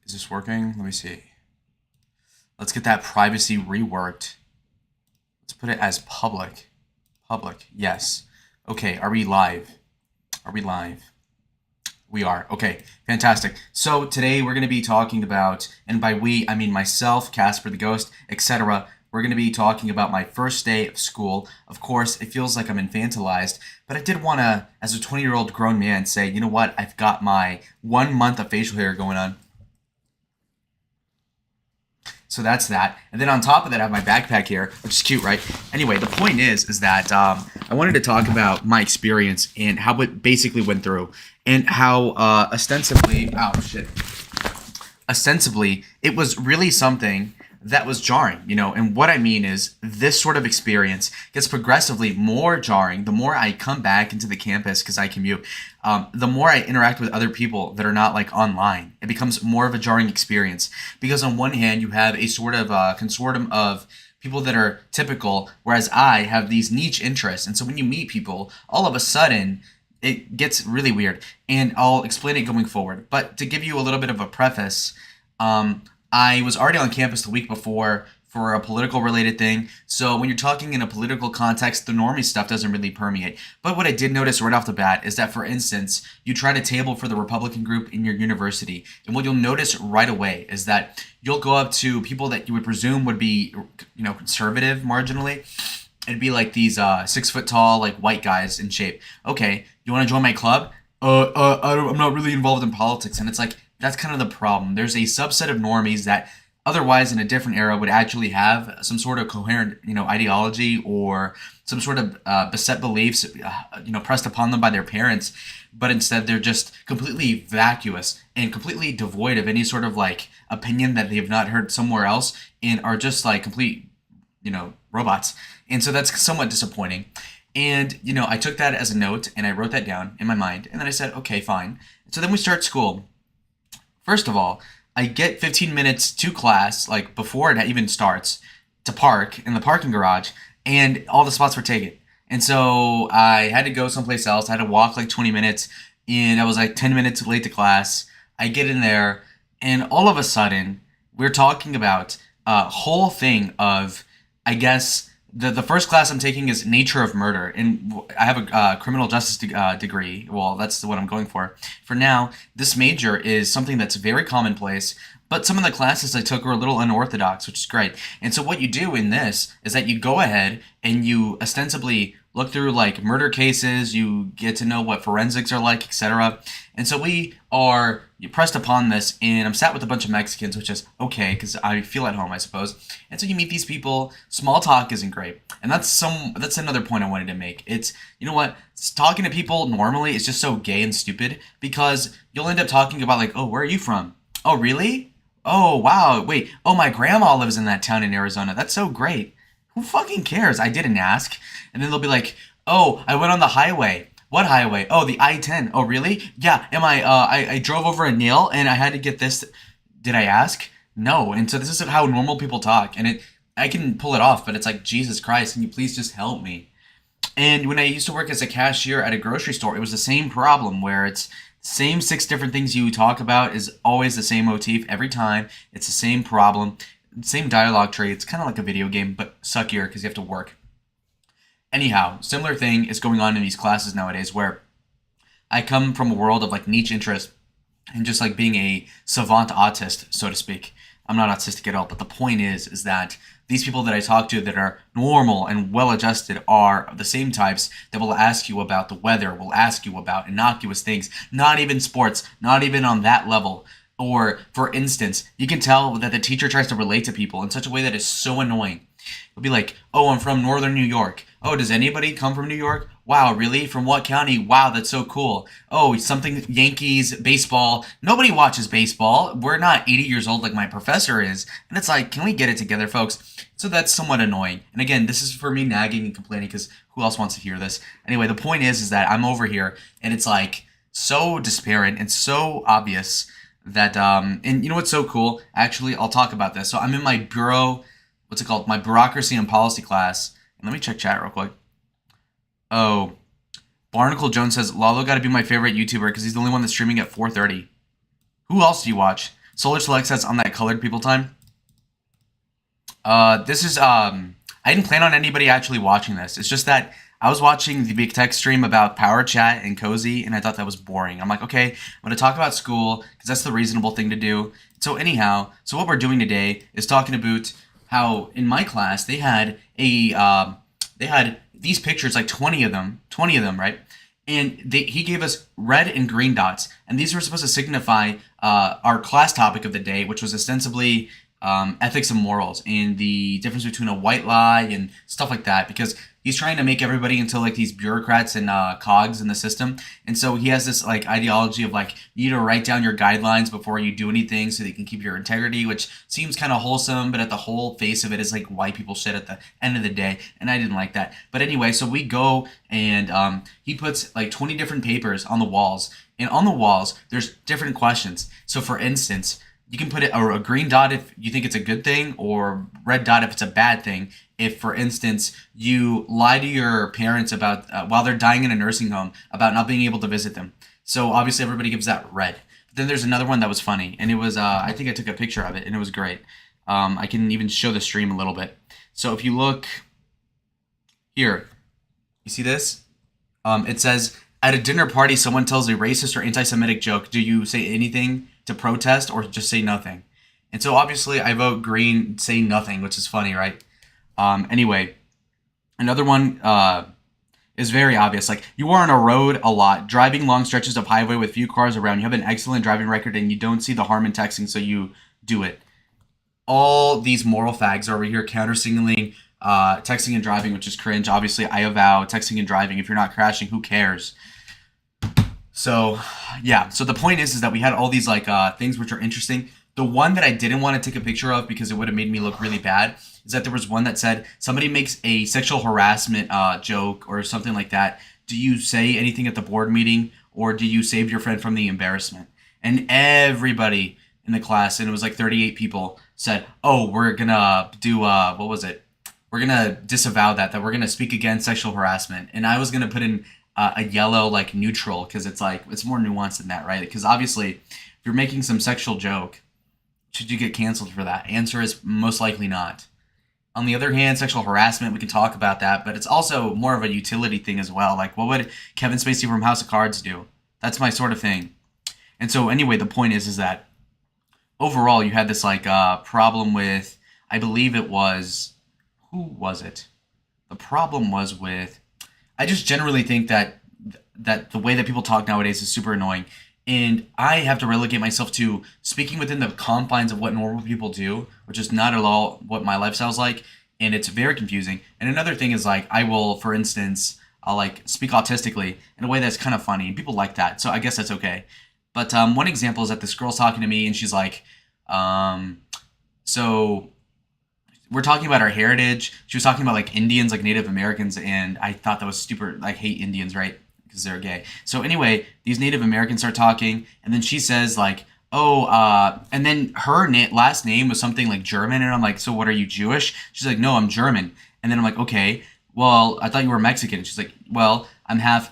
Is this working? Let me see. Let's get that privacy reworked. Let's put it as public. Public, yes. Okay, are we live? Are we live? We are. Okay, fantastic. So today we're going to be talking about, and by we, I mean myself, Casper the Ghost, etc. We're going to be talking about my first day of school. Of course, it feels like I'm infantilized, but I did want to, as a 20-year-old grown man, say, you know what? I've got my 1 month of facial hair going on. So that's that. And then on top of that, I have my backpack here, which is cute, right? Anyway, the point is that I wanted to talk about my experience and how it basically went through, and how ostensibly, it was really something that was jarring, you know. And what I mean is, this sort of experience gets progressively more jarring the more I come back into the campus because I commute. The more I interact with other people that are not like online, it becomes more of a jarring experience because on one hand, you have a sort of consortium of people that are typical, whereas I have these niche interests. And so when you meet people, all of a sudden, it gets really weird, and I'll explain it going forward. But to give you a little bit of a preface, I was already on campus the week before for a political related thing. So when you're talking in a political context, the normie stuff doesn't really permeate. But what I did notice right off the bat is that, for instance, you try to table for the Republican group in your university, and what you'll notice right away is that you'll go up to people that you would presume would be, you know, conservative marginally. It'd be like these 6 foot tall, like white guys in shape. Okay, you want to join my club? I'm not really involved in politics. And it's like, that's kind of the problem. There's a subset of normies that otherwise in a different era would actually have some sort of coherent, you know, ideology or some sort of beset beliefs, you know, pressed upon them by their parents. But instead, they're just completely vacuous and completely devoid of any sort of like opinion that they have not heard somewhere else, and are just like complete, you know, robots. And so that's somewhat disappointing. And, you know, I took that as a note and I wrote that down in my mind. And then I said, okay, fine. So then we start school. First of all, I get 15 minutes to class, like before it even starts, to park in the parking garage, and all the spots were taken. And so I had to go someplace else. I had to walk like 20 minutes, and I was like 10 minutes late to class. I get in there, and all of a sudden, we're talking about a whole thing of, I guess, the first class I'm taking is nature of murder, and I have a criminal justice degree. Well, that's what I'm going for. For now, this major is something that's very commonplace, but some of the classes I took were a little unorthodox, which is great. And so what you do in this is that you go ahead and you ostensibly look through like murder cases, you get to know what forensics are like, etc. And so we are pressed upon this, and I'm sat with a bunch of Mexicans, which is okay because I feel at home, I suppose. And so you meet these people. Small talk isn't great, and that's another point I wanted to make. It's, you know what, talking to people normally is just so gay and stupid because you'll end up talking about like, oh, where are you from? Oh, really? Oh, wow. Wait. Oh, my grandma lives in that town in Arizona. That's so great. Who fucking cares? I didn't ask. And then they'll be like, oh, I went on the highway. What highway? Oh, the I-10. Oh, really? Yeah. Am I drove over a nail and I had to get this. Did I ask? No. And so this is how normal people talk. And I can pull it off, but it's like, Jesus Christ, can you please just help me? And when I used to work as a cashier at a grocery store, it was the same problem where it's same six different things you talk about is always the same motif every time. It's the same problem, same dialogue tree. It's kind of like a video game, but suckier because you have to work. Anyhow, similar thing is going on in these classes nowadays where I come from a world of like niche interest and just like being a savant autist, so to speak. I'm not autistic at all, but the point is that these people that I talk to that are normal and well adjusted are the same types that will ask you about the weather, will ask you about innocuous things, not even sports, not even on that level. Or, for instance, you can tell that the teacher tries to relate to people in such a way that is so annoying. It'll be like, oh, I'm from northern New York. Oh, does anybody come from New York? Wow, really? From what county? Wow, that's so cool. Oh, something Yankees, baseball. Nobody watches baseball. We're not 80 years old like my professor is. And it's like, can we get it together, folks? So that's somewhat annoying. And again, this is for me nagging and complaining because who else wants to hear this? Anyway, the point is that I'm over here and it's like so disparate and so obvious that, and you know what's so cool? Actually, I'll talk about this. So I'm in my bureau, what's it called? My bureaucracy and policy class. And let me check chat real quick. Oh, Barnacle Jones says, Lalo got to be my favorite YouTuber because he's the only one that's streaming at 4:30. Who else do you watch? Solar Select says on that colored people time. This is I didn't plan on anybody actually watching this. It's just that I was watching the Big Tech stream about Power Chat and Cozy, and I thought that was boring. I'm like, okay, I'm gonna talk about school because that's the reasonable thing to do. So anyhow, so what we're doing today is talking about how in my class they had these pictures, like 20 of them, right? And he gave us red and green dots, and these were supposed to signify our class topic of the day, which was ostensibly ethics and morals and the difference between a white lie and stuff like that. Because he's trying to make everybody into like these bureaucrats and cogs in the system, and so he has this like ideology of like you need to write down your guidelines before you do anything so that you can keep your integrity, which seems kind of wholesome, but at the whole face of it is like white people shit at the end of the day, and I didn't like that. But anyway, so we go and he puts like 20 different papers on the walls, and on the walls there's different questions. So for instance, you can put it a green dot if you think it's a good thing, or red dot if it's a bad thing. If, for instance, you lie to your parents about while they're dying in a nursing home about not being able to visit them. So obviously everybody gives that red. But then there's another one that was funny, and it was I think I took a picture of it, and it was great. I can even show the stream a little bit. So if you look here, you see this? It says, at a dinner party, someone tells a racist or anti-Semitic joke. Do you say anything to protest or just say nothing? And so obviously I vote green, say nothing, which is funny, right? Anyway, another one is very obvious. Like, you are on a road a lot, driving long stretches of highway with few cars around. You have an excellent driving record and you don't see the harm in texting, so you do it. All these moral fags are over here counter-signaling texting and driving, which is cringe. Obviously, I avow texting and driving. If you're not crashing, who cares? So, yeah. So the point is that we had all these like things which are interesting. The one that I didn't want to take a picture of because it would have made me look really bad is that there was one that said somebody makes a sexual harassment joke or something like that. Do you say anything at the board meeting, or do you save your friend from the embarrassment? And everybody in the class, and it was like 38 people, said, "Oh, we're gonna do what was it? We're gonna disavow that we're gonna speak against sexual harassment." And I was gonna put in a yellow like neutral because it's like it's more nuanced than that, right? Because obviously, if you're making some sexual joke, should you get canceled for that? Answer is most likely not. On the other hand, sexual harassment, we can talk about that, but it's also more of a utility thing as well. Like, what would Kevin Spacey from House of Cards do? That's my sort of thing. And so anyway, the point is that overall you had this like problem with, I believe it was, who was it? The problem was with, I just generally think that the way that people talk nowadays is super annoying. And I have to relegate myself to speaking within the confines of what normal people do, which is not at all what my lifestyle's like, and it's very confusing. And another thing is like I will, for instance, I'll like speak autistically in a way that's kind of funny, and people like that, so I guess that's okay. But one example is that this girl's talking to me, and she's like, so we're talking about our heritage. She was talking about like Indians, like Native Americans, and I thought that was stupid. Like, hate Indians, right? Because they're gay. So anyway, these Native Americans start talking, and then she says like, "Oh," and then her last name was something like German, and I'm like, "So what, are you Jewish?" She's like, "No, I'm German." And then I'm like, "Okay, well, I thought you were Mexican." And she's like, "Well, I'm half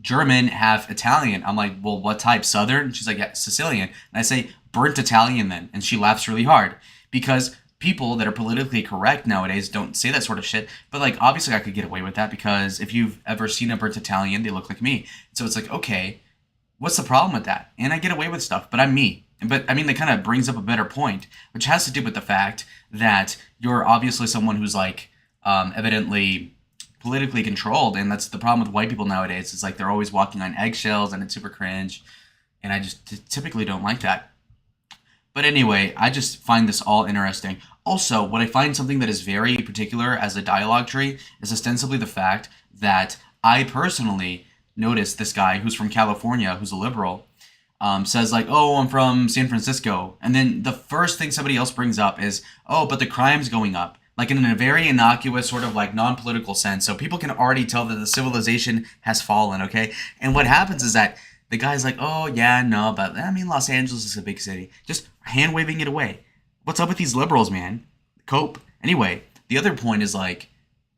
German, half Italian." I'm like, "Well, what type? Southern?" And she's like, "Yeah, Sicilian." And I say, "Burnt Italian then," and she laughs really hard because people that are politically correct nowadays don't say that sort of shit. But like, obviously I could get away with that because if you've ever seen a burnt Italian, they look like me. So it's like, okay, what's the problem with that? And I get away with stuff, but I'm me. But I mean, that kind of brings up a better point, which has to do with the fact that you're obviously someone who's like evidently politically controlled, and that's the problem with white people nowadays. It's like they're always walking on eggshells, and it's super cringe, and I just typically don't like that. But anyway, I just find this all interesting. Also, what I find something that is very particular as a dialogue tree is ostensibly the fact that I personally noticed this guy who's from California, who's a liberal, says like, "Oh, I'm from San Francisco." And then the first thing somebody else brings up is, "Oh, but the crime's going up." Like in a very innocuous sort of like non-political sense. So people can already tell that the civilization has fallen, okay? And what happens is that the guy's like, "Oh, yeah, no, but I mean, Los Angeles is a big city." Just hand waving it away. What's up with these liberals, man? Cope. Anyway, the other point is like,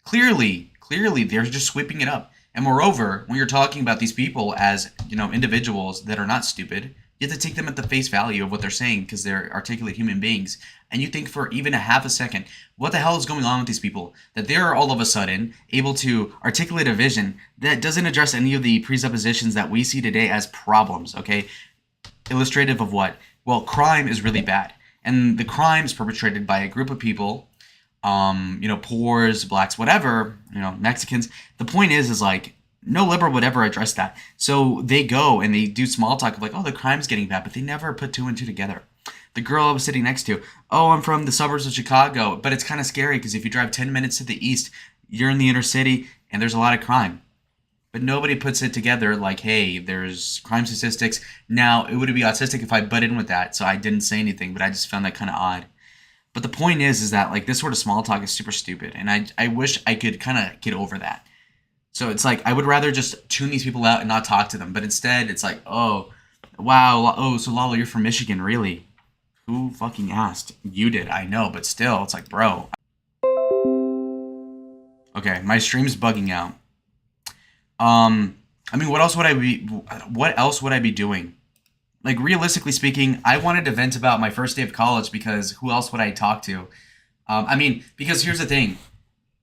clearly, they're just sweeping it up. And moreover, when you're talking about these people as, you know, individuals that are not stupid, You have to take them at the face value of what they're saying because they're articulate human beings. And you think for even a half a second, what the hell is going on with these people? That they're all of a sudden able to articulate a vision that doesn't address any of the presuppositions that we see today as problems, okay? Illustrative of what? Well, crime is really bad. And the crimes perpetrated by a group of people, poors, blacks, whatever, Mexicans. The point is like, no liberal would ever address that. So they go and they do small talk of like, oh, the crime's getting bad, but they never put two and two together. The girl I was sitting next to, oh, I'm from the suburbs of Chicago, but it's kind of scary because if you drive 10 minutes to the east, you're in the inner city and there's a lot of crime. But nobody puts it together like, hey, there's crime statistics. Now, it would be autistic if I butt in with that, so I didn't say anything, but I just found that kind of odd. But the point is that like this sort of small talk is super stupid, and I wish I could kind of get over that. So it's like I would rather just tune these people out and not talk to them, but instead it's like, oh, wow, oh, so Lalo, you're from Michigan, really? Who fucking asked? You did, I know, but still, it's like, bro. Okay, my stream's bugging out. I mean, what else would I be doing? Like, realistically speaking, I wanted to vent about my first day of college because who else would I talk to? Because here's the thing.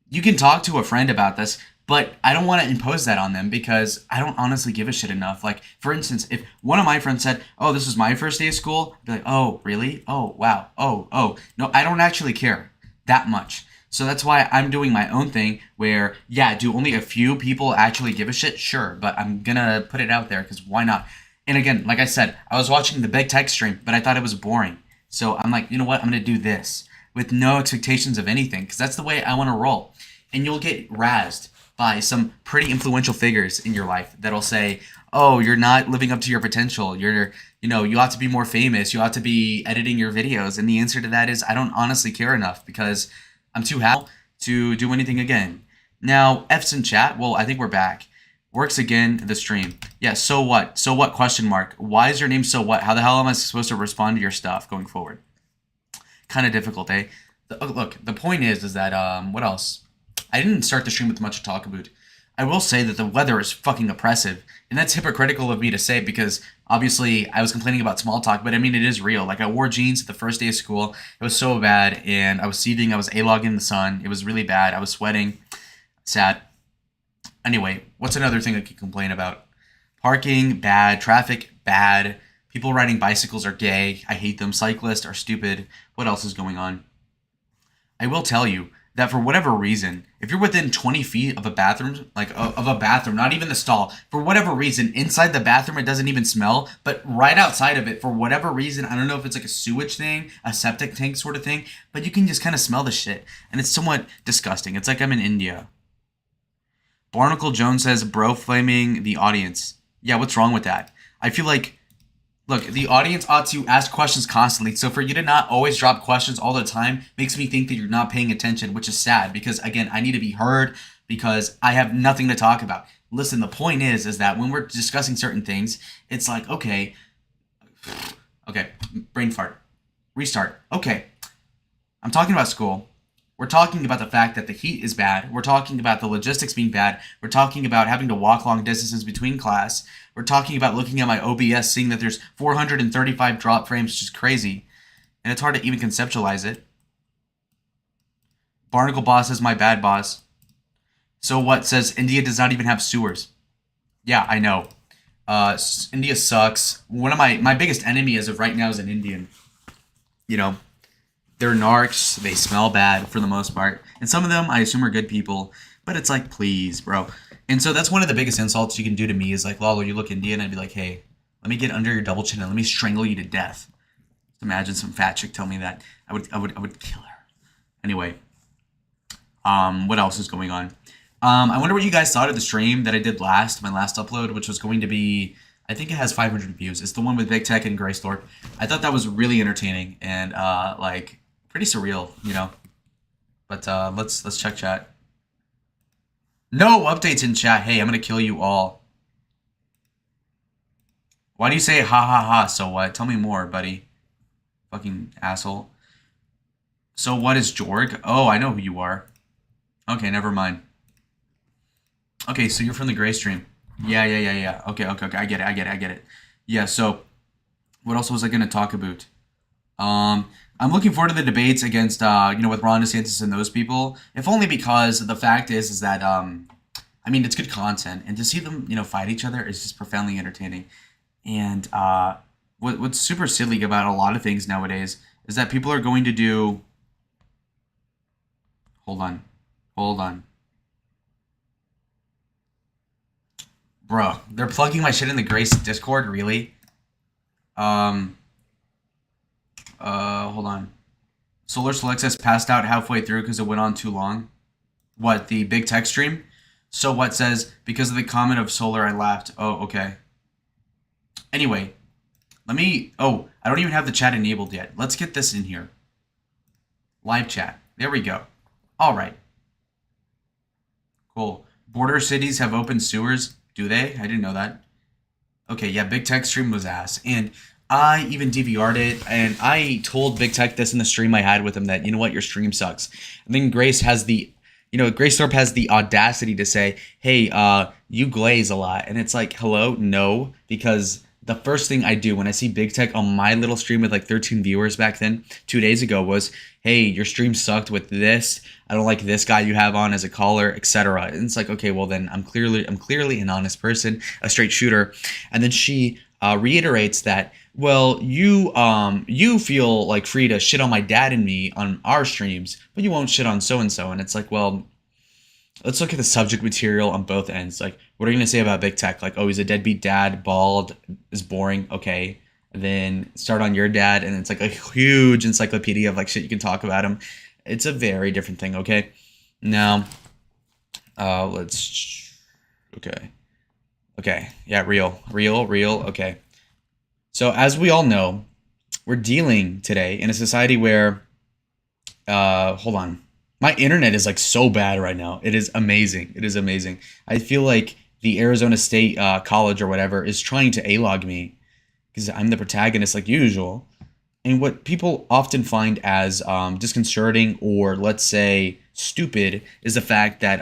You can talk to a friend about this, but I don't want to impose that on them because I don't honestly give a shit enough. Like, for instance, if one of my friends said, oh, this was my first day of school, I'd be like, oh, really? Oh, wow. Oh. No, I don't actually care that much. So that's why I'm doing my own thing where, yeah, do only a few people actually give a shit? Sure, but I'm gonna put it out there because why not? And again, like I said, I was watching the Big Tech stream, but I thought it was boring. So I'm like, you know what? I'm gonna do this with no expectations of anything because that's the way I want to roll. And you'll get razzed by some pretty influential figures in your life that'll say, oh, you're not living up to your potential. You ought to be more famous. You ought to be editing your videos. And the answer to that is I don't honestly care enough because I'm too happy to do anything again. Now, F's in chat. Well, I think we're back. Works again, the stream. Yeah, so what? So what, question mark. Why is your name so what? How the hell am I supposed to respond to your stuff going forward? Kind of difficult, eh? Look, the point is that, what else? I didn't start the stream with much to talk about. I will say that the weather is fucking oppressive. And that's hypocritical of me to say because obviously I was complaining about small talk, but I mean, it is real. Like I wore jeans the first day of school. It was so bad and I was seething. I was A-log in the sun. It was really bad. I was sweating. Sad. Anyway, what's another thing I could complain about? Parking, bad. Traffic, bad. People riding bicycles are gay. I hate them. Cyclists are stupid. What else is going on? I will tell you that for whatever reason, if you're within 20 feet of a bathroom, of a bathroom, not even the stall, for whatever reason, inside the bathroom, it doesn't even smell, but right outside of it, for whatever reason, I don't know if it's like a sewage thing, a septic tank sort of thing, but you can just kind of smell the shit, and it's somewhat disgusting. It's like I'm in India. Barnacle Jones says, bro flaming the audience. Yeah, what's wrong with that? I feel like, look, the audience ought to ask questions constantly. So for you to not always drop questions all the time makes me think that you're not paying attention, which is sad because, again, I need to be heard because I have nothing to talk about. Listen, the point is that when we're discussing certain things, it's like, okay, brain fart, restart. Okay, I'm talking about school. We're talking about the fact that the heat is bad. We're talking about the logistics being bad. We're talking about having to walk long distances between class. We're talking about looking at my OBS, seeing that there's 435 drop frames, which is crazy. And it's hard to even conceptualize it. Barnacle Boss is my bad boss. So what says India does not even have sewers. Yeah, I know. India sucks. One of my biggest enemy as of right now is an Indian. They're narcs, they smell bad for the most part. And some of them, I assume, are good people. But it's like, please, bro. And so that's one of the biggest insults you can do to me is like, Lalo, you look Indian. I'd be like, hey, let me get under your double chin and let me strangle you to death. Just imagine some fat chick tell me that. I would kill her. Anyway, what else is going on? I wonder what you guys thought of the stream that I did my last upload, which was going to be, I think it has 500 views. It's the one with Big Tech and Graysthorpe. I thought that was really entertaining and pretty surreal, But let's check chat. No updates in chat. Hey, I'm gonna kill you all. Why do you say ha ha ha? So what? Tell me more, buddy. Fucking asshole. So what is Jorg? Oh, I know who you are. Okay, never mind. Okay, so you're from the Gray stream. Yeah. Okay. I get it. Yeah, so What else was I going to talk about? I'm looking forward to the debates against, with Ron DeSantis and those people. If only because the fact is that, I mean, it's good content, and to see them, fight each other is just profoundly entertaining. And what's super silly about a lot of things nowadays is that people are going to do. Hold on, hold on, bro. They're plugging my shit in the Grace Discord. Really? Um. Hold on. Solar Selects has passed out halfway through because it went on too long. What, the big tech stream? So what says, because of the comment of Solar, I laughed. Oh, okay. Anyway, I don't even have the chat enabled yet. Let's get this in here. Live chat. There we go. All right. Cool. Border cities have open sewers. Do they? I didn't know that. Okay, yeah, big tech stream was ass. And I even DVR'd it, and I told Big Tech this in the stream I had with him that, you know what, your stream sucks. And then Grace Thorpe has the audacity to say, hey, you glaze a lot. And it's like, hello? No, because the first thing I do when I see Big Tech on my little stream with like 13 viewers back then, 2 days ago, was, hey, your stream sucked with this. I don't like this guy you have on as a caller, etc. And it's like, okay, well then I'm clearly an honest person, a straight shooter. And then she reiterates that, well, you feel like free to shit on my dad and me on our streams, but you won't shit on so and so. And it's like, well, let's look at the subject material on both ends. Like, what are you gonna say about Big Tech? Like, oh, he's a deadbeat dad, bald, is boring. Okay, then start on your dad, and it's like a huge encyclopedia of like shit you can talk about him. It's a very different thing. Okay, now, let's. Okay, yeah, real. Okay. So as we all know, we're dealing today in a society where, hold on, my internet is like so bad right now. It is amazing. I feel like the Arizona State College or whatever is trying to A-log me because I'm the protagonist like usual. And what people often find as disconcerting or let's say stupid is the fact that,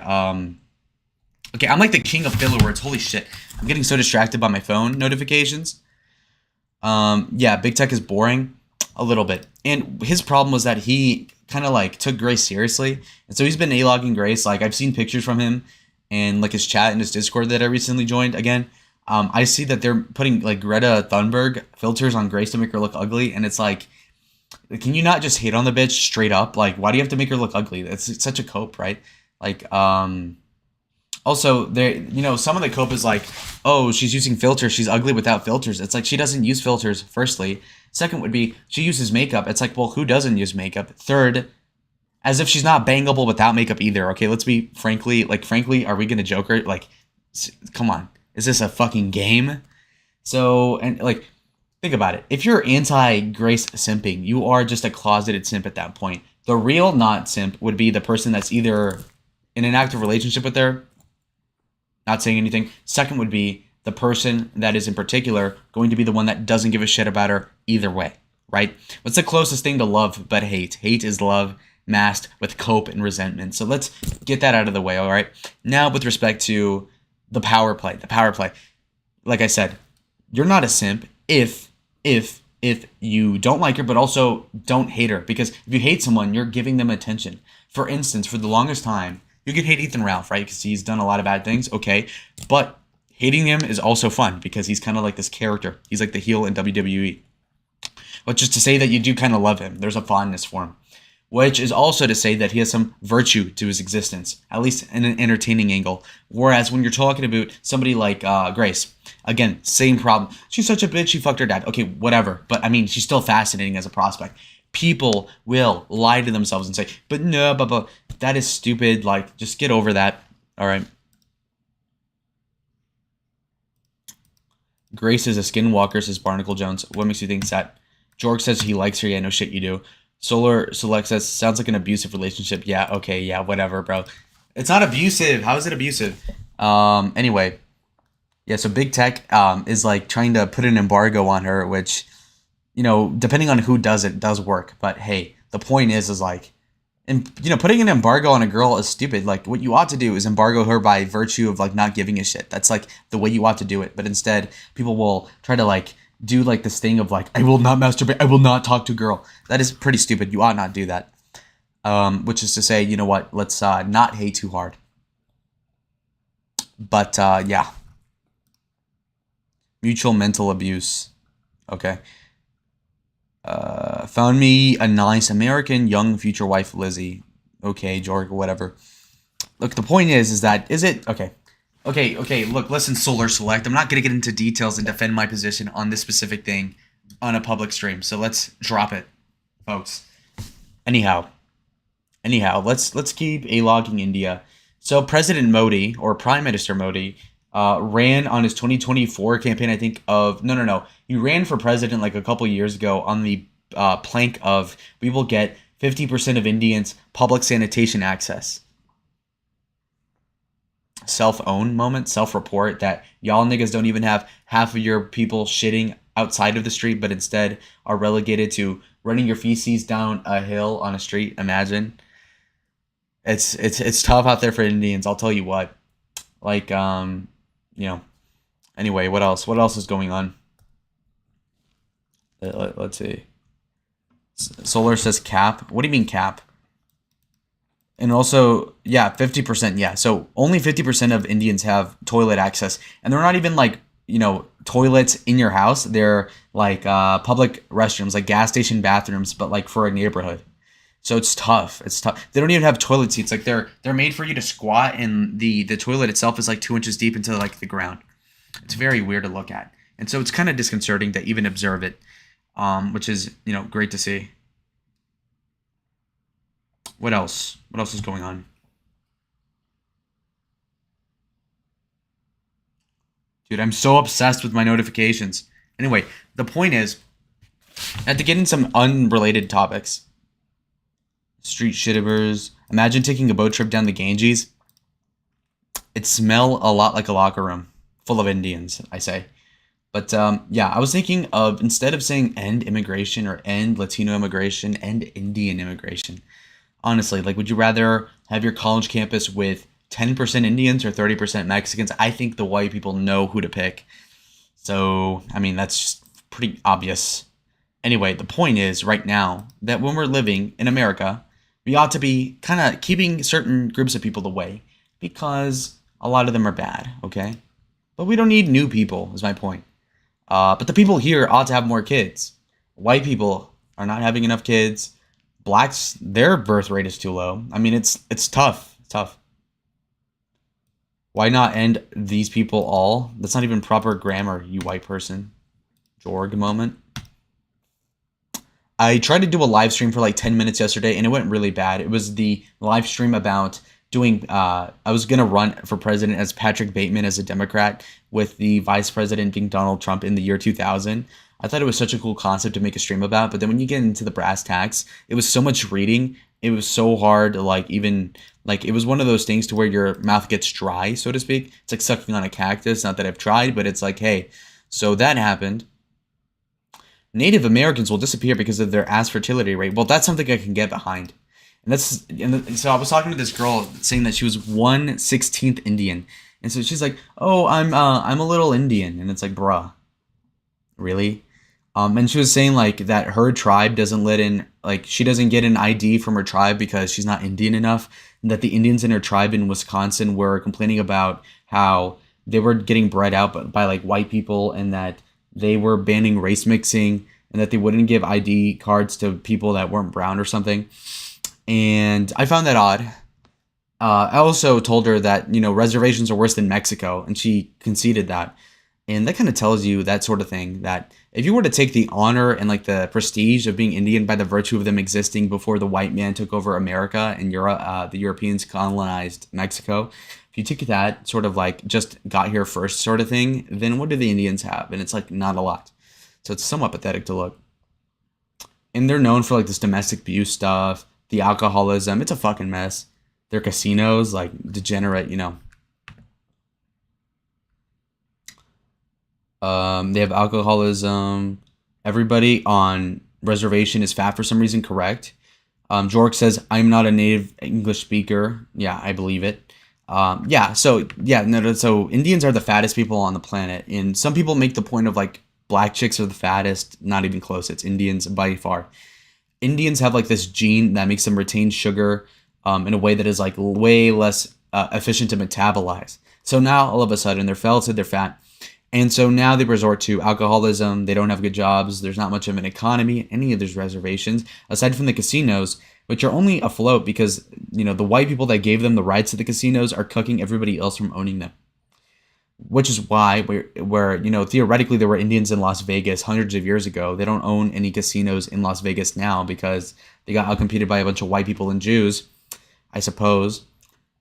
okay, I'm like the king of filler words. Holy shit. I'm getting so distracted by my phone notifications. Yeah, Big Tech is boring a little bit. And his problem was that he kind of like took Grace seriously. And so he's been A-logging Grace. Like I've seen pictures from him and like his chat in his Discord that I recently joined again. I see that they're putting like Greta Thunberg filters on Grace to make her look ugly. And it's like, can you not just hate on the bitch straight up? Like, why do you have to make her look ugly? It's such a cope, right? Like, also, there, some of the cope is like, oh, she's using filters. She's ugly without filters. It's like she doesn't use filters, firstly. Second would be she uses makeup. It's like, well, who doesn't use makeup? Third, as if she's not bangable without makeup either. Okay, let's be frankly, are we going to joke her? Like, come on. Is this a fucking game? So, and like, think about it. If you're anti-Grace simping, you are just a closeted simp at that point. The real not simp would be the person that's either in an active relationship with her, not saying anything. Second would be the person that is in particular going to be the one that doesn't give a shit about her either way, right? What's the closest thing to love but hate? Hate is love masked with cope and resentment. So let's get that out of the way, all right? Now with respect to the power play. Like I said, you're not a simp if you don't like her but also don't hate her. Because if you hate someone, you're giving them attention. For instance, for the longest time, you can hate Ethan Ralph, right? Because he's done a lot of bad things, okay? But hating him is also fun because he's kind of like this character. He's like the heel in WWE. But just to say that you do kind of love him, there's a fondness for him. Which is also to say that he has some virtue to his existence, at least in an entertaining angle. Whereas when you're talking about somebody like Grace, again, same problem. She's such a bitch, she fucked her dad. Okay, whatever. But I mean, she's still fascinating as a prospect. People will lie to themselves and say, but no, but that is stupid. Like, just get over that. All right. Grace is a skinwalker, says Barnacle Jones. What makes you think that? Jorg says he likes her. Yeah, no shit you do. Solar Select says, sounds like an abusive relationship. Yeah, okay, yeah, whatever, bro. It's not abusive. How is it abusive? Anyway. Yeah, so Big Tech is like trying to put an embargo on her, which, depending on who does it, does work. But hey, the point is like, and putting an embargo on a girl is stupid. Like, what you ought to do is embargo her by virtue of like not giving a shit. That's like the way you ought to do it. But instead, people will try to like do like this thing of like, I will not masturbate, I will not talk to a girl. That is pretty stupid. You ought not do that. Which is to say, you know what? Let's not hate too hard. But yeah, mutual mental abuse. Okay. Found me a nice American young future wife, Lizzie. Okay, George, whatever. Look, the point is that, is it? Okay. Okay, look, listen, Solar Select. I'm not going to get into details and defend my position on this specific thing on a public stream. So let's drop it, folks. Anyhow, let's keep A-logging India. So President Modi, or Prime Minister Modi, ran on his 2024 campaign, I think, of... No. He ran for president like a couple years ago on the plank of, we will get 50% of Indians public sanitation access. Self-own moment, self-report that y'all niggas don't even have half of your people shitting outside of the street, but instead are relegated to running your feces down a hill on a street. Imagine. It's tough out there for Indians, I'll tell you what. Like, anyway, what else? What else is going on? Let's see. Solar says cap. What do you mean cap? And also, yeah, 50%, yeah. So only 50% of Indians have toilet access. And they're not even like, toilets in your house. They're like public restrooms, like gas station bathrooms, but like for a neighborhood. So it's tough. They don't even have toilet seats. Like they're made for you to squat, and the toilet itself is like 2 inches deep into like the ground. It's very weird to look at. And so it's kind of disconcerting to even observe it, which is, great to see. What else? What else is going on? Dude, I'm so obsessed with my notifications. Anyway, the point is, I had to get in some unrelated topics. Street shittivers. Imagine taking a boat trip down the Ganges. It smell a lot like a locker room full of Indians, I say. But yeah, I was thinking of, instead of saying end immigration or end Latino immigration, end Indian immigration. Honestly, like, would you rather have your college campus with 10% Indians or 30% Mexicans? I think the white people know who to pick. So, I mean, that's just pretty obvious. Anyway, the point is right now that when we're living in America, we ought to be kind of keeping certain groups of people away because a lot of them are bad, okay? But we don't need new people, is my point. But the people here ought to have more kids. White people are not having enough kids. Blacks, their birth rate is too low. I mean, it's tough. It's tough. Why not end these people all? That's not even proper grammar, you white person. Jorg moment. I tried to do a live stream for like 10 minutes yesterday, and it went really bad. It was the live stream about doing, I was going to run for president as Patrick Bateman as a Democrat, with the vice president being Donald Trump in the year 2000. I thought it was such a cool concept to make a stream about, but then when you get into the brass tacks, it was so much reading. It was so hard to like even, like, it was one of those things to where your mouth gets dry, so to speak. It's like sucking on a cactus. Not that I've tried, but it's like, hey, so that happened. Native Americans will disappear because of their ass fertility rate. Well, that's something I can get behind. And so I was talking to this girl saying that she was 1/16th Indian. And so she's like, "Oh, I'm a little Indian." And it's like, "Bruh. Really?" And she was saying like that her tribe doesn't let in, like, she doesn't get an ID from her tribe because she's not Indian enough, and that the Indians in her tribe in Wisconsin were complaining about how they were getting bred out by like white people, and that they were banning race mixing, and that they wouldn't give ID cards to people that weren't brown or something. And I found that odd. I also told her that, reservations are worse than Mexico, and she conceded that. And that kind of tells you that sort of thing, that if you were to take the honor and like the prestige of being Indian by the virtue of them existing before the white man took over America and Europe, the Europeans colonized Mexico, if you take that sort of like just got here first sort of thing, then what do the Indians have? And it's like not a lot. So it's somewhat pathetic to look. And they're known for like this domestic abuse stuff, the alcoholism. It's a fucking mess. Their casinos, like degenerate, They have alcoholism. Everybody on reservation is fat for some reason, correct? Jork says, I'm not a native English speaker. Yeah, I believe it. So Indians are the fattest people on the planet. And some people make the point of like, Black chicks are the fattest. Not even close. It's Indians by far. Indians have like this gene that makes them retain sugar in a way that is like way less efficient to metabolize. So now all of a sudden they're felted, they're fat. And so now they resort to alcoholism. They don't have good jobs. There's not much of an economy in any of these reservations, aside from the casinos, which are only afloat because, the white people that gave them the rights to the casinos are cucking everybody else from owning them. Which is why, theoretically there were Indians in Las Vegas hundreds of years ago. They don't own any casinos in Las Vegas now because they got outcompeted by a bunch of white people and Jews, I suppose.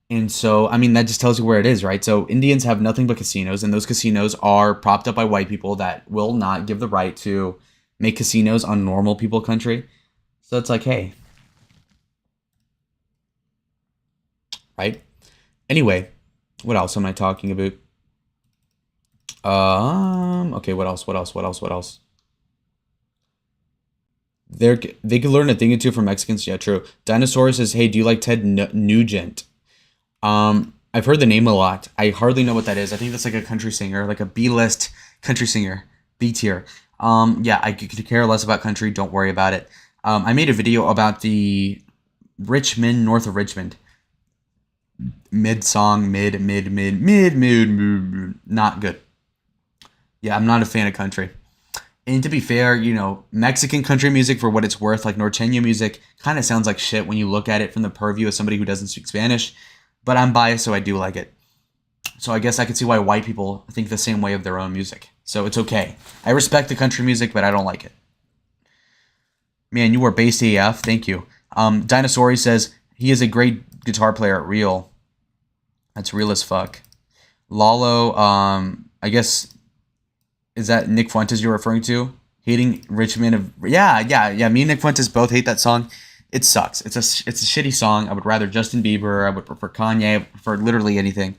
And so, that just tells you where it is, right? So Indians have nothing but casinos, and those casinos are propped up by white people that will not give the right to make casinos on normal people country. So it's like, hey. Right? Anyway, what else am I talking about? Okay, what else? They could learn a thing or two from Mexicans. Yeah, true. Dinosaur says, hey, do you like Ted Nugent? I've heard the name a lot. I hardly know what that is. I think that's like a country singer, like a B-list country singer, B tier. Yeah, I could care less about country. Don't worry about it. I made a video about the Richmond, north of Richmond. Mid song, mid, not good. Yeah, I'm not a fan of country. And to be fair, Mexican country music, for what it's worth, like norteño music, kind of sounds like shit when you look at it from the purview of somebody who doesn't speak Spanish. But I'm biased, so I do like it. So I guess I can see why white people think the same way of their own music. So it's okay. I respect the country music, but I don't like it. Man, you are based AF. Thank you. Dinosauri says, he is a great guitar player at Real. That's real as fuck. Lalo, I guess, is that Nick Fuentes you're referring to? Hating Richmond. Yeah. Me and Nick Fuentes both hate that song. It sucks. It's a shitty song. I would rather Justin Bieber. I would prefer Kanye. I would prefer literally anything.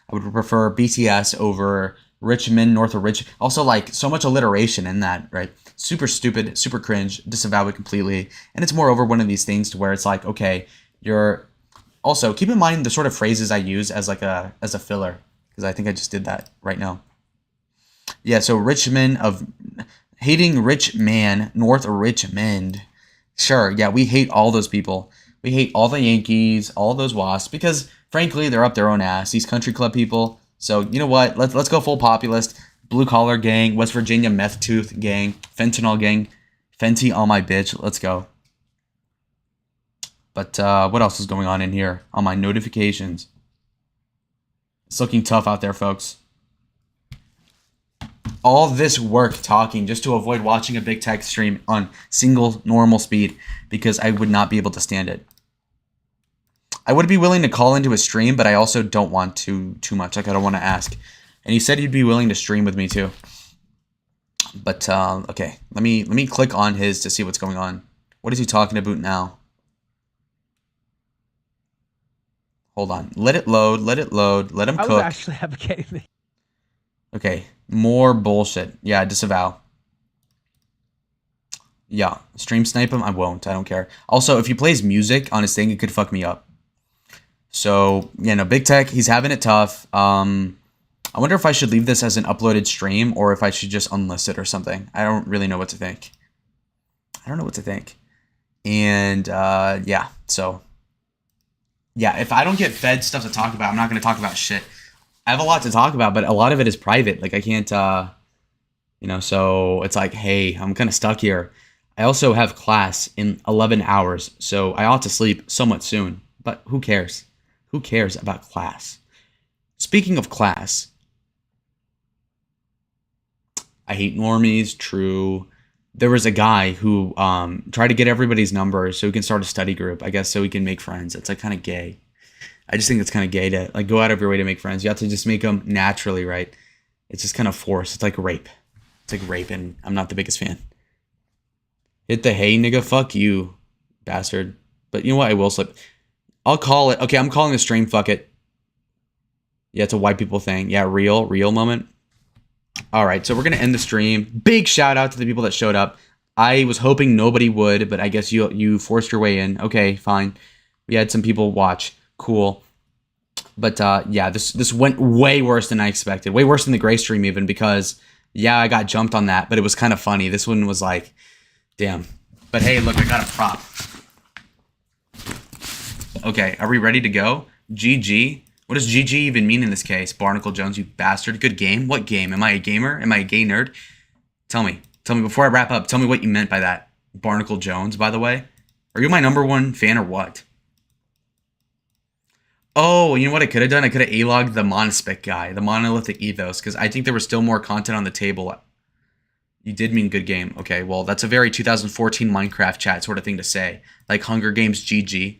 I would prefer BTS over Richmond, north of Richmond. Also, like, so much alliteration in that, right? Super stupid, super cringe, disavow it completely. And it's moreover one of these things to where it's like, okay, you're... Also, keep in mind the sort of phrases I use as a filler, because I think I just did that right now. Yeah, so Richmond of... Hating rich man, north of Richmond... Sure, yeah, we hate all those people. We hate all the Yankees, all those Wasps, because, frankly, they're up their own ass, these country club people. So, you know what? Let's go full populist. Blue-collar gang, West Virginia meth tooth gang, fentanyl gang, Fenty on my bitch. Let's go. But what else is going on in here on my notifications? It's looking tough out there, folks. All this work talking just to avoid watching a big tech stream on single normal speed because I would not be able to stand it. I would be willing to call into a stream, but I also don't want to too much. Like, I don't want to ask. And he said he'd be willing to stream with me too. But okay, let me click on his to see what's going on. What is he talking about now? Hold on. Let it load. Let him cook. I was actually advocating the... Okay, more bullshit. Yeah, disavow. Yeah, stream snipe him? I won't. I don't care. Also, if he plays music on his thing, it could fuck me up. So, Big Tech, he's having it tough. I wonder if I should leave this as an uploaded stream or if I should just unlist it or something. I don't really know what to think. And, yeah, so... Yeah, if I don't get fed stuff to talk about, I'm not going to talk about shit. I have a lot to talk about, but a lot of it is private. Like, I can't, so it's like, hey, I'm kind of stuck here. I also have class in 11 hours, so I ought to sleep somewhat soon. But who cares? Who cares about class? Speaking of class, I hate normies, true. There was a guy who tried to get everybody's numbers so he can start a study group, I guess, so he can make friends. It's like kind of gay. I just think it's kind of gay to like go out of your way to make friends. You have to just make them naturally, right? It's just kind of forced. It's like rape. It's like rape, and I'm not the biggest fan. Hit the hey, nigga, fuck you, bastard. But you know what? I will slip. I'll call it. Okay, I'm calling the stream. Fuck it. Yeah, it's a white people thing. Yeah, real moment. All right, so we're gonna end the stream. Big shout out to the people that showed up. I was hoping nobody would, but I guess you forced your way in. Okay, fine. We had some people watch. Cool. But yeah, this went way worse than I expected. Way worse than the Gray stream even, because Yeah, I got jumped on that, but it was kind of funny. This one was like, damn. But hey, look, I got a prop. Okay, are we ready to go? GG. What does GG even mean in this case? Barnacle Jones, you bastard. Good game. What game? Am I a gamer? Am I a gay nerd? Tell me. Tell me before I wrap up. Tell me what you meant by that. Barnacle Jones, by the way. Are you my #1 fan or what? Oh, you know what I could have done? I could have A-logged the Monospic guy, the Monolithic Ethos, because I think there was still more content on the table. You did mean good game. Okay, well, that's a very 2014 Minecraft chat sort of thing to say. Like Hunger Games GG.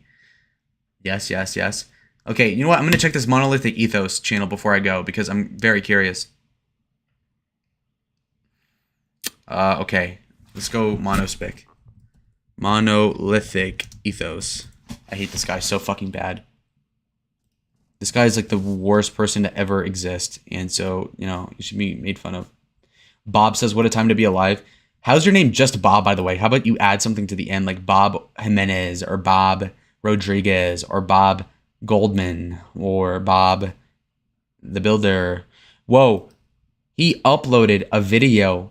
Yes, yes, yes. Okay, you know what? I'm going to check this Monolithic Ethos channel before I go, because I'm very curious. Okay. Let's go Monospic. Monolithic Ethos. I hate this guy so fucking bad. This guy is like the worst person to ever exist. And so, you know, you should be made fun of. Bob says, what a time to be alive. How's your name just Bob, by the way? How about you add something to the end like Bob Jimenez or Bob Rodriguez or Bob Goldman or Bob the Builder? Whoa. He uploaded a video.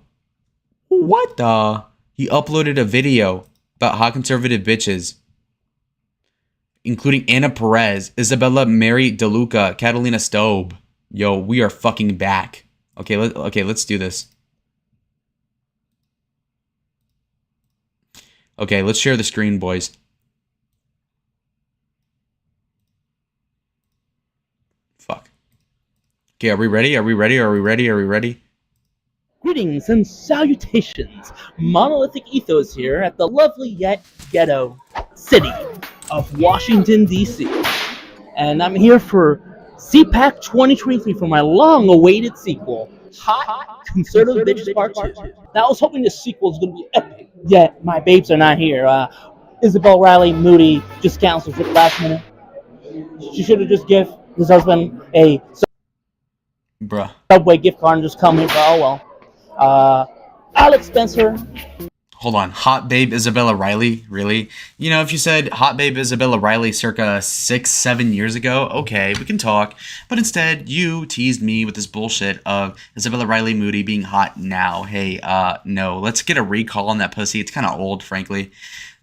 What the? He uploaded a video about hot conservative bitches, including Anna Perez, Isabella Mary DeLuca, Catalina Stobe. Yo, we are fucking back. Okay, let's do this. Okay, let's share the screen, boys. Fuck. Okay, are we ready? Are we ready? Are we ready? Are we ready? Greetings and salutations. Monolithic Ethos here at the lovely yet ghetto city of Washington, D.C. And I'm here for CPAC 2023 for my long-awaited sequel, Hot Conservative Bitches Part 2. Now, I was hoping this sequel is going to be epic, yet my babes are not here. Isabel Riley Moody just canceled at the last minute. She should have just given his husband a Subway gift card and just come here, but oh well. Alex Spencer. Hold on. Hot Babe Isabella Riley? Really? You know, if you said Hot Babe Isabella Riley circa 6-7 years ago, okay, we can talk. But instead, you teased me with this bullshit of Isabella Riley Moody being hot now. Hey, no. Let's get a recall on that pussy. It's kind of old, frankly.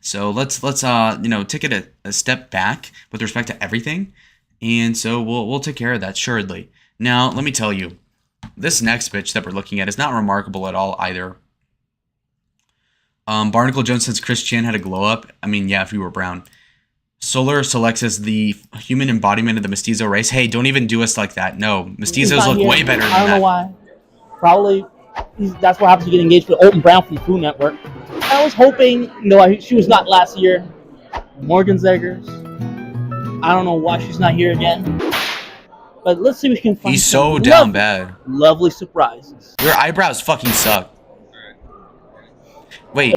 So let's you know, take it a step back with respect to everything. And so we'll take care of that, assuredly. Now, let me tell you. This next bitch that we're looking at is not remarkable at all either. Barnacle Jones says Chris Chan had a glow up. I mean, yeah, if you were brown. Solar selects as the human embodiment of the mestizo race. Hey, don't even do us like that. No, mestizos look way better than that. I don't know why. Probably that's what happens to get engaged with Alton Brown from the Food Network. I was hoping, no, she was not last year. Morgan Zegers. I don't know why she's not here again. But let's see if we can find. He's so down bad. Lovely surprises. Your eyebrows fucking suck. Wait,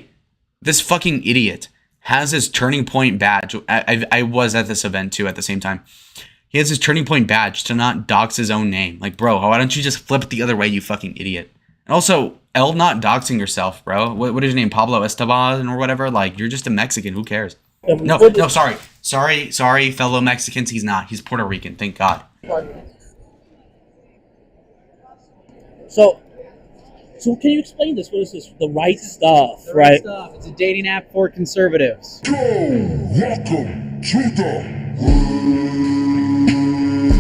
this fucking idiot has his Turning Point badge. I was at this event too at the same time. He has his Turning Point badge to not dox his own name. Like, bro, why don't you just flip it the other way, you fucking idiot? And also, L not doxing yourself, bro. What is your name? Pablo Esteban or whatever? Like, you're just a Mexican. Who cares? No, sorry, fellow Mexicans. He's not. He's Puerto Rican. Thank God. So can you explain this? What is this? The Right Stuff, the right Stuff. It's a dating app for conservatives. Welcome to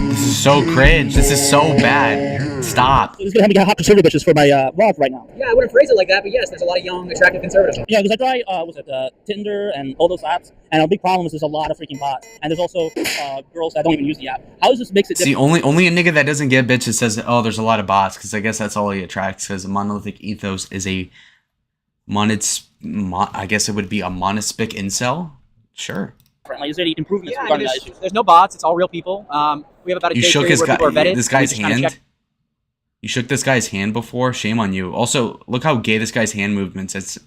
This is so cringe. This is so bad. Stop. It's gonna have me get hot conservative bitches for my vlog right now. Yeah, I wouldn't phrase it like that, but yes, there's a lot of young, attractive conservatives. Yeah, because I try, Tinder and all those apps, and a big problem is there's a lot of freaking bots, and there's also girls that don't even use the app. How does this makes it different? See, only a nigga that doesn't get bitches says, oh, there's a lot of bots, because I guess that's all he attracts, because Monolithic Ethos is a I guess it would be a monospic incel? Sure. Like, is there any improvements? Yeah, there's no bots, it's all real people. We have about a day period where people are vetted. This guy's hand? You shook this guy's hand before? Shame on you. Also, look how gay this guy's hand movements.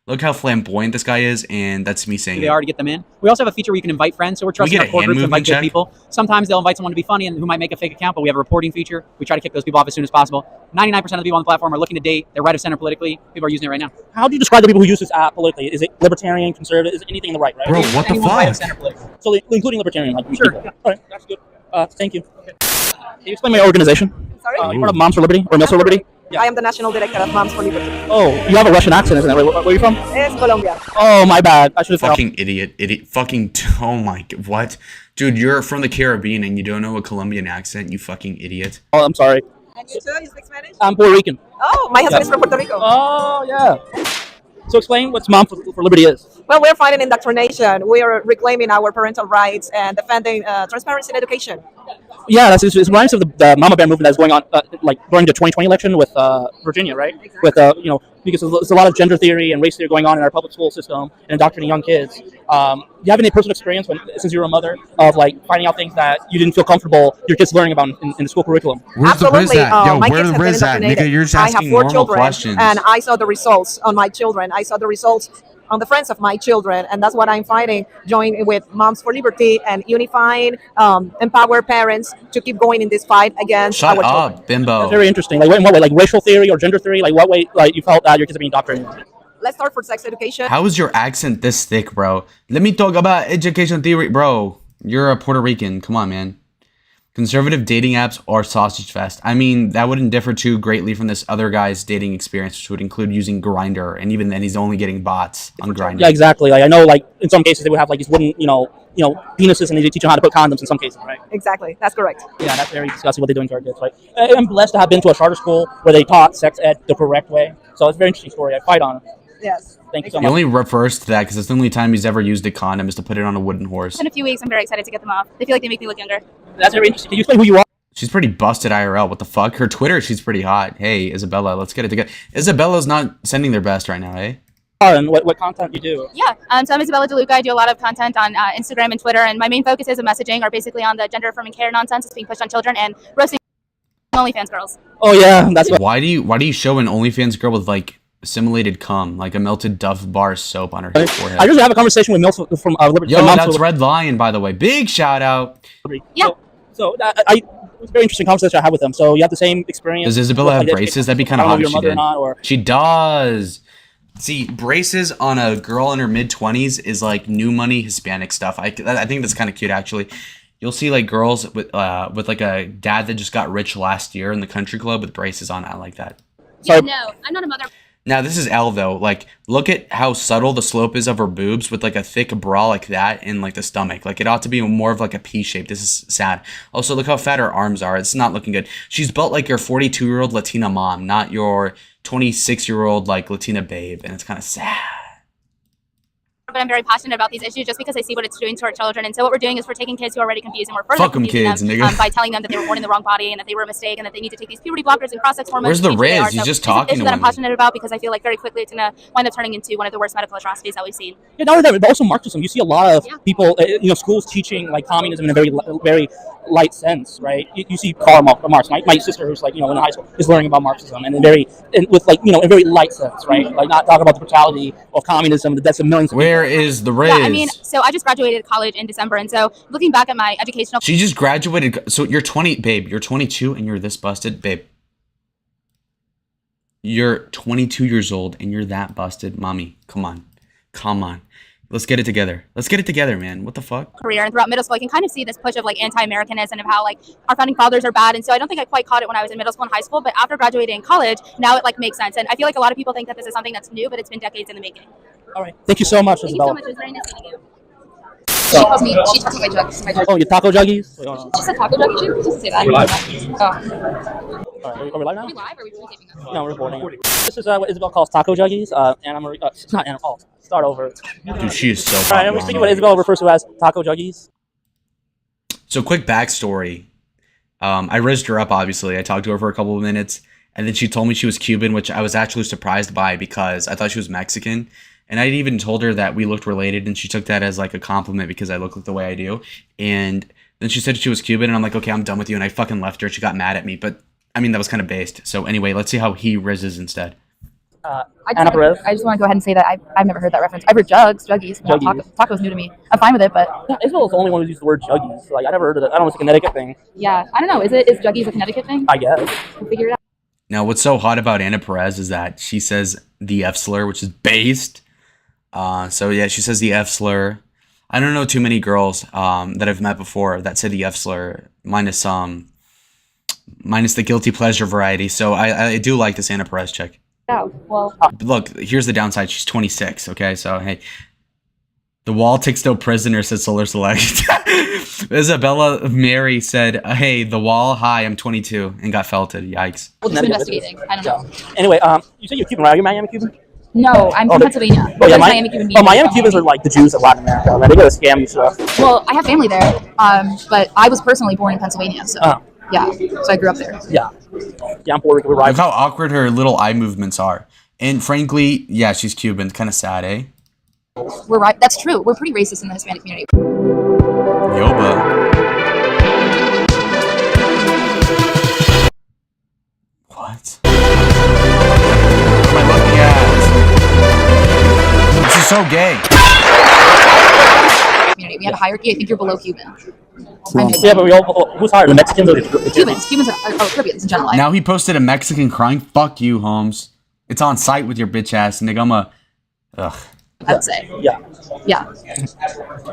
Look how flamboyant this guy is, and that's me saying they already get them in. We also have a feeture where you can invite friends, so we're trusting our core groups to invite good people. Sometimes they'll invite someone to be funny and who might make a fake account, but we have a reporting feature. We try to kick those people off as soon as possible. 99% of the people on the platform are looking to date. They're right of center politically. People are using it right now. How do you describe the people who use this app politically? Is it libertarian, conservative? Is it anything in the right? Bro, what the fuck? Right of center politically. So including libertarian, like sure. People. All right, that's good. Thank you. Okay. Can you explain my organization? Sorry? You're part of Moms for Liberty or Mills for Liberty? Yeah. I am the national director of Moms for Liberty. Oh, you have a Russian accent, isn't it? Where are you from? It's Colombia. Oh, my bad. I should have Fucking idiot. Fucking, oh my, what? Dude, you're from the Caribbean and you don't know a Colombian accent, you fucking idiot. Oh, I'm sorry. And you too? You speak Spanish? I'm Puerto Rican. Oh, my husband is from Puerto Rico. Oh, yeah. So explain what Mom for Liberty is. Well, we're fighting indoctrination. We are reclaiming our parental rights and defending transparency in education. Yeah, it's reminds of the Mama Bear movement that's going on, like during the 2020 election with Virginia, right? Exactly. With because there's a lot of gender theory and race theory going on in our public school system and indoctrinating young kids. Do you have any personal experience since you're a mother of like finding out things that you didn't feel comfortable your kids learning about in the school curriculum? Absolutely. My kids have been that? indoctrinated. Nigga, you're just I have asking 4 normal children, questions. and I saw the results on my children. I saw the results on the friends of my children, and that's what I'm fighting. Joining with Moms for Liberty and unifying, empower parents to keep going in this fight against Shut our up, children. bimbo. That's very interesting. Like, in what way? Like racial theory or gender theory? Like, what way? Like, you felt that your kids are being indoctrinated? Let's start for sex education. How is your accent this thick, bro? Let me talk about education theory, bro. You're a Puerto Rican. Come on, man. Conservative dating apps or sausage fest. I mean, that wouldn't differ too greatly from this other guy's dating experience, which would include using Grindr, and even then, he's only getting bots on Grindr. Yeah, exactly. Like I know, like in some cases they would have like these wooden, penises, and they teach them how to put condoms in some cases, right? Exactly, that's correct. Yeah, that's very disgusting what they're doing to our kids. Right? I'm blessed to have been to a charter school where they taught sex ed the correct way. So it's a very interesting story. I fight on it. Yes. Thank you so He much. only refers to that because it's the only time he's ever used a condom is to put it on a wooden horse. In a few weeks, I'm very excited to get them off. They feel like they make me look younger. That's very interesting. Can you explain who you are? She's pretty busted IRL. What the fuck? Her Twitter, she's pretty hot. Hey, Isabella, let's get it together. Isabella's not sending their best right now, eh? And what content you do? Yeah, so I'm Isabella DeLuca. I do a lot of content on Instagram and Twitter, and my main focuses of messaging are basically on the gender affirming care nonsense that's being pushed on children and roasting OnlyFans girls. Oh yeah, that's what. Why do you show an OnlyFans girl with like simulated cum, like a melted Duff bar soap on her forehead? I usually have a conversation with Mills from Liberty. Yo, Moms that's for Red Lion, by the way. Big shout out. Liberty. Yeah. So it's a very interesting conversation I had with them. So you have the same experience. Does Isabella have with, braces? That'd be kind I of don't hot know if if she your mother or did. not, or She does. See, braces on a girl in her mid-20s is like new money Hispanic stuff. I think that's kind of cute, actually. You'll see like girls with like a dad that just got rich last year in the country club with braces on. I like that. Yeah, no, I'm not a mother. Now, this is Elle, though. Like, look at how subtle the slope is of her boobs with, like, a thick bra like that in, like, the stomach. Like, it ought to be more of, like, a P shape. This is sad. Also, look how fat her arms are. It's not looking good. She's built like your 42-year-old Latina mom, not your 26-year-old, like, Latina babe. And it's kind of sad. But I'm very passionate about these issues just because I see what it's doing to our children. And so what we're doing is we're taking kids who are already confused and we're further Fuck 'em confusing kids, them nigga. by telling them that they were born in the wrong body and that they were a mistake and that they need to take these puberty blockers and cross-sex hormones. Where's to the change who they Riz? are. He's So just it's an talking issue to that I'm women. passionate about because I feel like very quickly it's going to wind up turning into one of the worst medical atrocities that we've seen. Yeah, not only that, but also Marxism. You see a lot of people, schools teaching like communism in a very light sense, right? You see Karl Marx. My sister, who's like in high school, is learning about Marxism and with a very light sense, right? Like not talking about the brutality of communism, the deaths of millions. Where is the Riz? Yeah, I mean, so I just graduated college in December, and so looking back at my educational. She just graduated. So you're 20, babe. You're 22 and you're this busted, babe. You're 22 years old and you're that busted, mommy. Come on. Let's get it together. Let's get it together, man. What the fuck? Career and throughout middle school, I can kind of see this push of like anti-Americanism and of how like our founding fathers are bad. And so I don't think I quite caught it when I was in middle school and high school, but after graduating college, now it like makes sense. And I feel like a lot of people think that this is something that's new, but it's been decades in the making. All right. Thank you so much, Thank you so Isabella. much. It was very nice meeting you. She talks my jugs. Oh, your taco juggies? She said taco jug. She just say that. Oh. All right, are we live now? Are we live or are we pre-taping this? No, we're recording. This is what Isabel calls taco juggies, and I'm it's not animal. Start over. Dude, she is so All right, hot. and we're speaking what Isabel refers to as taco juggies. So quick backstory. I rizzed her up, obviously. I talked to her for a couple of minutes, and then she told me she was Cuban, which I was actually surprised by because I thought she was Mexican. And I even told her that we looked related, and she took that as like a compliment because I look like the way I do. And then she said she was Cuban, and I'm like, okay, I'm done with you. And I fucking left her. She got mad at me, but I mean, that was kind of based. So anyway, let's see how he rizzes instead. Anna Perez. I just want to go ahead and say that I've never heard that reference. I've heard juggies. Juggies. Taco's new to me. I'm fine with it, but Yeah, Isabel's the only one who used the word juggies. Like I never heard of that. I don't know if it's a Connecticut thing. yeah, I don't know. Is juggies a Connecticut thing? I guess. We'll figure it out. Now, what's so hot about Anna Perez is that she says the F slur, which is based. So yeah, she says the F slur. I don't know too many girls that I've met before that say the F slur, minus minus the guilty pleasure variety. So I do like this Anna Perez chick. Oh, well. Look, here's the downside. She's 26. Okay, so hey. The wall takes no prisoner, said Solar Select. Isabella Mary said, hey, the wall, hi, I'm 22, and got felted. Yikes. Well, just investigating. I don't know. Anyway, you said you're Cuban, right? Are you Miami Cuban? No, I'm from Pennsylvania. Oh, yeah, Miami Cuban. Oh, Miami Cubans are like the Jews of Latin America. Man. They go to scam you stuff. Well, I have family there, but I was personally born in Pennsylvania, so yeah, so I grew up there. Yeah, I'm Puerto Rican. Look how awkward her little eye movements are. And frankly, yeah, she's Cuban. Kind of sad, eh? We're right. That's true. We're pretty racist in the Hispanic community. Yoba. What? What am I looking at? This is so gay. Community. We have a hierarchy. I think you're below Cuban. Yeah, but we all, who's higher, the Mexicans or the Cubans? Cubans are Caribbeans in general. Now he posted a Mexican crying. Fuck you, Holmes. It's on site with your bitch ass, nigga. I'm a... Ugh. I would say. Yeah.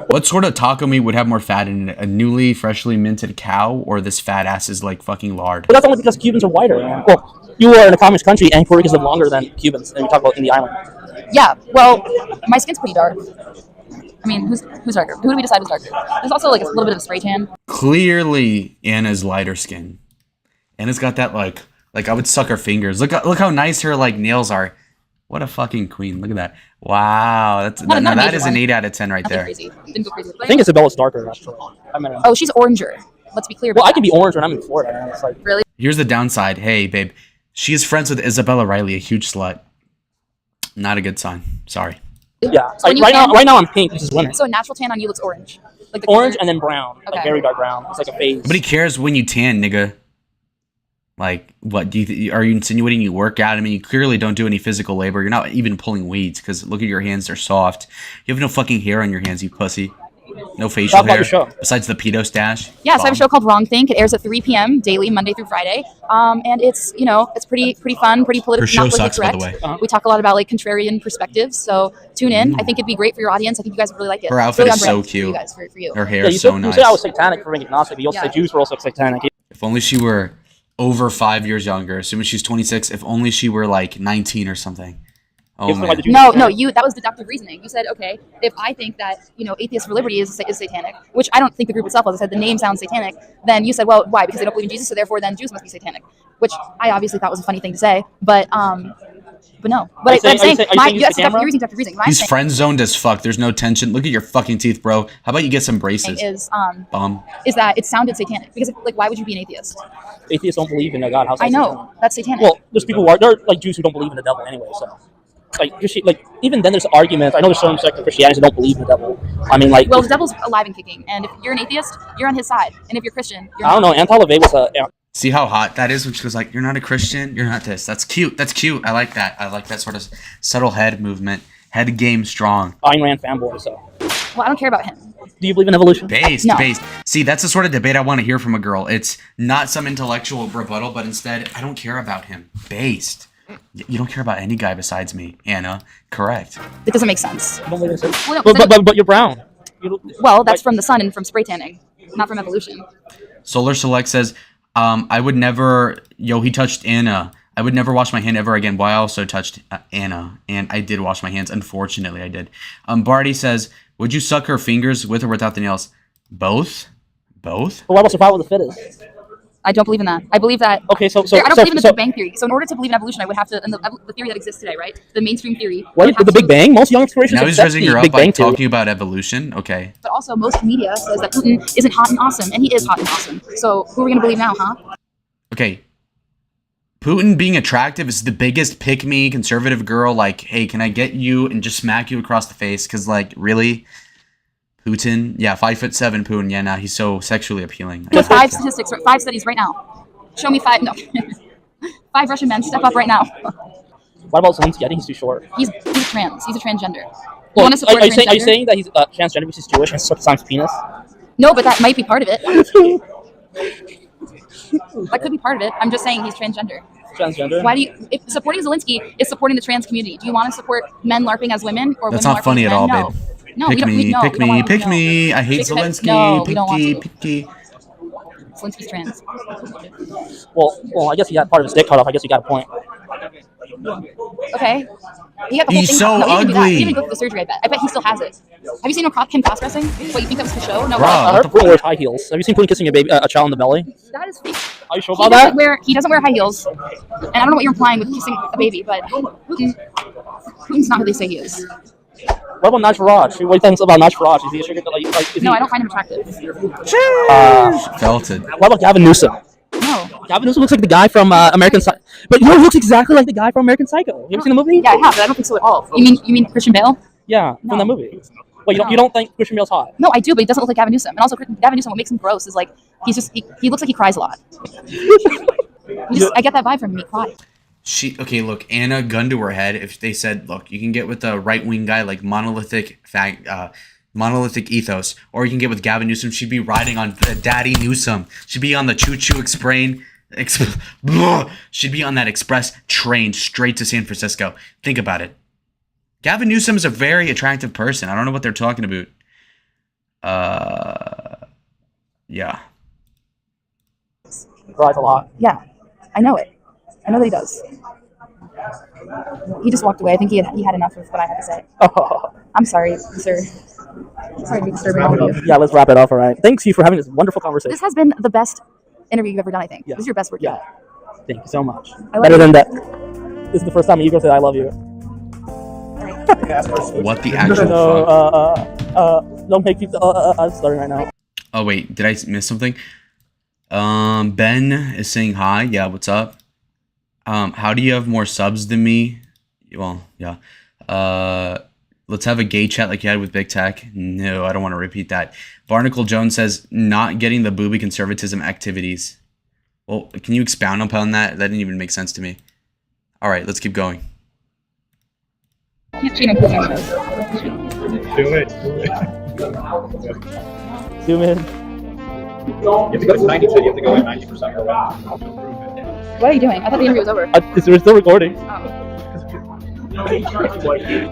What sort of taco meat would have more fat in it? A newly, freshly minted cow, or this fat ass is like fucking lard? But that's only because Cubans are whiter. Man. Well, you are in a communist country, and Puerto Ricans live longer than Cubans, and we talk about in the island. Yeah. Well, my skin's pretty dark. I mean, who's darker? Who do we decide was darker? There's also like a little bit of a spray tan. Clearly, Anna's lighter skin. Anna's got that like I would suck her fingers. Look how nice her like nails are. What a fucking queen! Look at that. Wow, that is an 8 out of 10 right there. Crazy. Didn't go crazy. I think Isabella's darker. Actually. Oh, she's oranger. Let's be clear. Well, I can be orange when I'm in Florida. Man. It's like, really? Here's the downside. Hey, babe, she is friends with Isabella Riley, a huge slut. Not a good sign. Sorry. Yeah. Like, right now I'm pink, which is winter. So a natural tan on you looks orange. Like the orange color? and then brown, like very dark brown. It's like a phase. Nobody cares when you tan, nigga. Like, what, are you insinuating you work out? I mean, you clearly don't do any physical labor. You're not even pulling weeds, because look at your hands, they're soft. You have no fucking hair on your hands, you pussy. No facial hair, besides the pedo stash. Yeah, so I have a show called Wrong Think. It airs at 3 p.m. daily, Monday through Friday. And it's, it's pretty fun, pretty political. Her show sucks, by the way. We talk a lot about, like, contrarian perspectives, so tune in. I think it'd be great for your audience. I think you guys would really like it. Her outfit is so cute. For you guys, for you. Her hair is so nice. You said I was satanic for being agnostic, but you also said Jews were also satanic. If only she were over 5 years younger, assuming she's 26, if only she were like 19 or something. Oh, man. No, that was deductive reasoning. You said, okay, if I think that, Atheists for Liberty is satanic, which I don't think the group itself was, I said the name sounds satanic, then you said, well, why? Because they don't believe in Jesus, so therefore then Jews must be satanic, which I obviously thought was a funny thing to say, but no. But I'm saying, you're using deductive reasoning. He's friend zoned as fuck. There's no tension. Look at your fucking teeth, bro. How about you get some braces? Is that it sounded satanic, because why would you be an atheist? Atheists don't believe in a God. How's that I know, satanic? that's satanic. Well, there's people there are like Jews who don't believe in the devil anyway, so. Like even then there's arguments. I know there's certain sects of Christianity that don't believe in the devil. I mean, like, well, the devil's alive and kicking, and if you're an atheist, you're on his side, and if you're Christian, you're I don't know. Antal LaVey was a. See how hot that is when she goes like, "You're not a Christian. You're not this." That's cute. That's cute. I like that. I like that sort of subtle head movement. Head game strong. Ayn Rand fanboy. So. Well, I don't care about him. Do you believe in evolution? Based. See, that's the sort of debate I want to hear from a girl. It's not some intellectual rebuttal, but instead, I don't care about him. Based. You don't care about any guy besides me, Anna. Correct. It doesn't make sense. Well, no, but you're brown. Well, that's from the sun and from spray tanning, not from evolution. Solar Select says, I would never... Yo, he touched Anna. I would never wash my hand ever again. Well, I also touched Anna, and I did wash my hands. Unfortunately, I did. Barty says, would you suck her fingers with or without the nails? Both? Both? Well, what about survival of the fittest? I don't believe in that. I believe that. Okay, so I don't believe in the Big Bang theory. So in order to believe in evolution, I would have to, in the theory that exists today, right? The mainstream theory. What? The Big Bang? Most young explorations. Now he's raising her up by talking about evolution. Okay. But also, most media says that Putin isn't hot and awesome, and he is hot and awesome. So who are we gonna believe now, huh? Okay. Putin being attractive is the biggest pick-me conservative girl. Like, hey, can I get you and just smack you across the face? Because, like, really? Putin? Yeah, 5'7" Putin. Yeah, nah, he's so sexually appealing. With 5 statistics, 5 studies right now. Show me 5. No. 5 Russian men. Step up right now. What about Zelensky? I think he's too short. He's trans. He's a transgender. Well, are you saying that he's transgender because he's Jewish and sometimes penis? No, but that might be part of it. That could be part of it. I'm just saying he's transgender. Transgender? Why do you... If supporting Zelensky is supporting the trans community, do you want to support men LARPing as women or That's women not funny at all, no. babe. No, pick me. I hate Zelensky. No, we don't want to. Picky. Zelensky's trans. Well, I guess he got part of his dick cut off. I guess you got a point. Okay. He got the whole He's thing. so No, he didn't do that. ugly. He didn't go through the surgery, I bet. I bet he still has it. Have you seen him cross-dressing? What, you think that was the show? No, Bro. I heard Putin wears high heels. Have you seen Putin kissing a child in the belly? that is fake. Are you sure He about doesn't that? he doesn't wear high heels. And I don't know what you're implying with kissing a baby, but Putin's not who they say he is. What about Naj Faraj? What do you think about Naj Faraj? Is he a sugar? Is No, he, I don't find him attractive. Felt it. What about Gavin Newsom? No. Gavin Newsom looks like the guy from American Psycho. But you know, he looks exactly like the guy from American Psycho. You ever seen the movie? Yeah, I have, but I don't think so at all. You mean Christian Bale? Yeah, from that movie. Well, you don't think Christian Bale's hot? No, I do, but he doesn't look like Gavin Newsom. And also, Gavin Newsom, what makes him gross is like he looks like he cries a lot. I get that vibe from him. He cries. Okay, look, Anna, gun to her head. If they said, look, you can get with a right wing guy like monolithic ethos, or you can get with Gavin Newsom, she'd be riding on Daddy Newsom. She'd be on the choo-choo she'd be on that express train straight to San Francisco. Think about it. Gavin Newsom is a very attractive person. I don't know what they're talking about. Yeah. He cries a lot. Yeah, I know it. I know that he does. He just walked away. I think he had enough of what I had to say. Oh. I'm sorry, sir. Sorry to be disturbing all of you. Yeah, let's wrap it up. All right. Thanks you for having this wonderful conversation. This has been the best interview you've ever done, I think. Yeah. This is your best work Yeah. yet. Thank you so much. I love Better you. than that. This is the first time you go say I love you. What the actual fuck? Don't make people. I'm starting right now. Oh, wait. Did I miss something? Ben is saying hi. Yeah, what's up? How do you have more subs than me? Well, yeah. Let's have a gay chat like you had with Big Tech. No, I don't want to repeat that. Barnacle Jones says, not getting the booby conservatism activities. Well, can you expound upon that? That didn't even make sense to me. All right, let's keep going. He's cheating. Do it. Zoom in. You have to go to 92. You have to go at 90% or less to improve it. What are you doing? I thought the interview was over. We're still recording.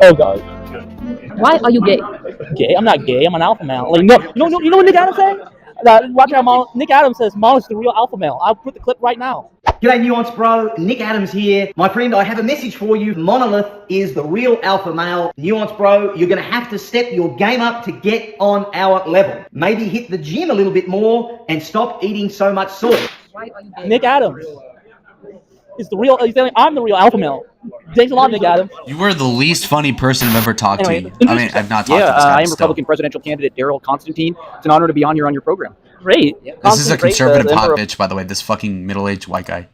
Oh god. Why are you gay? Gay? I'm not gay. I'm an alpha male. Like no. You know what Nick Adams said? Watch out, Nick Adams says Monolith is the real alpha male. I'll put the clip right now. G'day Nuance Bro, Nick Adams here. My friend, I have a message for you. Monolith is the real alpha male. Nuance Bro, you're going to have to step your game up to get on our level. Maybe hit the gym a little bit more and stop eating so much soy. Why are you gay? Nick Adams is the real. He's saying I'm the real alpha male. Thanks a lot, Nick Adams. You were the least funny person I've ever talked to. Anyway, I mean, I've not talked to this guy. I am still. Republican presidential candidate Daryl Constantine. It's an honor to be on your program. Great. This is a conservative hot Emperor. bitch, by the way. This fucking middle-aged white guy.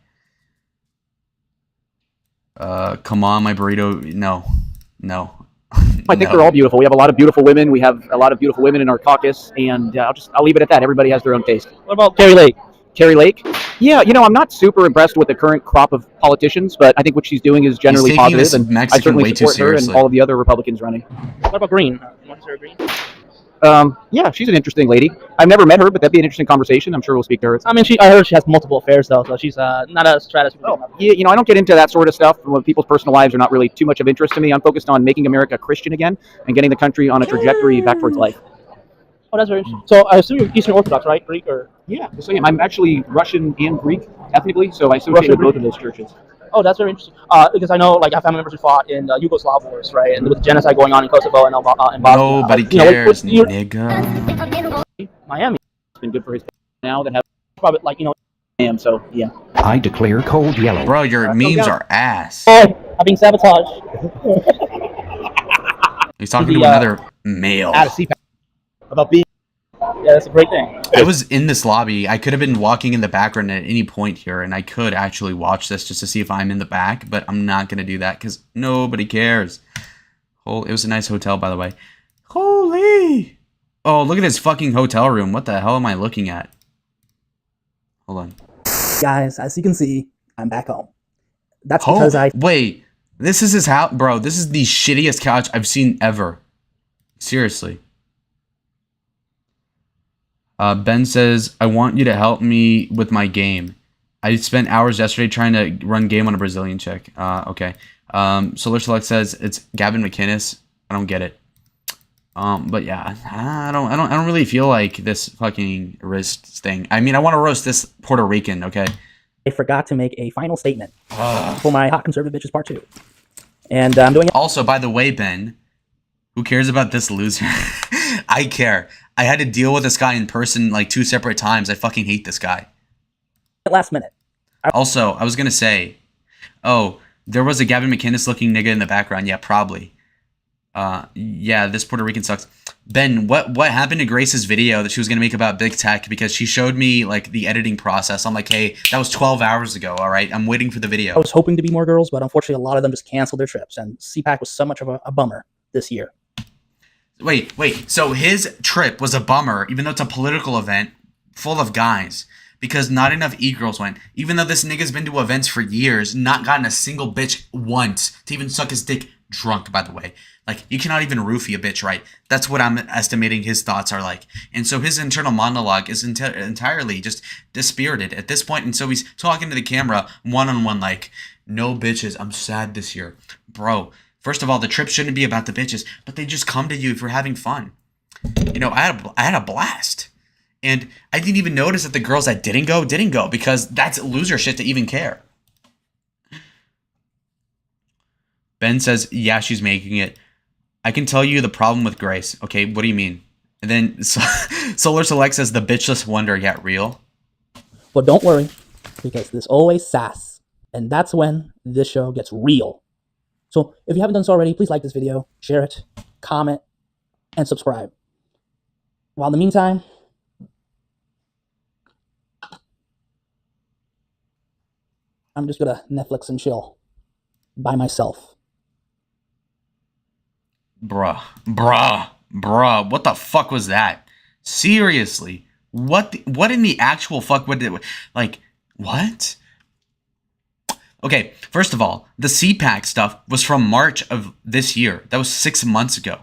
Come on, my burrito. No. I think they're all beautiful. We have a lot of beautiful women. We have a lot of beautiful women in our caucus, and I'll leave it at that. Everybody has their own taste. What about Carrie Lake? Carrie Lake? Yeah, I'm not super impressed with the current crop of politicians, but I think what she's doing is generally taking positive, this and I Mexican certainly way too support her and seriously. all of the other Republicans running. What about Green? Green? Yeah, she's an interesting lady. I've never met her, but that'd be an interesting conversation. I'm sure we'll speak to her. I mean, I heard she has multiple affairs though, so she's not a strategist. Yeah, I don't get into that sort of stuff. When people's personal lives are not really too much of interest to me. I'm focused on making America Christian again and getting the country on a trajectory back towards life. Oh, that's very interesting. So I assume you're Eastern Orthodox, right? Greek or? Yeah, so I'm actually Russian and Greek ethnically, so I associate with both of those churches. Oh, that's very interesting. Because I know, like, I have family members who fought in Yugoslav wars, right? And with the genocide going on in Kosovo and Bosnia. Nobody cares, nigga. Miami. It's been good for his now that have probably so yeah. I declare cold yellow. Bro, your memes are ass. Oh, I'm being sabotaged. He's talking to another male. Out of CPAC. About being. Yeah, that's a great thing. I was in this lobby. I could have been walking in the background at any point here, and I could actually watch this just to see if I'm in the back, but I'm not going to do that because nobody cares. It was a nice hotel, by the way. Holy! Oh, look at this fucking hotel room. What the hell am I looking at? Hold on. Guys, as you can see, I'm back home. That's because Wait, this is his house? Bro, this is the shittiest couch I've seen ever. Seriously. Ben says, I want you to help me with my game. I spent hours yesterday trying to run game on a Brazilian chick. Okay. Solar Select says, it's Gavin McInnes. I don't get it. But yeah, I don't really feel like this fucking roast thing. I mean, I want to roast this Puerto Rican, okay? I forgot to make a final statement for my Hot Conservative Bitches Part 2. And I'm doing it. Also, by the way, Ben, who cares about this loser? I care. I had to deal with this guy in person like 2 separate times. I fucking hate this guy. Last minute. Also, I was going to say, oh, there was a Gavin McInnes looking nigga in the background. Yeah, probably. Yeah, this Puerto Rican sucks. Ben, what happened to Grace's video that she was going to make about big tech? Because she showed me like the editing process. I'm like, hey, that was 12 hours ago. All right, I'm waiting for the video. I was hoping to be more girls, but unfortunately a lot of them just canceled their trips. And CPAC was so much of a bummer this year. Wait. So his trip was a bummer, even though it's a political event full of guys. Because not enough e-girls went. Even though this nigga's been to events for years, not gotten a single bitch once to even suck his dick drunk, by the way. Like, you cannot even roofie a bitch, right? That's what I'm estimating his thoughts are like. And so his internal monologue is entirely just dispirited at this point. And so he's talking to the camera one-on-one like, no bitches, I'm sad this year. Bro, first of all, the trip shouldn't be about the bitches, but they just come to you if you're having fun. You know, I had a blast. And I didn't even notice that the girls that didn't go because that's loser shit to even care. Ben says, yeah, she's making it. I can tell you the problem with Grace. Okay, what do you mean? And then Solar Select says, the bitchless wonder, yeah, real? But don't worry, because there's always sass. And that's when this show gets real. So if you haven't done so already, please like this video, share it, comment, and subscribe. While in the meantime, I'm just gonna Netflix and chill by myself. Bruh, what the fuck was that? Seriously, what in the actual fuck would it, like, what? Okay, first of all, the CPAC stuff was from March of this year. That was 6 months ago.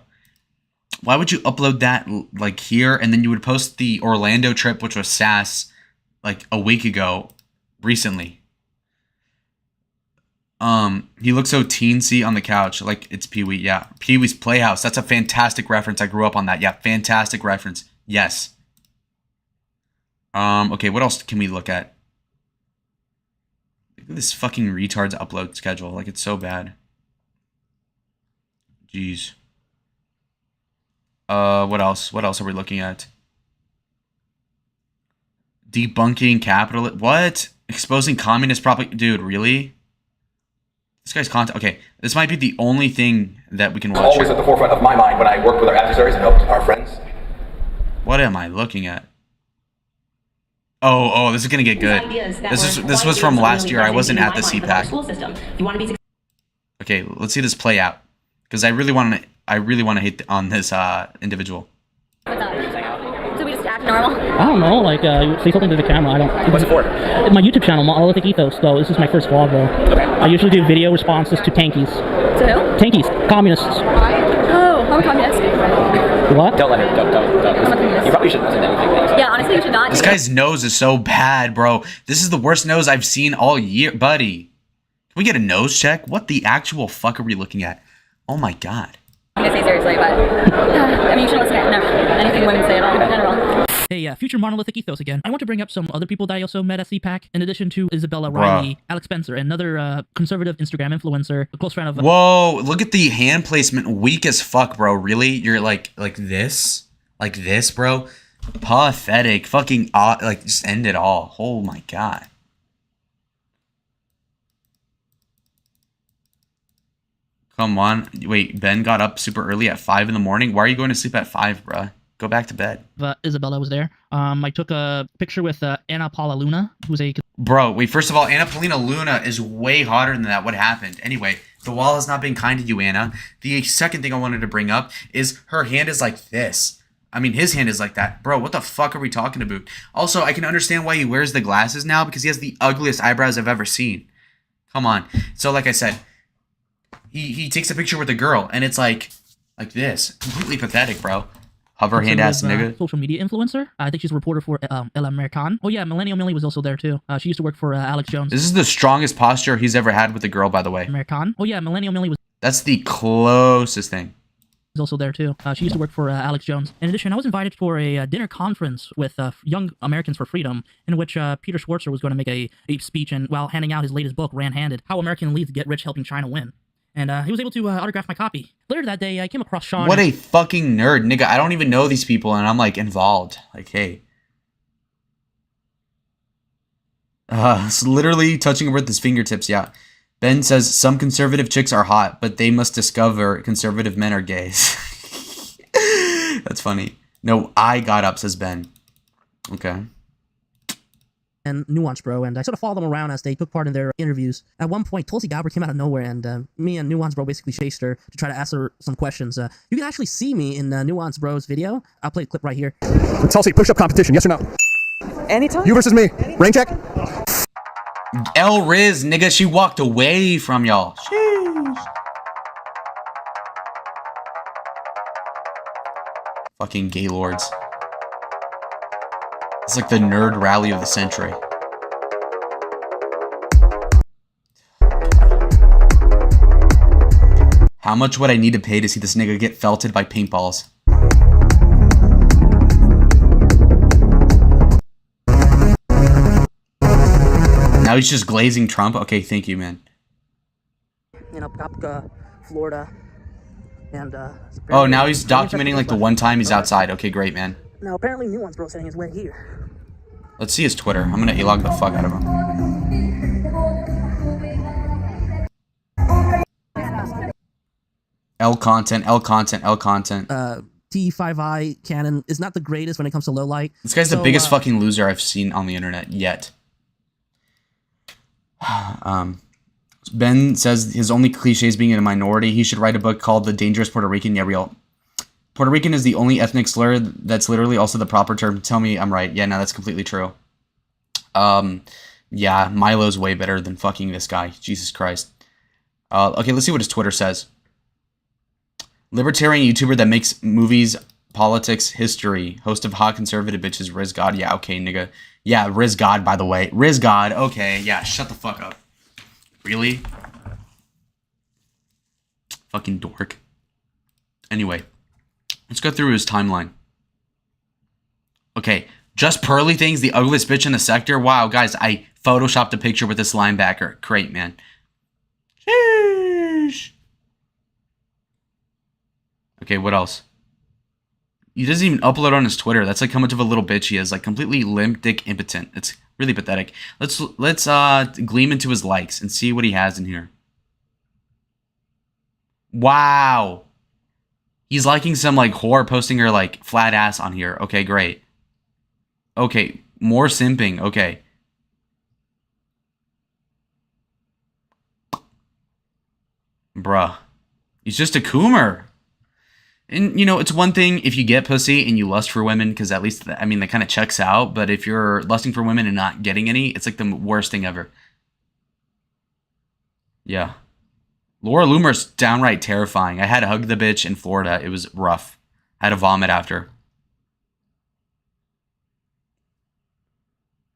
Why would you upload that, like, here, and then you would post the Orlando trip, which was SAS, like, a week ago, recently? He looks so teensy on the couch, like it's Pee-wee. Yeah, Pee-wee's Playhouse. That's a fantastic reference. I grew up on that. Yeah, fantastic reference. Yes. Okay, what else can we look at? Look at this fucking retard's upload schedule. Like, it's so bad. Jeez. What else? What else are we looking at? Debunking capital. What? Exposing communist propaganda. Dude, really? This guy's content. Okay, this might be the only thing that we can watch. Always at the forefront of my mind when I worked with our adversaries and helped our friends. What am I looking at? Oh, this is gonna get good. This was from last year. I wasn't at the CPAC. Okay, let's see this play out, because I really want to hit on this individual. So we just act normal? I don't know, like, say something to the camera. I don't. What's it for? My YouTube channel, Monolithic Ethos, though. This is my first vlog, though. Okay. I usually do video responses to tankies. To who? Tankies, communists. Oh, I'm a communist. What? Don't let her. Don't. I'm a communist. You probably shouldn't listen to anything. Yeah, honestly, you should not. This guy's nose is so bad, bro. This is the worst nose I've seen all year, buddy. Can we get a nose check? What the actual fuck are we looking at? Oh my god. I'm gonna say seriously, but I mean, you shouldn't listen to anything women say at all in general. Hey, future Monolithic Ethos again. I want to bring up some other people that I also met at CPAC, in addition to Isabella Riley, Alex Spencer, another conservative Instagram influencer, a close friend of... Whoa, look at the hand placement. Weak as fuck, bro. Really? You're like this? Like this, bro? Pathetic. Fucking, like, just end it all. Oh my god. Come on. Wait, Ben got up super early at 5 in the morning? Why are you going to sleep at 5, bruh? Go back to bed. Isabella was there. I took a picture with Anna Paula Luna, who's a... Bro, wait, first of all, Anna Paulina Luna is way hotter than that. What happened? Anyway, the wall has not been kind to you, Anna. The second thing I wanted to bring up is her hand is like this. I mean, his hand is like that. Bro, what the fuck are we talking about? Also, I can understand why he wears the glasses now, because he has the ugliest eyebrows I've ever seen. Come on. So, like I said, he takes a picture with a girl, and it's like this. Completely pathetic, bro. Hover hand ass nigga. Social media influencer. I think she's a reporter for El American. Oh yeah, Millennial Millie was also there too. She used to work for Alex Jones. This is the strongest posture he's ever had with a girl, by the way. American. Oh yeah, Millennial Millie was... That's the closest thing. is also there too. She used to work for Alex Jones. In addition, I was invited for a dinner conference with Young Americans for Freedom, in which Peter Schwarzer was going to make a speech and while handing out his latest book, Ran-Handed: How American Elites Get Rich Helping China Win. And he was able to autograph my copy. Later that day, I came across Sean. What a fucking nerd, nigga. I don't even know these people, and I'm like involved. Like, hey. It's literally touching her with his fingertips, yeah. Ben says, some conservative chicks are hot, but they must discover conservative men are gays. That's funny. No, I got up, says Ben. Okay. And Nuance Bro, and I sort of followed them around as they took part in their interviews. At one point, Tulsi Gabbard came out of nowhere, and me and Nuance Bro basically chased her to try to ask her some questions. You can actually see me in Nuance Bro's video. I'll play a clip right here. Tulsi, push-up competition, yes or no? Anytime. You versus me. Rain check. El Riz, nigga, she walked away from y'all. Sheesh. Fucking gaylords. It's like the nerd rally of the century. How much would I need to pay to see this nigga get felted by paintballs? Now he's just glazing Trump? Okay, thank you, man. You know, Papka, Florida, and oh, now he's documenting like the one time he's outside. Okay, great, man. Now apparently Nuance Bro setting his way here. Let's see his Twitter. I'm gonna e-log the fuck out of him. L content, L content, L content. T5i Canon is not the greatest when it comes to low light. This guy's the biggest fucking loser I've seen on the internet yet. Ben says his only cliche is being in a minority. He should write a book called The Dangerous Puerto Rican. Yeah, real. Puerto Rican is the only ethnic slur that's literally also the proper term. Tell me I'm right. Yeah, no, that's completely true. Yeah, Milo's way better than fucking this guy. Jesus Christ. Okay, let's see what his Twitter says. Libertarian YouTuber that makes movies, politics, history. Host of Hot Conservative Bitches, Riz God. Yeah, okay, nigga. Yeah, Riz God, by the way. Riz God, okay. Yeah, shut the fuck up. Really? Fucking dork. Anyway, let's go through his timeline. Okay, just Pearly Things, the ugliest bitch in the sector. Wow, guys, I photoshopped a picture with this linebacker. Great, man. Sheesh. Okay, what else? He doesn't even upload on his Twitter. That's like how much of a little bitch he is. Like completely limp, dick, impotent. It's really pathetic. Let's gleam into his likes and see what he has in here. Wow. He's liking some like whore posting her like flat ass on here. Okay, great. Okay, more simping. Okay. Bruh. He's just a coomer. And, you know, it's one thing if you get pussy and you lust for women, because at least, I mean, that kind of checks out. But if you're lusting for women and not getting any, it's like the worst thing ever. Yeah. Laura Loomer's downright terrifying. I had to hug the bitch in Florida. It was rough. I had to vomit after.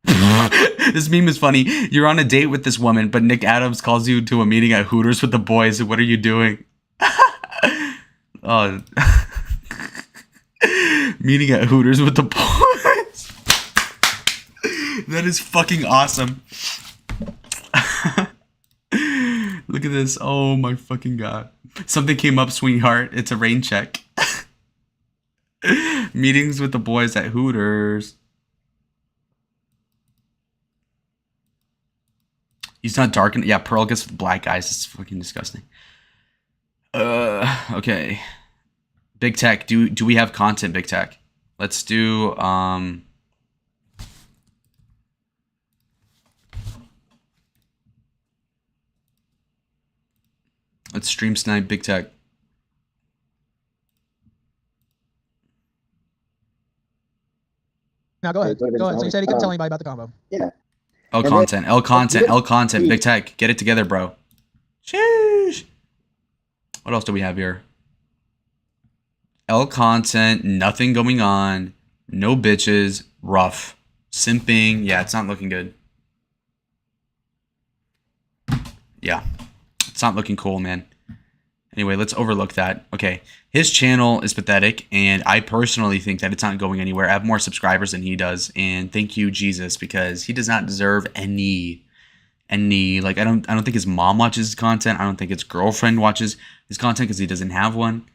This meme is funny. You're on a date with this woman, but Nick Adams calls you to a meeting at Hooters with the boys. What are you doing? Oh, meeting at Hooters with the boys. That is fucking awesome. Look at this. Oh my fucking god. Something came up, sweetheart. It's a rain check. Meetings with the boys at Hooters. He's not dark. Yeah, Pearl gets with black guys. It's fucking disgusting. Okay. Big Tech, do we have content, Big Tech? Let's do let's stream snipe Big Tech. Now go ahead. Go ahead. So you said he couldn't tell anybody about the combo. Yeah. L content, L content, L content. Big Tech, get it together, bro. Sheesh. What else do we have here? L content, nothing going on, no bitches, rough, simping. Yeah, it's not looking good. Yeah, it's not looking cool, man. Anyway, let's overlook that. Okay, his channel is pathetic, and I personally think that it's not going anywhere. I have more subscribers than he does, and thank you, Jesus, because he does not deserve any. Like, I don't think his mom watches his content. I don't think his girlfriend watches his content because he doesn't have one.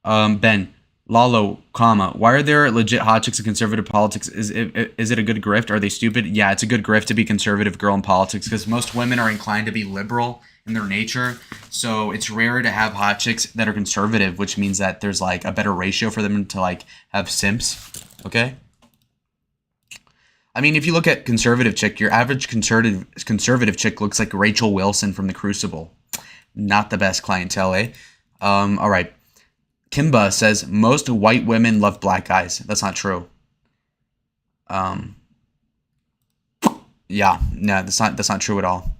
Ben, Lalo, comma, why are there legit hot chicks in conservative politics? Is it a good grift? Are they stupid? Yeah, it's a good grift to be conservative girl in politics because most women are inclined to be liberal in their nature. So it's rare to have hot chicks that are conservative, which means that there's like a better ratio for them to like have simps. Okay? I mean, if you look at conservative chick, your average conservative chick looks like Rachel Wilson from The Crucible. Not the best clientele, eh? All right. Kimba says most white women love black guys. That's not true. Yeah, no, that's not true at all.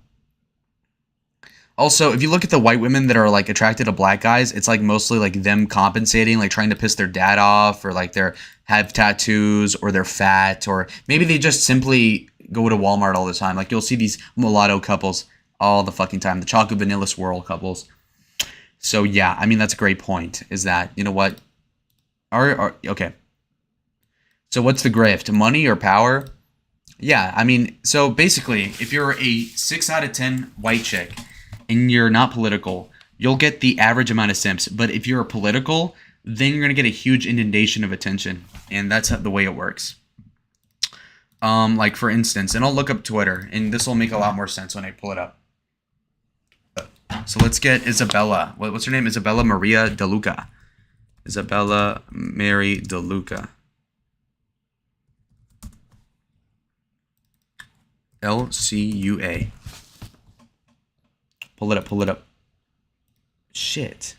Also, if you look at the white women that are like attracted to black guys, it's like mostly like them compensating, like trying to piss their dad off, or like they're have tattoos, or they're fat, or maybe they just simply go to Walmart all the time. Like you'll see these mulatto couples all the fucking time, the chocolate vanilla swirl couples. So yeah, I mean that's a great point. Is that, you know what? Okay. So what's the grift? Money or power? Yeah, I mean, so basically, if you're a 6 out of 10 white chick and you're not political, you'll get the average amount of simps. But if you're political, then you're gonna get a huge inundation of attention, and that's the way it works. Like for instance, and I'll look up Twitter, and this will make a lot more sense when I pull it up. So let's get Isabella. What's her name? Isabella Maria DeLuca. Isabella Mary DeLuca. LCUA. Pull it up. Shit.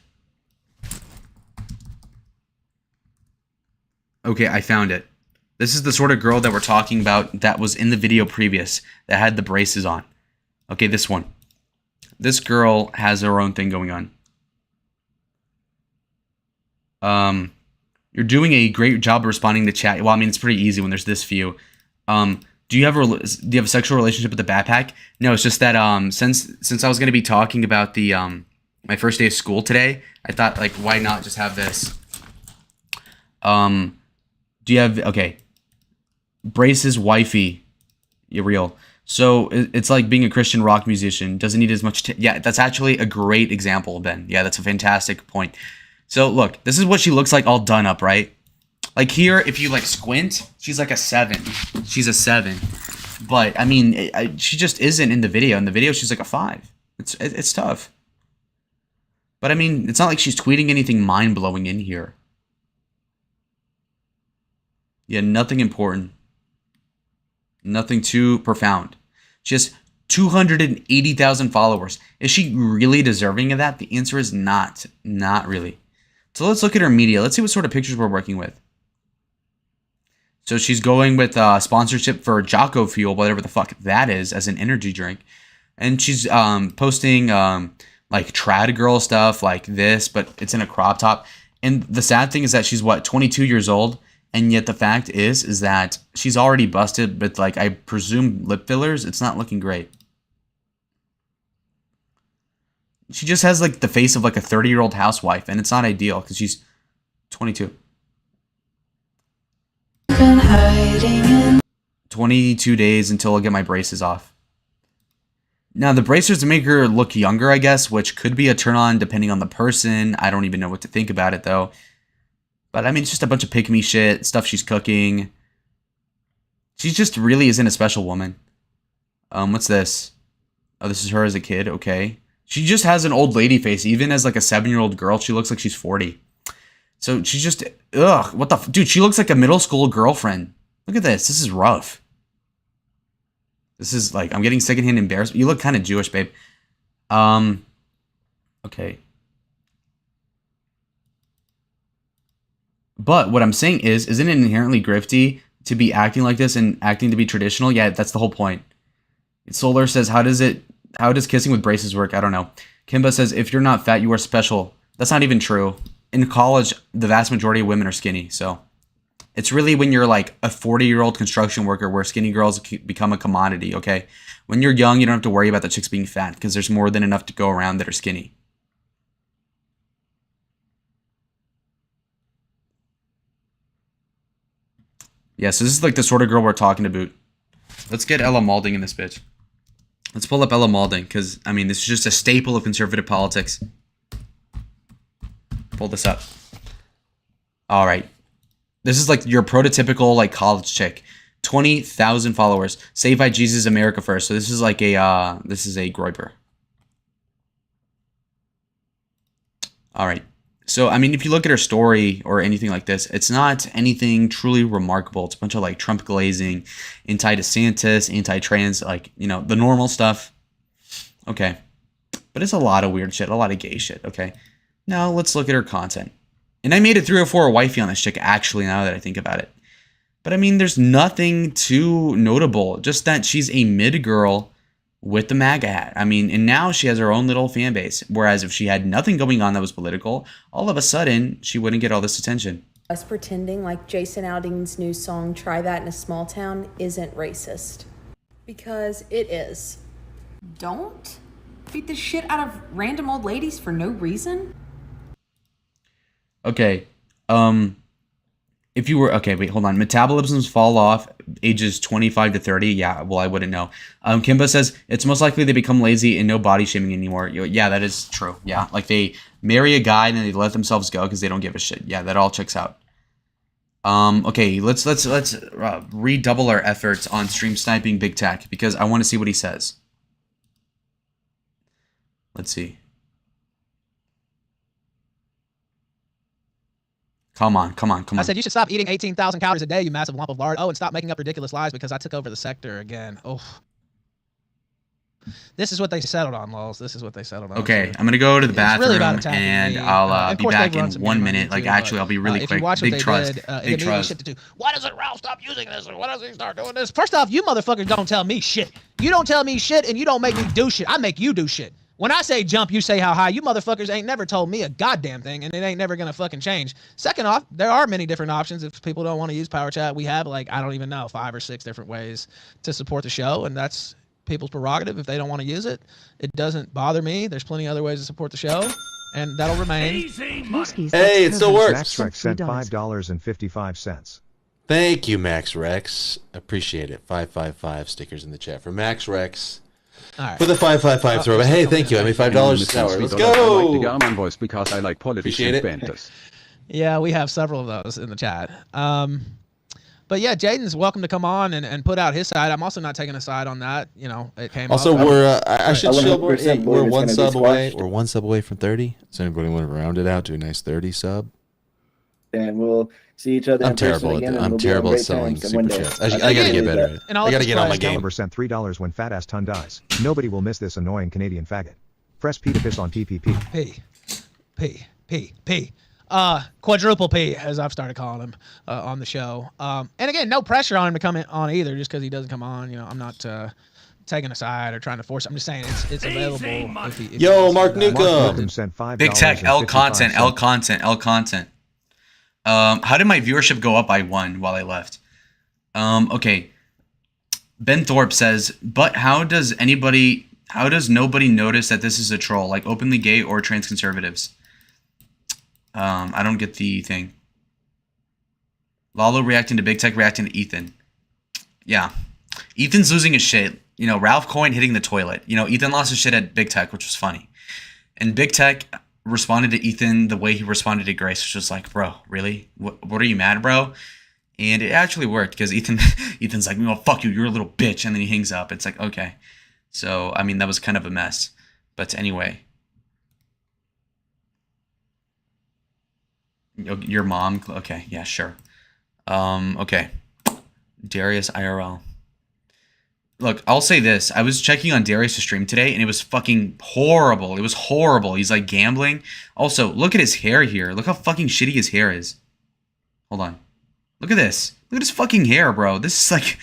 Okay, I found it. This is the sort of girl that we're talking about that was in the video previous, that had the braces on. Okay, this one. This girl has her own thing going on. You're doing a great job responding to chat. Well, I mean, it's pretty easy when there's this few. Do you have a sexual relationship with the backpack? No, it's just that since I was going to be talking about the my first day of school today, I thought, like, why not just have this? Do you have, okay, braces wifey? You're real. So it's like being a Christian rock musician. Doesn't need as much. Yeah, that's actually a great example, Ben. Yeah, that's a fantastic point. So look, this is what she looks like all done up, right? Like here, if you like squint, she's like a 7. She's a 7. But I mean, she just isn't in the video. In the video, she's like a 5. It's tough. But I mean, it's not like she's tweeting anything mind-blowing in here. Yeah, nothing important. Nothing too profound. She has 280,000 followers. Is she really deserving of that? The answer is not. Not really. So let's look at her media. Let's see what sort of pictures we're working with. So she's going with sponsorship for Jocko Fuel, whatever the fuck that is, as an energy drink. And she's posting like trad girl stuff like this, but it's in a crop top. And the sad thing is that she's, what, 22 years old? And yet the fact is that she's already busted with, like, I presume lip fillers. It's not looking great. She just has, like, the face of, like, a 30-year-old housewife, and it's not ideal because she's 22. 22 days until I get my braces off. Now, the braces make her look younger, I guess, which could be a turn-on depending on the person. I don't even know what to think about it, though. But, I mean, it's just a bunch of pick-me shit, stuff she's cooking. She just really isn't a special woman. What's this? Oh, this is her as a kid. Okay. She just has an old lady face. Even as, like, a 7-year-old girl, she looks like she's 40. So, she's just... Ugh, what the... Dude, she looks like a middle school girlfriend. Look at this. This is rough. This is, like... I'm getting secondhand embarrassment. You look kind of Jewish, babe. Okay. But what I'm saying is, isn't it inherently grifty to be acting like this and acting to be traditional? Yeah, that's the whole point. Solar says, how does kissing with braces work? I don't know. Kimba says, if you're not fat, you are special. That's not even true. In college, the vast majority of women are skinny. So it's really when you're like a 40-year-old construction worker where skinny girls become a commodity, okay? When you're young, you don't have to worry about the chicks being fat because there's more than enough to go around that are skinny. Yeah, so this is like the sort of girl we're talking about. Let's get Ella Malding in this bitch. Let's pull up Ella Malding, because, I mean, this is just a staple of conservative politics. Pull this up. All right. This is like your prototypical like college chick. 20,000 followers. Saved by Jesus, America First. So this is like a, this is a Groiper. All right. So, I mean, if you look at her story or anything like this, it's not anything truly remarkable. It's a bunch of like Trump glazing, anti-DeSantis, anti-trans, like, you know, the normal stuff. Okay. But it's a lot of weird shit, a lot of gay shit. Okay. Now let's look at her content. And I made it 3 or 4 wifey on this chick, actually, now that I think about it. But I mean, there's nothing too notable. Just that she's a mid girl with the MAGA hat. I mean, and now she has her own little fan base. Whereas if she had nothing going on that was political, all of a sudden, she wouldn't get all this attention. Us pretending like Jason Aldean's new song, Try That in a Small Town, isn't racist. Because it is. Don't beat the shit out of random old ladies for no reason. Okay, if you were, okay, wait, hold on. Metabolisms fall off ages 25 to 30. Yeah, well, I wouldn't know. Kimba says, it's most likely they become lazy and no body shaming anymore. Yeah, that is true. Yeah, like they marry a guy and then they let themselves go because they don't give a shit. Yeah, that all checks out. Okay, let's redouble our efforts on stream sniping Big Tech because I want to see what he says. Let's see. Come on. I said you should stop eating 18,000 calories a day, you massive lump of lard. Oh, and stop making up ridiculous lies because I took over the sector again. Oh. This is what they settled on, lols. This is what they settled on. Okay, I'm going to go to the bathroom and I'll be back in 1 minute. Like, actually, I'll be really quick. Big trust. Big trust. Why doesn't Ralph stop using this? Or why doesn't he start doing this? First off, you motherfuckers don't tell me shit. You don't tell me shit and you don't make me do shit. I make you do shit. When I say jump, you say how high. You motherfuckers ain't never told me a goddamn thing, and it ain't never gonna fucking change. Second off, there are many different options. If people don't want to use Power Chat, we have, like, I don't even know, 5 or 6 different ways to support the show, and that's people's prerogative. If they don't want to use it, it doesn't bother me. There's plenty of other ways to support the show, and that'll remain. Hey, it still works. Max Rex sent $5.55. Thank you, Max Rex. Appreciate it. 555 stickers in the chat for Max Rex. Right. For the 555 throw. But hey, thank you. I mean, $5 an hour. Let's go. I like the Garmin voice because I like politics and banters. Yeah, we have several of those in the chat. But yeah, Jaden's welcome to come on and put out his side. I'm also not taking a side on that. You know, it came also, up. we're I should show we're 1 sub away. We're 1 sub away from 30. So anybody want to round it out to a nice 30 sub? And we'll see each other. I'm terrible at selling super chats. I gotta get better at it. I gotta get on my game. Caliber sent $3 when fat ass ton dies. Nobody will miss this annoying Canadian faggot. Press P to piss on PPP. P. Quadruple P, as I've started calling him on the show. And again, no pressure on him to come on either, just because he doesn't come on. You know, I'm not taking a side or trying to force it. I'm just saying it's available. Yo, Mark Newcomb sent $5. Big Tech, L content. How did my viewership go up by 1 while I left? Okay. Ben Thorpe says, but how does nobody notice that this is a troll, like openly gay or trans conservatives? I don't get the thing. Lalo reacting to Big Tech reacting to Ethan. Yeah. Ethan's losing his shit. You know, Ralph Coyne hitting the toilet. You know, Ethan lost his shit at Big Tech, which was funny. And Big Tech responded to Ethan the way he responded to Grace, which was like, bro, really? What are you mad, bro? And it actually worked because Ethan's like, well, fuck you, you're a little bitch. And then he hangs up. It's like, okay. So, I mean, that was kind of a mess. But anyway. Your mom? Okay, yeah, sure. Okay. Darius IRL. Look, I'll say this. I was checking on Darius' stream today, and it was fucking horrible. It was horrible. He's, like, gambling. Also, look at his hair here. Look how fucking shitty his hair is. Hold on. Look at this. Look at his fucking hair, bro. This is, like...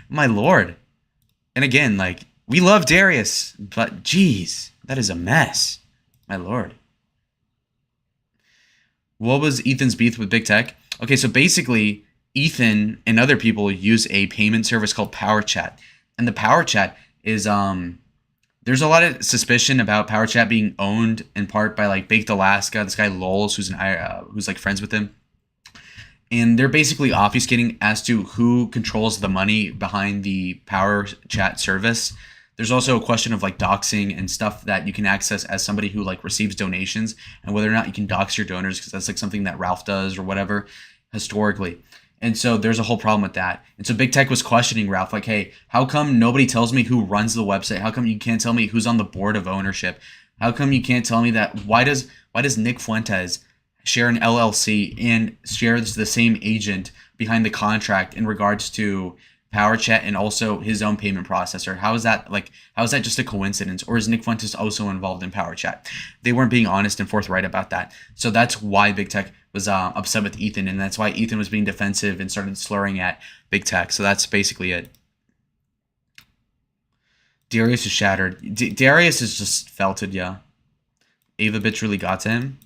my lord. And again, like, we love Darius, but, jeez, that is a mess. My lord. What was Ethan's beef with Big Tech? Okay, so basically... Ethan and other people use a payment service called Power Chat. And the Power Chat is, there's a lot of suspicion about Power Chat being owned in part by, like, Baked Alaska, this guy Lols, who's like friends with him. and they're basically obfuscating as to who controls the money behind the Power Chat service. There's also a question of like doxing and stuff that you can access as somebody who like receives donations, and whether or not you can dox your donors, because that's like something that Ralph does or whatever historically. And so there's a whole problem with that. And so Big Tech was questioning Ralph, like, hey, how come nobody tells me who runs the website? How come you can't tell me who's on the board of ownership? How come you can't tell me that? Why does Nick Fuentes share an LLC and shares the same agent behind the contract in regards to Power Chat and also his own payment processor? How is that just a coincidence? Or is Nick Fuentes also involved in Power Chat? They weren't being honest and forthright about that. So that's why Big Tech was upset with Ethan, and that's why Ethan was being defensive and started slurring at Big Tech. So that's basically it. Darius is shattered. Darius is just felted, yeah. Ava bitch really got to him.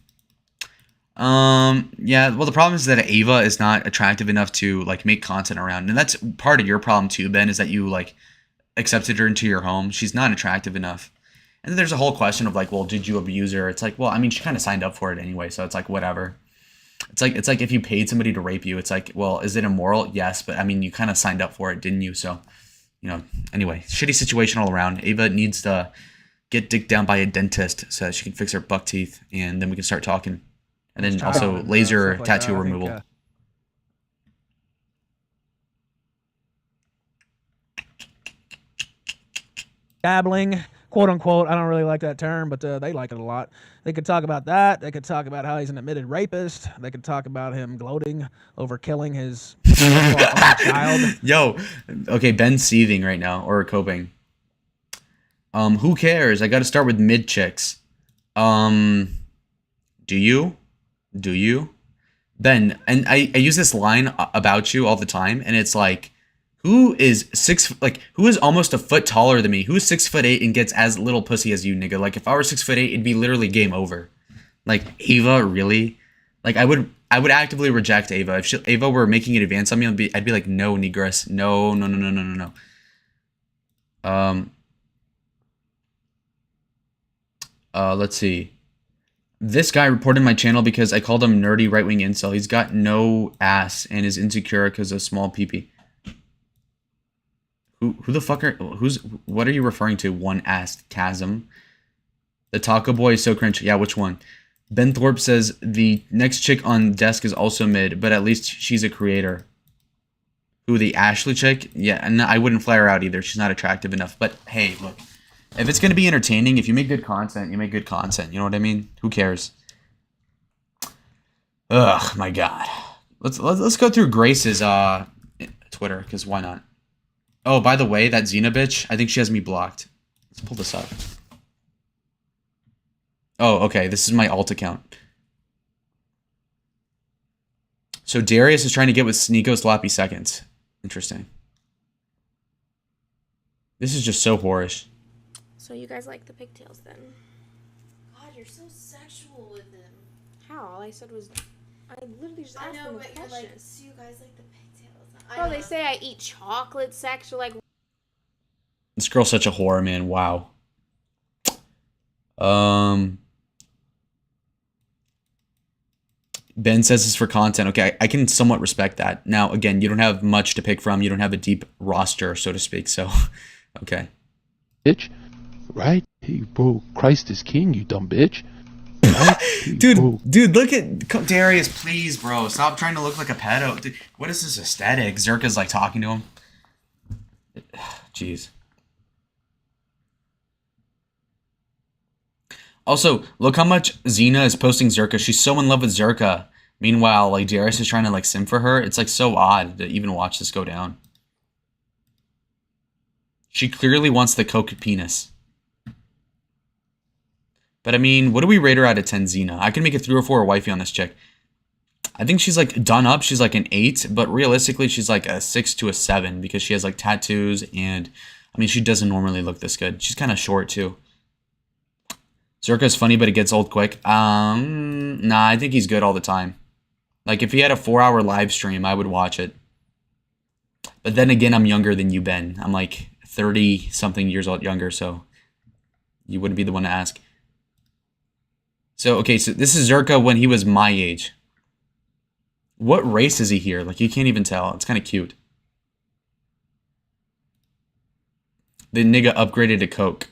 Yeah, well, the problem is that Ava is not attractive enough to like make content around, and that's part of your problem too, Ben, is that you like accepted her into your home. She's not attractive enough. And then there's a whole question of like, well, did you abuse her? It's like, well, I mean, she kind of signed up for it anyway, so it's like whatever. It's like if you paid somebody to rape you, it's like, well, is it immoral? Yes, but I mean, you kind of signed up for it, didn't you? So, you know, anyway, shitty situation all around. Ava needs to get dicked down by a dentist so that she can fix her buck teeth, and then we can start talking. And then also laser tattoo removal. Dabbling, quote unquote. I don't really like that term, but they like it a lot. They could talk about that. They could talk about how he's an admitted rapist. They could talk about him gloating over killing his only child. Yo, okay, Ben's seething right now, or coping. Who cares? I got to start with mid chicks. Do you? Do you? Ben, and I use this line about you all the time, and it's like, who is almost a foot taller than me? Who's 6'8" and gets as little pussy as you, nigga? Like, if I were 6'8", it'd be literally game over. Like, Ava, really? Like, I would actively reject Ava. If Ava were making an advance on me, I'd be like, no, negress. No. Let's see. This guy reported my channel because I called him nerdy right-wing incel. He's got no ass and is insecure because of small peepee. Who the fuck what are you referring to? One ass chasm. The taco boy is so cringe. Yeah, which one? Ben Thorpe says the next chick on desk is also mid, but at least she's a creator. Who, the Ashley chick? Yeah, and I wouldn't fly her out either. She's not attractive enough. But hey, look. If it's going to be entertaining, if you make good content, you make good content. You know what I mean? Who cares? Ugh, my God. Let's go through Grace's Twitter, because why not? Oh, by the way, that Xena bitch, I think she has me blocked. Let's pull this up. Oh, okay, this is my alt account. So Darius is trying to get with Sneeko Sloppy Seconds. Interesting. This is just so whorish. So you guys like the pigtails then? God, you're so sexual with him. How? All I said was, I literally just asked him a question. Like, so you guys like the pigtails? Oh, they say I eat chocolate sexual, like. This girl's such a whore, man. Wow. Ben says this for content. Okay, I can somewhat respect that. Now, again, you don't have much to pick from. You don't have a deep roster, so to speak. So, okay. Bitch. Right? Hey, bro, Christ is king, you dumb bitch. Right? Hey, dude, look at Darius, please, bro. Stop trying to look like a pedo. Dude, what is this aesthetic? Zerka's like talking to him. Jeez. Also, look how much Xena is posting Zerka. She's so in love with Zerka. Meanwhile, like Darius is trying to like sim for her. It's like so odd to even watch this go down. She clearly wants the coke penis. But I mean, what do we rate her out of 10, Xena? I can make a 3 or 4 wifey on this chick. I think she's like done up. She's like an 8, but realistically, she's like a 6 to a 7 because she has like tattoos and I mean, she doesn't normally look this good. She's kind of short too. Zerka's funny, but it gets old quick. Nah, I think he's good all the time. Like if he had a 4-hour live stream, I would watch it. But then again, I'm younger than you, Ben. I'm like 30 something years old younger, so you wouldn't be the one to ask. So, okay, so this is Zerka when he was my age. What race is he here? Like, you can't even tell. It's kind of cute. The nigga upgraded to Coke.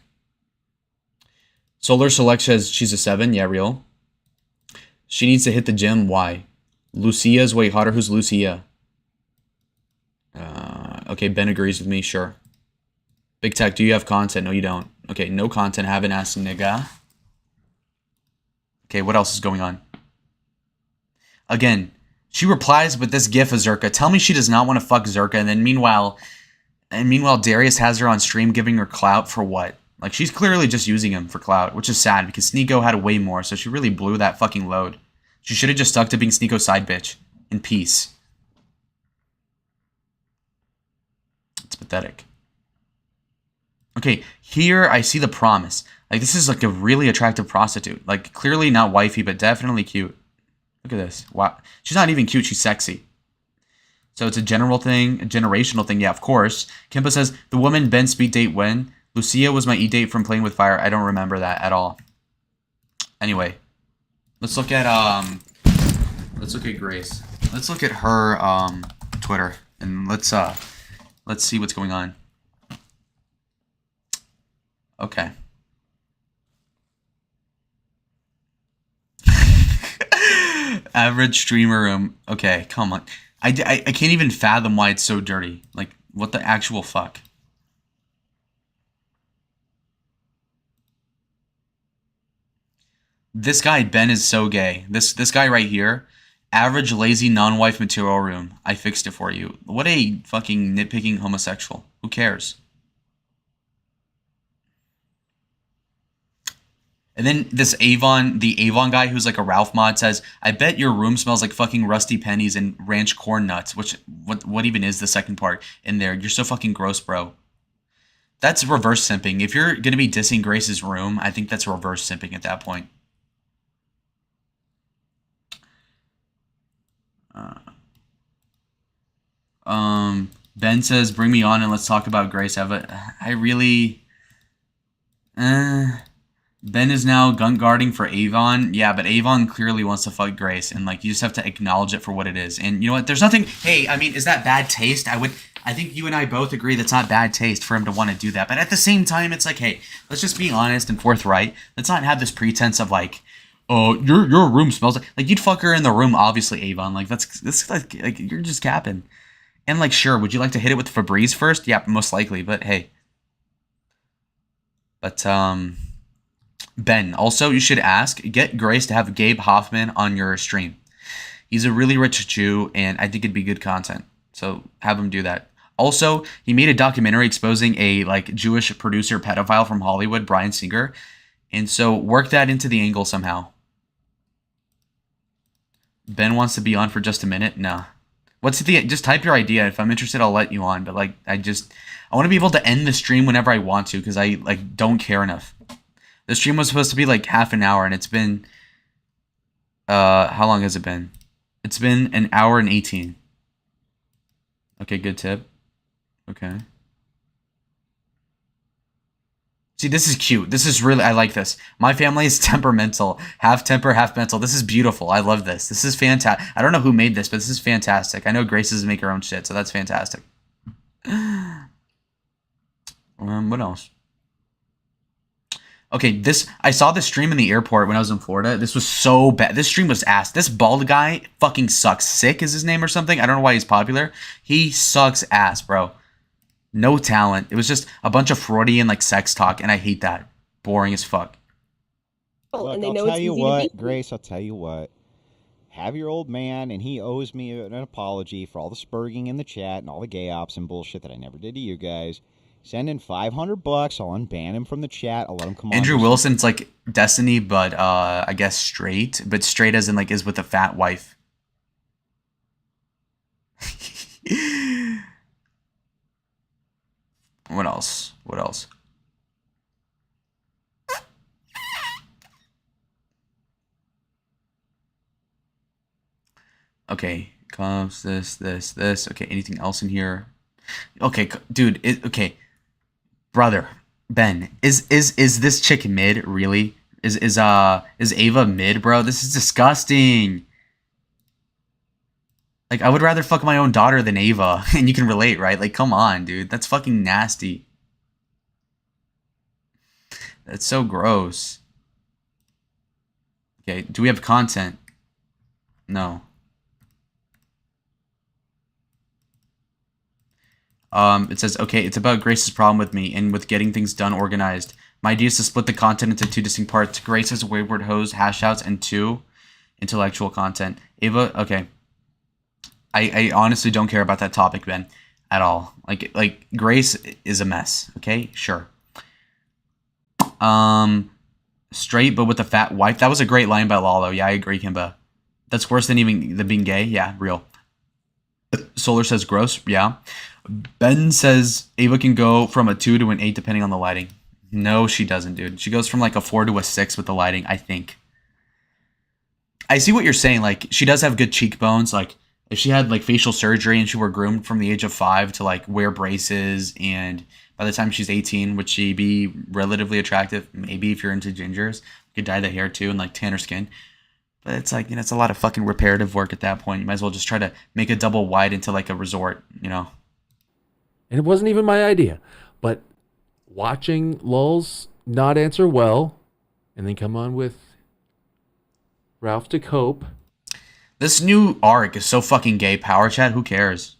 Solar Select says she's a 7. Yeah, real. She needs to hit the gym. Why? Lucia's way hotter. Who's Lucia? Okay, Ben agrees with me. Sure. Big Tech, do you have content? No, you don't. Okay, no content. Haven't asked nigga. Okay, what else is going on? Again, she replies with this gif of Zerka. Tell me she does not want to fuck Zerka, and then meanwhile, Darius has her on stream giving her clout for what? Like, she's clearly just using him for clout, which is sad because Sneeko had way more, so she really blew that fucking load. She should have just stuck to being Sneeko's side bitch in peace. It's pathetic. Okay, here I see the promise. Like, this is like a really attractive prostitute. Like, clearly not wifey, but definitely cute. Look at this. Wow. She's not even cute, she's sexy. So it's a general thing, a generational thing. Yeah, of course. Kimpa says, the woman Ben speed date when? Lucia was my e-date from Playing with Fire. I don't remember that at all. Anyway. Let's look at Grace. Let's look at her Twitter. And let's see what's going on. Okay. Average streamer room. Okay, come on. I can't even fathom why it's so dirty. Like, what the actual fuck? This guy, Ben, is so gay. This guy right here. Average lazy non-wife material room. I fixed it for you. What a fucking nitpicking homosexual. Who cares? And then this Avon, the Avon guy who's like a Ralph mod says, I bet your room smells like fucking rusty pennies and ranch corn nuts. Which, what even is the second part in there? You're so fucking gross, bro. That's reverse simping. If you're going to be dissing Grace's room, I think that's reverse simping at that point. Ben says, bring me on and let's talk about Grace. I really... Ben is now gun guarding for Avon. Yeah, but Avon clearly wants to fuck Grace, and like you just have to acknowledge it for what it is. And you know what? There's nothing. Hey, I mean, is that bad taste? I think you and I both agree that's not bad taste for him to want to do that. But at the same time, it's like, hey, let's just be honest and forthright. Let's not have this pretense of like, oh, your room smells like you'd fuck her in the room. Obviously, Avon. Like that's like you're just capping. And like, sure, would you like to hit it with Febreze first? Yeah, most likely. But hey. But Ben, also, you should ask, get Grace to have Gabe Hoffman on your stream. He's a really rich Jew, and I think it'd be good content. So have him do that. Also, he made a documentary exposing a like Jewish producer pedophile from Hollywood, Bryan Singer. And so work that into the angle somehow. Ben wants to be on for just a minute? Nah. What's the just type your idea. If I'm interested, I'll let you on. But like I want to be able to end the stream whenever I want to because I like don't care enough. The stream was supposed to be like half an hour and it's been how long has it been? It's been an hour and 18. Okay, good tip. Okay. See, this is cute. This is really, I like this. My family is temperamental. Half temper, half mental. This is beautiful. I love this. This is fantastic. I don't know who made this, but this is fantastic. I know Grace doesn't make her own shit, so that's fantastic. What else? Okay, I saw this stream in the airport when I was in Florida. This was so bad. This stream was ass. This bald guy fucking sucks. Sick is his name or something. I don't know why he's popular. He sucks ass, bro. No talent. It was just a bunch of Freudian like sex talk, and I hate that. Boring as fuck. Look, and they know I'll tell you what, Grace, I'll tell you what. Have your old man, and he owes me an apology for all the spurging in the chat and all the gay ops and bullshit that I never did to you guys. Send in $500. I'll unban him from the chat. I'll let him come on. Andrew Wilson's like Destiny, but I guess straight. But straight as in like is with a fat wife. What else? What else? Okay, comes this. Okay, anything else in here? Okay, dude. Okay, brother, Ben, is this chick mid really? Is Ava mid, bro? This is disgusting. Like, I would rather fuck my own daughter than Ava. And you can relate, right? Like, come on, dude. That's fucking nasty. That's so gross. Okay, do we have content? No. It says, okay, it's about Grace's problem with me and with getting things done organized. My idea is to split the content into 2 distinct parts. Grace's wayward hose, hash outs, and 2 intellectual content. Ava, okay. I honestly don't care about that topic, Ben, at all. Like Grace is a mess, okay? Sure. Straight but with a fat wife. That was a great line by Lalo. Yeah, I agree, Kimba. That's worse than being gay. Yeah, real. Solar says gross. Yeah. Ben says Ava can go from a 2 to an 8 depending on the lighting. No, she doesn't, dude. She goes from like a 4 to a 6 with the lighting, I think. I see what you're saying. Like, she does have good cheekbones. Like, if she had like facial surgery and she were groomed from the age of 5 to like wear braces, and by the time she's 18, would she be relatively attractive? Maybe if you're into gingers, you could dye the hair too and like tan her skin. But it's like, you know, it's a lot of fucking reparative work at that point. You might as well just try to make a double wide into like a resort, you know? And it wasn't even my idea. But watching Lulz not answer well and then come on with Ralph to cope. This new arc is so fucking gay. Power chat, who cares?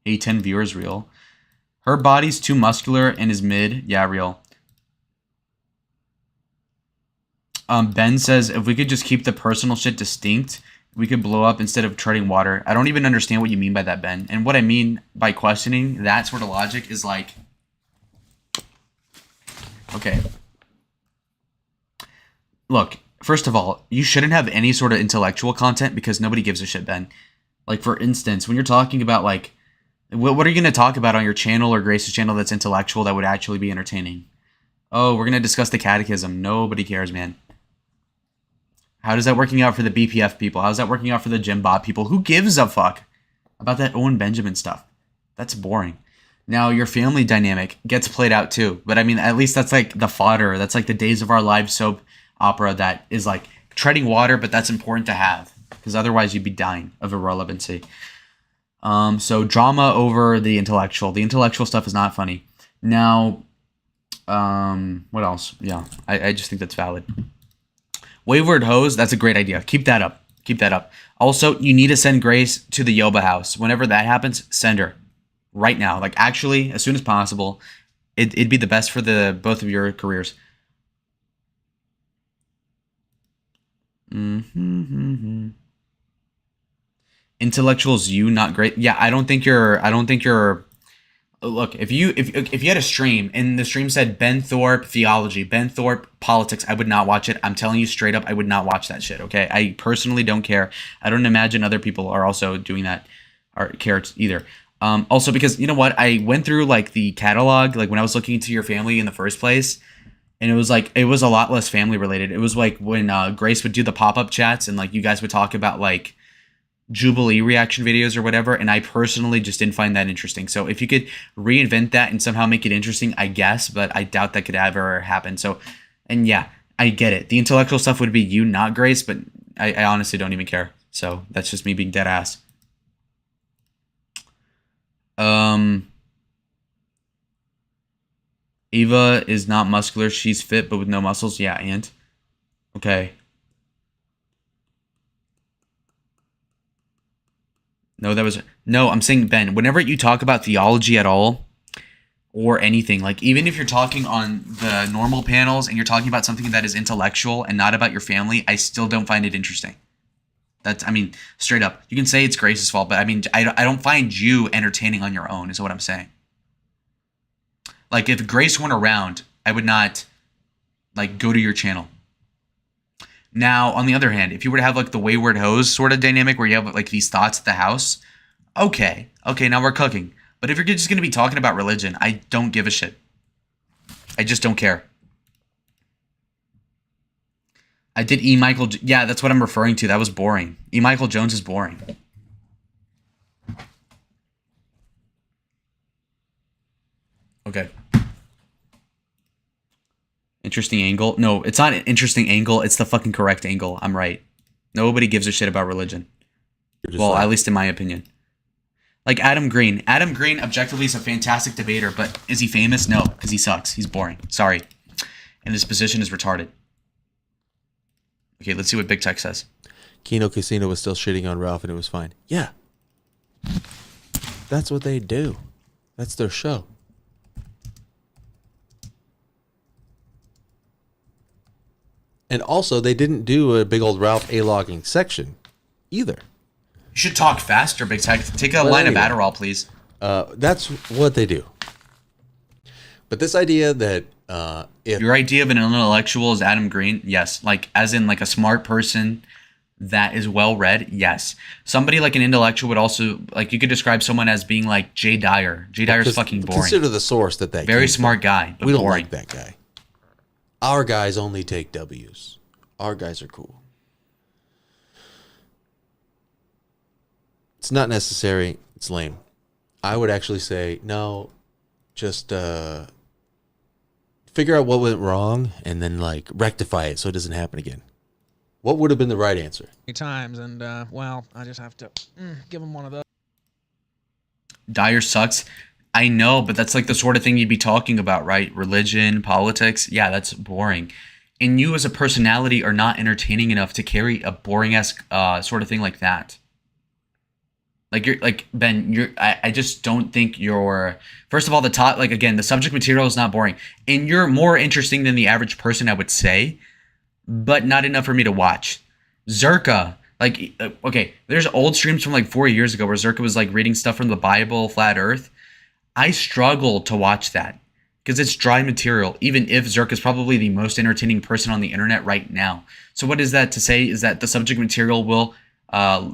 10 viewers, real. Her body's too muscular and is mid. Yeah, real. Ben says, if we could just keep the personal shit distinct, we could blow up instead of treading water. I don't even understand what you mean by that, Ben. And what I mean by questioning that sort of logic is like, okay. Look, first of all, you shouldn't have any sort of intellectual content because nobody gives a shit, Ben. Like, for instance, when you're talking about, like, what are you going to talk about on your channel or Grace's channel that's intellectual that would actually be entertaining? Oh, we're going to discuss the catechism. Nobody cares, man. How is that working out for the BPF people? How's that working out for the Jim Bob people? Who gives a fuck about that Owen Benjamin stuff? That's boring. Now, your family dynamic gets played out too. But I mean, at least that's like the fodder. That's like the Days of Our Lives soap opera that is like treading water, but that's important to have. Because otherwise you'd be dying of irrelevancy. So drama over the intellectual. The intellectual stuff is not funny. Now, what else? Yeah, I just think that's valid. Wayward hose, that's a great idea. Keep that up. Keep that up. Also, you need to send Grace to the Yoba house. Whenever that happens, send her. Right now. Like, actually, as soon as possible. It'd be the best for the both of your careers. Intellectuals, you, not great. Yeah, I don't think you're look, if you had a stream and the stream said Ben Thorpe theology, Ben Thorpe politics, I would not watch it. I'm telling you straight up, I would not watch that shit, okay? I personally don't care. I don't imagine other people are also doing that or care either. Also because, you know what? I went through like the catalog, like when I was looking into your family in the first place, and it was like, it was a lot less family related. It was like when Grace would do the pop-up chats and like you guys would talk about like Jubilee reaction videos or whatever, and I personally just didn't find that interesting. So if you could reinvent that and somehow make it interesting, I guess, but I doubt that could ever happen. So, and yeah, I get it. The intellectual stuff would be you, not Grace, but I honestly don't even care. So that's just me being dead ass. Eva is not muscular. She's fit, but with no muscles. Yeah, and okay. No, I'm saying, Ben, whenever you talk about theology at all or anything, like even if you're talking on the normal panels and you're talking about something that is intellectual and not about your family, I still don't find it interesting. That's, I mean, straight up. You can say it's Grace's fault, but I mean, I don't find you entertaining on your own is what I'm saying. Like if Grace weren't around, I would not like go to your channel. Now, on the other hand, if you were to have like the wayward hose sort of dynamic where you have like these thoughts at the house, okay, now we're cooking. But if you're just going to be talking about religion, I don't give a shit. I just don't care. I did E. Michael. Yeah, that's what I'm referring to. That was boring. E. Michael Jones is boring. Okay. Interesting angle. No, it's not an interesting angle. It's the fucking correct angle. I'm right. Nobody gives a shit about religion. Well, at least in my opinion. Like Adam Green. Adam Green objectively is a fantastic debater, but is he famous? No, because he sucks. He's boring. Sorry. And his position is retarded. Okay, let's see what Big Tech says. Kino Casino was still shitting on Ralph and it was fine. Yeah. That's what they do. That's their show. And also, they didn't do a big old Ralph A-logging section either. You should talk faster, Big Tech. Take a line of Adderall, please. That's what they do. But this idea that if your idea of an intellectual is Adam Green, yes. Like, as in, like, a smart person that is well-read, yes. Somebody like an intellectual would also, like, you could describe someone as being like Jay Dyer. Jay Dyer's fucking boring. Consider the source that very smart guy, but we don't boring. like that guy. Our guys only take W's. Our guys are cool. It's not necessary. It's lame. I would actually say, no, just figure out what went wrong and then, like, rectify it so it doesn't happen again. What would have been the right answer? Times, and, well, I just have to give him one of those. Dyer sucks. I know, but that's like the sort of thing you'd be talking about, right? Religion, politics. Yeah, that's boring. And you as a personality are not entertaining enough to carry a boring-ass sort of thing like that. Like, you're like, Ben, I just don't think you're, first of all, the subject material is not boring. And you're more interesting than the average person, I would say, but not enough for me to watch. Zerka, like, okay, there's old streams from like 4 years ago where Zerka was like reading stuff from the Bible, Flat Earth. I struggle to watch that because it's dry material, even if Zerka is probably the most entertaining person on the internet right now. So what is that to say is that the subject material will,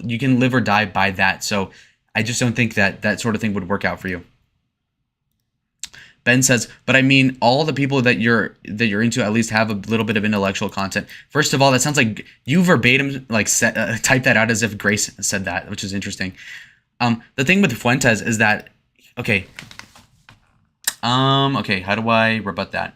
you can live or die by that. So I just don't think that that sort of thing would work out for you. Ben says, but I mean, all the people that you're into at least have a little bit of intellectual content. First of all, that sounds like you verbatim like type that out as if Grace said that, which is interesting. The thing with Fuentes is that, okay, how do I rebut that?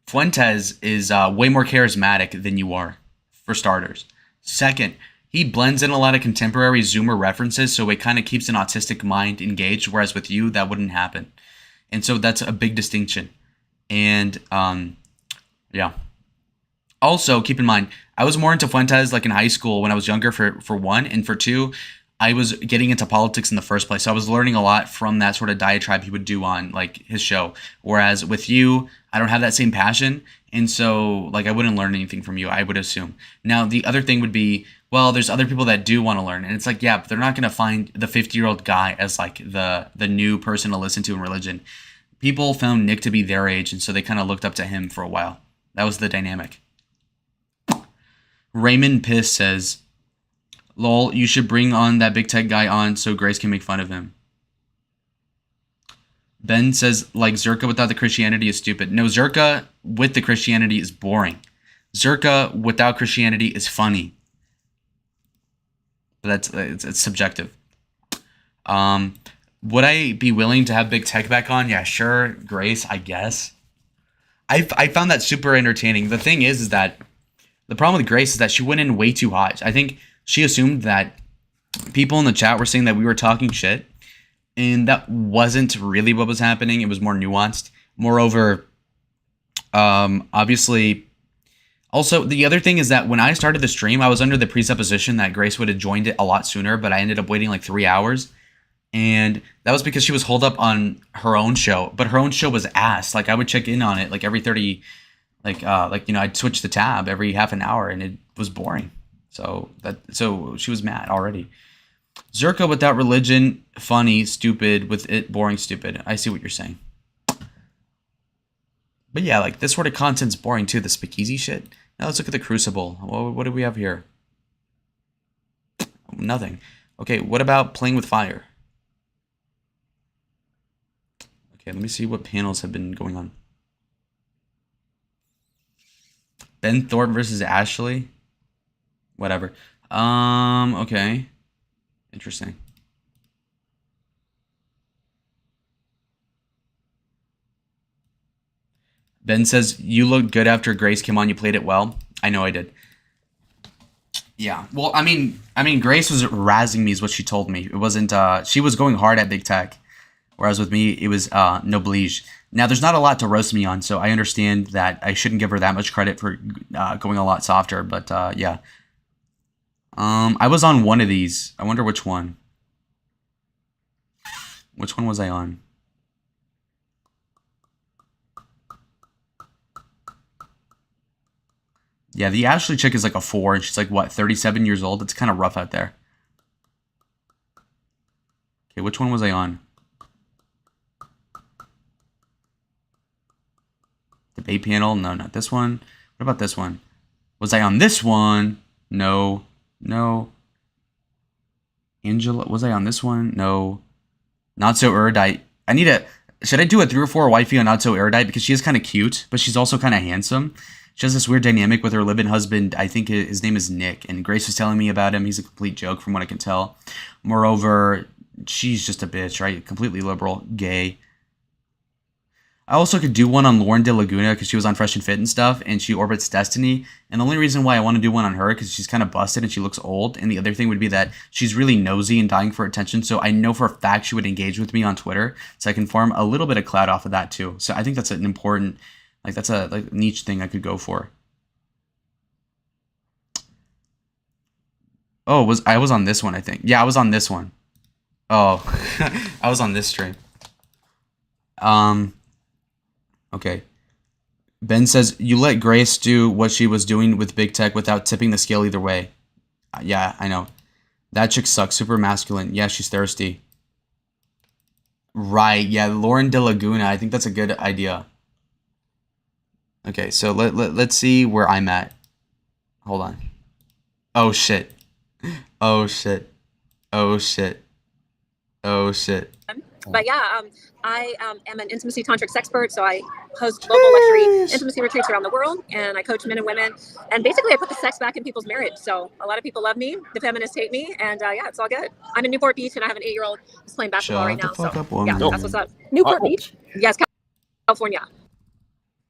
Fuentes is way more charismatic than you are, for starters. Second, he blends in a lot of contemporary Zoomer references, so it kind of keeps an autistic mind engaged, whereas with you, that wouldn't happen. And so that's a big distinction. And, yeah. Also, keep in mind, I was more into Fuentes like in high school when I was younger, for one, and for two, I was getting into politics in the first place. So I was learning a lot from that sort of diatribe he would do on like his show. Whereas with you, I don't have that same passion. And so like I wouldn't learn anything from you, I would assume. Now, the other thing would be, well, there's other people that do want to learn. And it's like, yeah, but they're not going to find the 50-year-old guy as like the new person to listen to in religion. People found Nick to be their age, and so they kind of looked up to him for a while. That was the dynamic. Raymond Piss says, lol, you should bring on that big tech guy on so Grace can make fun of him. Ben says, like, Zerka without the Christianity is stupid. No, Zerka with the Christianity is boring. Zerka without Christianity is funny. But it's subjective. Would I be willing to have Big Tech back on? Yeah, sure. Grace, I guess. I found that super entertaining. The thing is that the problem with Grace is that she went in way too hot. I think she assumed that people in the chat were saying that we were talking shit, and that wasn't really what was happening. It was more nuanced. Moreover, obviously, also the other thing is that when I started the stream, I was under the presupposition that Grace would have joined it a lot sooner, but I ended up waiting like 3 hours. And that was because she was holed up on her own show, but her own show was ass. Like I would check in on it like every 30, I'd switch the tab every half an hour, and it was boring. So she was mad already. Zerka without religion, funny, stupid, with it boring, stupid. I see what you're saying. But yeah, like this sort of content's boring too. The speakeasy shit. Now let's look at the Crucible. What do we have here? Nothing. Okay, what about playing with fire? Okay, let me see what panels have been going on. Ben Thornton versus Ashley. Whatever. Okay. Interesting. Ben says, you looked good after Grace came on. You played it well. I know I did. Yeah. Well, I mean, Grace was razzing me, is what she told me. It wasn't. She was going hard at big tech, whereas with me, it was no oblige. Now, there's not a lot to roast me on, so I understand that I shouldn't give her that much credit for going a lot softer. But yeah. I was on one of these. I wonder which one. Which one was I on? Yeah, the Ashley chick is like a 4, and she's like, what, 37 years old? It's kind of rough out there. Okay, which one was I on? Debate panel? No, not this one. What about this one? Was I on this one? No. No. Angela, was I on this one? No. Not so erudite. I need a... Should I do a 3 or 4 wifey on Not So Erudite? Because she is kind of cute, but she's also kind of handsome. She has this weird dynamic with her live-in husband. I think his name is Nick, and Grace was telling me about him. He's a complete joke from what I can tell. Moreover, she's just a bitch, right? Completely liberal, gay. I also could do one on Lauren De Laguna because she was on Fresh and Fit and stuff, and she orbits Destiny. And the only reason why I want to do one on her because she's kind of busted and she looks old. And the other thing would be that she's really nosy and dying for attention. So I know for a fact she would engage with me on Twitter, so I can farm a little bit of clout off of that too. So I think that's an important, like that's a niche thing I could go for. Oh, I was on this one, I think. Yeah, I was on this one. Oh, I was on this stream. Okay. Ben says, you let Grace do what she was doing with big tech without tipping the scale either way. Yeah, I know. That chick sucks. Super masculine. Yeah, she's thirsty. Right. Yeah, Lauren De Laguna. I think that's a good idea. Okay, so let's see where I'm at. Hold on. Oh, shit. Oh, shit. Oh, shit. Oh, shit. But yeah, I am an intimacy tantric expert, so I host global luxury intimacy retreats around the world, and I coach men and women, and basically I put the sex back in people's marriage. So a lot of people love me, the feminists hate me, and yeah, it's all good. I'm in Newport Beach, and I have an 8-year-old who's playing basketball right now. So yeah, that's what's up. Newport Beach? Yes, California.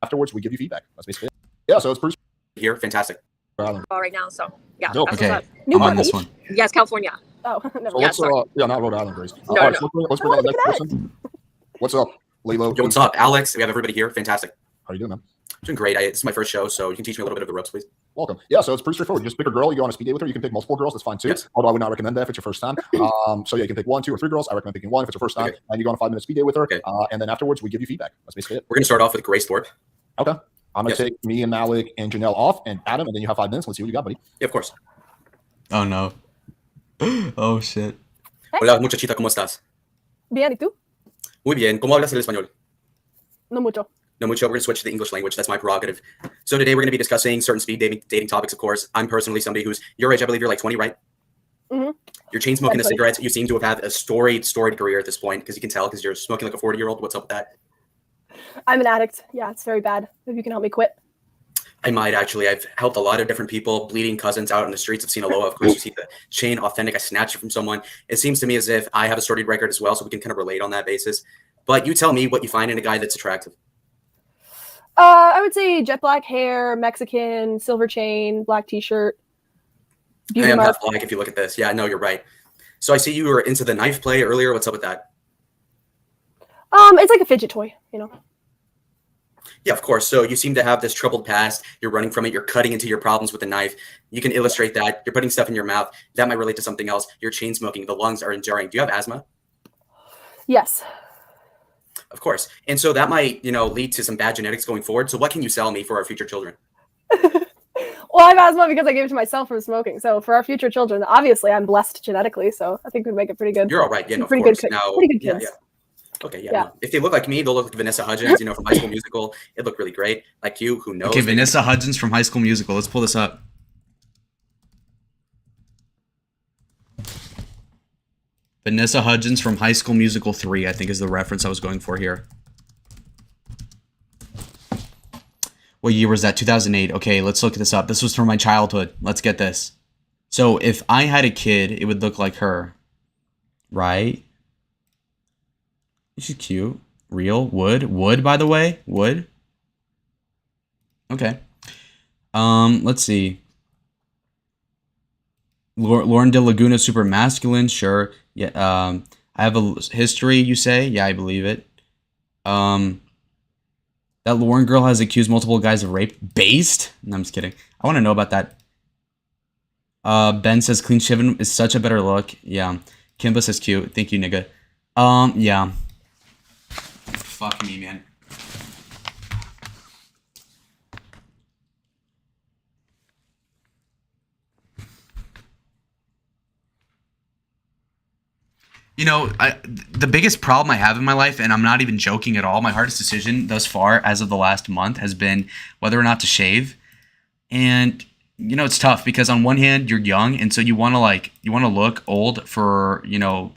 Afterwards, we give you feedback. That's basically it. Yeah, so it's Bruce here. Fantastic. Right now, so yeah, Dope. that's Okay, what's up. I'm on this one. Yes, California. Oh, never So Yeah, let's, sorry. yeah, not Rhode Island, Grace. No, All right, no. so let's bring on the next person. What's up, Lilo? Yo, what's up, Alex? We have everybody here. Fantastic. How you doing, man? Doing great. This is my first show, so you can teach me a little bit of the ropes, please. Welcome. Yeah, so it's pretty straightforward. You just pick a girl, you go on a speed date with her. You can pick multiple girls, that's fine too. Yes. Although I would not recommend that if it's your first time. So yeah, you can pick 1, 2, or 3 girls. I recommend picking 1 if it's your first time. Okay. And you go on a 5-minute speed date with her. Okay. And then afterwards, we give you feedback. That's basically it. We're going to start off with Grace Thorpe. Okay. I'm going to Yes. take me and Malik and Janelle off and Adam, and then you have 5 minutes. Let's see what you got, buddy. Yeah, of course. Oh, no. Oh, shit. Hola, muchachita, ¿cómo estás? Bien, ¿y tú? Muy bien. ¿Cómo hablas el español? No mucho. No mucho. We're going to switch to the English language. That's my prerogative. So today we're going to be discussing certain speed dating topics, of course. I'm personally somebody who's your age. I believe you're like 20, right? Mm-hmm. You're chain smoking the That's right. cigarettes. You seem to have had a storied career at this point because you can tell because you're smoking like a 40-year-old. What's up with that? I'm an addict. Yeah, it's very bad. Maybe you can help me quit. I might actually. I've helped a lot of different people, bleeding cousins out on the streets of Sinaloa. Of course, you see the chain authentic. I snatched it from someone. It seems to me as if I have a storied record as well, so we can kind of relate on that basis. But you tell me what you find in a guy that's attractive. I would say jet black hair, Mexican, silver chain, black t-shirt. I Beauty am mark. half black if you look at this. Yeah, no, you're right. So I see you were into the knife play earlier. What's up with that? It's like a fidget toy, you know. Yeah, of course. So you seem to have this troubled past. You're running from it. You're cutting into your problems with a knife. You can illustrate that. You're putting stuff in your mouth. That might relate to something else. You're chain smoking. The lungs are enduring. Do you have asthma? Yes. Of course. And so that might, lead to some bad genetics going forward. So what can you sell me for our future children? Well, I have asthma because I gave it to myself from smoking. So for our future children, obviously I'm blessed genetically. So I think we'd make it pretty good. You're all right. Yeah, no, of pretty course. good. Now, Pretty good yeah, kids. yeah. Okay, yeah. Yeah. No. If they look like me, they'll look like Vanessa Hudgens, from High School Musical. It looked really great. Like you, who knows? Okay, Vanessa Hudgens from High School Musical. Let's pull this up. Vanessa Hudgens from High School Musical 3, I think is the reference I was going for here. What year was that? 2008. Okay, let's look this up. This was from my childhood. Let's get this. So if I had a kid, it would look like her. Right? She's cute. Real. Wood, by the way. Wood. Okay. Let's see. Lauren De Laguna, super masculine. Sure. Yeah. I have a history. You say? Yeah, I believe it. That Lauren girl has accused multiple guys of rape. Based? No, I'm just kidding. I want to know about that. Ben says clean shaven is such a better look. Yeah. Kimba says cute. Thank you, nigga. Yeah. Fuck me, man. You know, the biggest problem I have in my life, and I'm not even joking at all, my hardest decision thus far, as of the last month, has been whether or not to shave. And you know, it's tough because on one hand, you're young, and so you want to look old for, you know,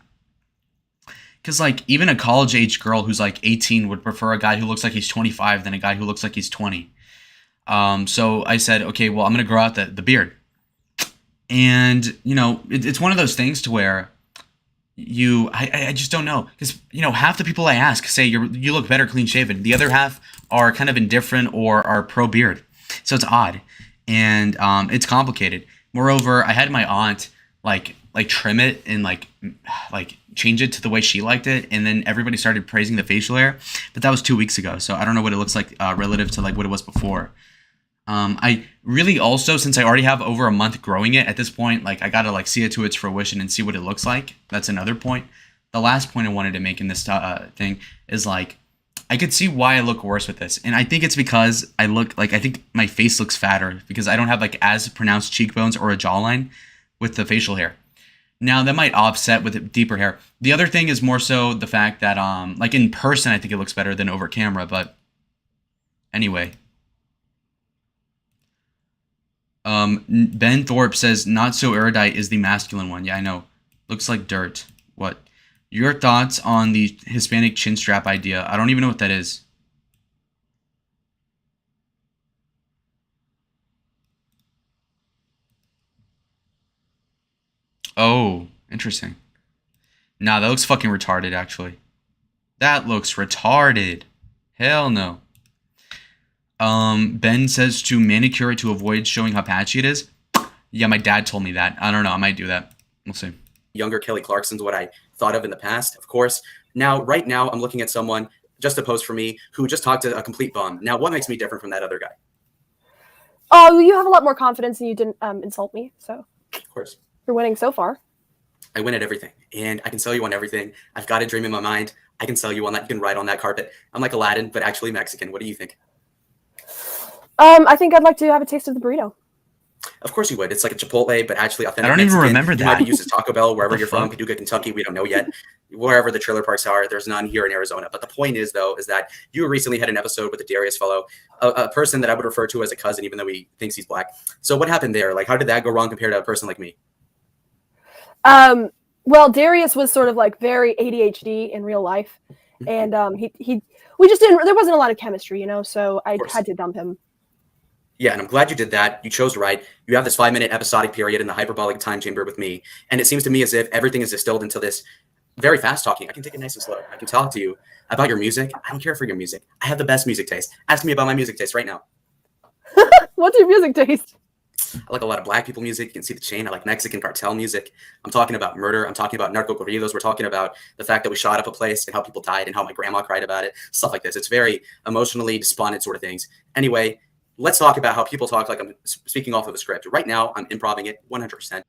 because like even a college age girl who's like 18 would prefer a guy who looks like he's 25 than a guy who looks like he's 20. So I said, okay, well, I'm gonna grow out the beard, and you know, it's one of those things to where I just don't know, because you know, half the people I ask say you look better clean shaven. The other half are kind of indifferent or are pro beard. So it's odd, and it's complicated. Moreover, I had my aunt like trim it and like change it to the way she liked it, and then everybody started praising the facial hair. But that was 2 weeks ago, so I don't know what it looks like relative to like what it was before. I really also, since I already have over a month growing it at this point, like I gotta like see it to its fruition and see what it looks like. That's another point. The last point I wanted to make in this thing is like, I could see why I look worse with this. And I think it's because I think my face looks fatter because I don't have like as pronounced cheekbones or a jawline with the facial hair. Now that might offset with deeper hair. The other thing is more so the fact that like in person, I think it looks better than over camera, but anyway. Ben Thorpe says, not so erudite is the masculine one. Yeah, I know. Looks like dirt. What? Your thoughts on the Hispanic chin strap idea? I don't even know what that is. Oh, interesting. Nah, that looks fucking retarded, actually. That looks retarded. Hell no. Ben says to manicure it to avoid showing how patchy it is. Yeah, my dad told me that. I don't know. I might do that. We'll see. Younger Kelly Clarkson's what I thought of in the past, of course. Right now, I'm looking at someone just a post for me who just talked to a complete bum. Now, what makes me different from that other guy? Oh, you have a lot more confidence and you didn't insult me, so. Of course. You're winning so far. I win at everything, and I can sell you on everything. I've got a dream in my mind. I can sell you on that. You can ride on that carpet. I'm like Aladdin, but actually Mexican. What do you think? I think I'd like to have a taste of the burrito. Of course you would. It's like a Chipotle, but actually authentic. I don't even remember You that. might be used as Taco Bell wherever you're fuck? from. Paducah, Kentucky. We don't know yet. Wherever the trailer parks are, there's none here in Arizona. But the point is, though, is that you recently had an episode with the Darius fellow, a person that I would refer to as a cousin, even though he thinks he's black. So what happened there? Like, how did that go wrong compared to a person like me? Well, Darius was sort of like very ADHD in real life, and we just didn't. There wasn't a lot of chemistry, you know. So I had to dump him. Yeah, and I'm glad you did that. You chose right. You have this 5-minute episodic period in the hyperbolic time chamber with me, and it seems to me as if everything is distilled into this very fast talking. I can take it nice and slow. I can talk to you about your music. I don't care for your music. I have the best music taste. Ask me about my music taste right now. What's your music taste? I like a lot of black people music. You can see the chain. I like Mexican cartel music. I'm talking about murder. I'm talking about narco corridos. We're talking about the fact that we shot up a place and how people died and how my grandma cried about it. Stuff like this. It's very emotionally despondent sort of things. Anyway, let's talk about how people talk like I'm speaking off of a script. Right now, I'm improvising it 100%.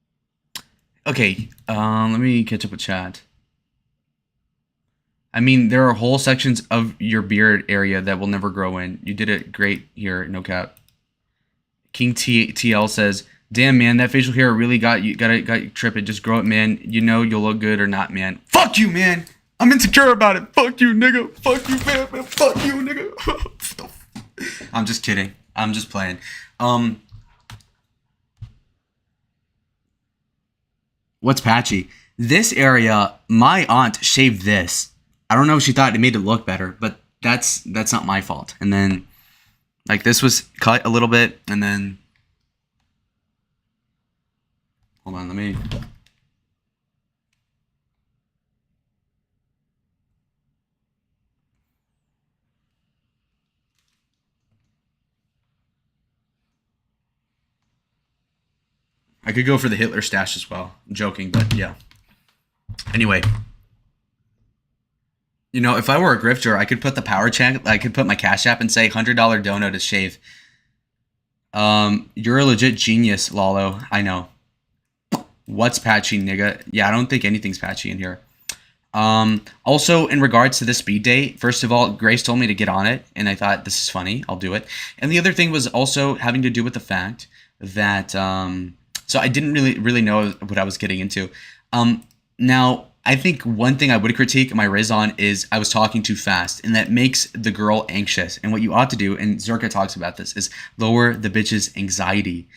Okay, let me catch up with chat. I mean, there are whole sections of your beard area that will never grow in. You did it great here, no cap. King TL says, "Damn man, that facial hair really got you tripping. Just grow it, man. You know you'll look good or not, man. Fuck you, man. I'm insecure about it. Fuck you, nigga. Fuck you, man. Fuck you, nigga." I'm just kidding. I'm just playing. What's patchy? This area, my aunt shaved this. I don't know if she thought it made it look better, but that's not my fault. And then, like, this was cut a little bit, and then, hold on, let me. I could go for the Hitler stash as well. I'm joking, but yeah. Anyway. You know, if I were a grifter, I could put the power check. I could put my Cash App and say $100 dono to shave. You're a legit genius, Lalo. I know. What's patchy, nigga? Yeah, I don't think anything's patchy in here. Also, in regards to the speed date, first of all, Grace told me to get on it, and I thought, this is funny, I'll do it. And the other thing was also having to do with the fact that, so I didn't really know what I was getting into. Now, I think one thing I would critique my Riz on is I was talking too fast, and that makes the girl anxious. And what you ought to do, and Zerka talks about this, is lower the bitch's anxiety.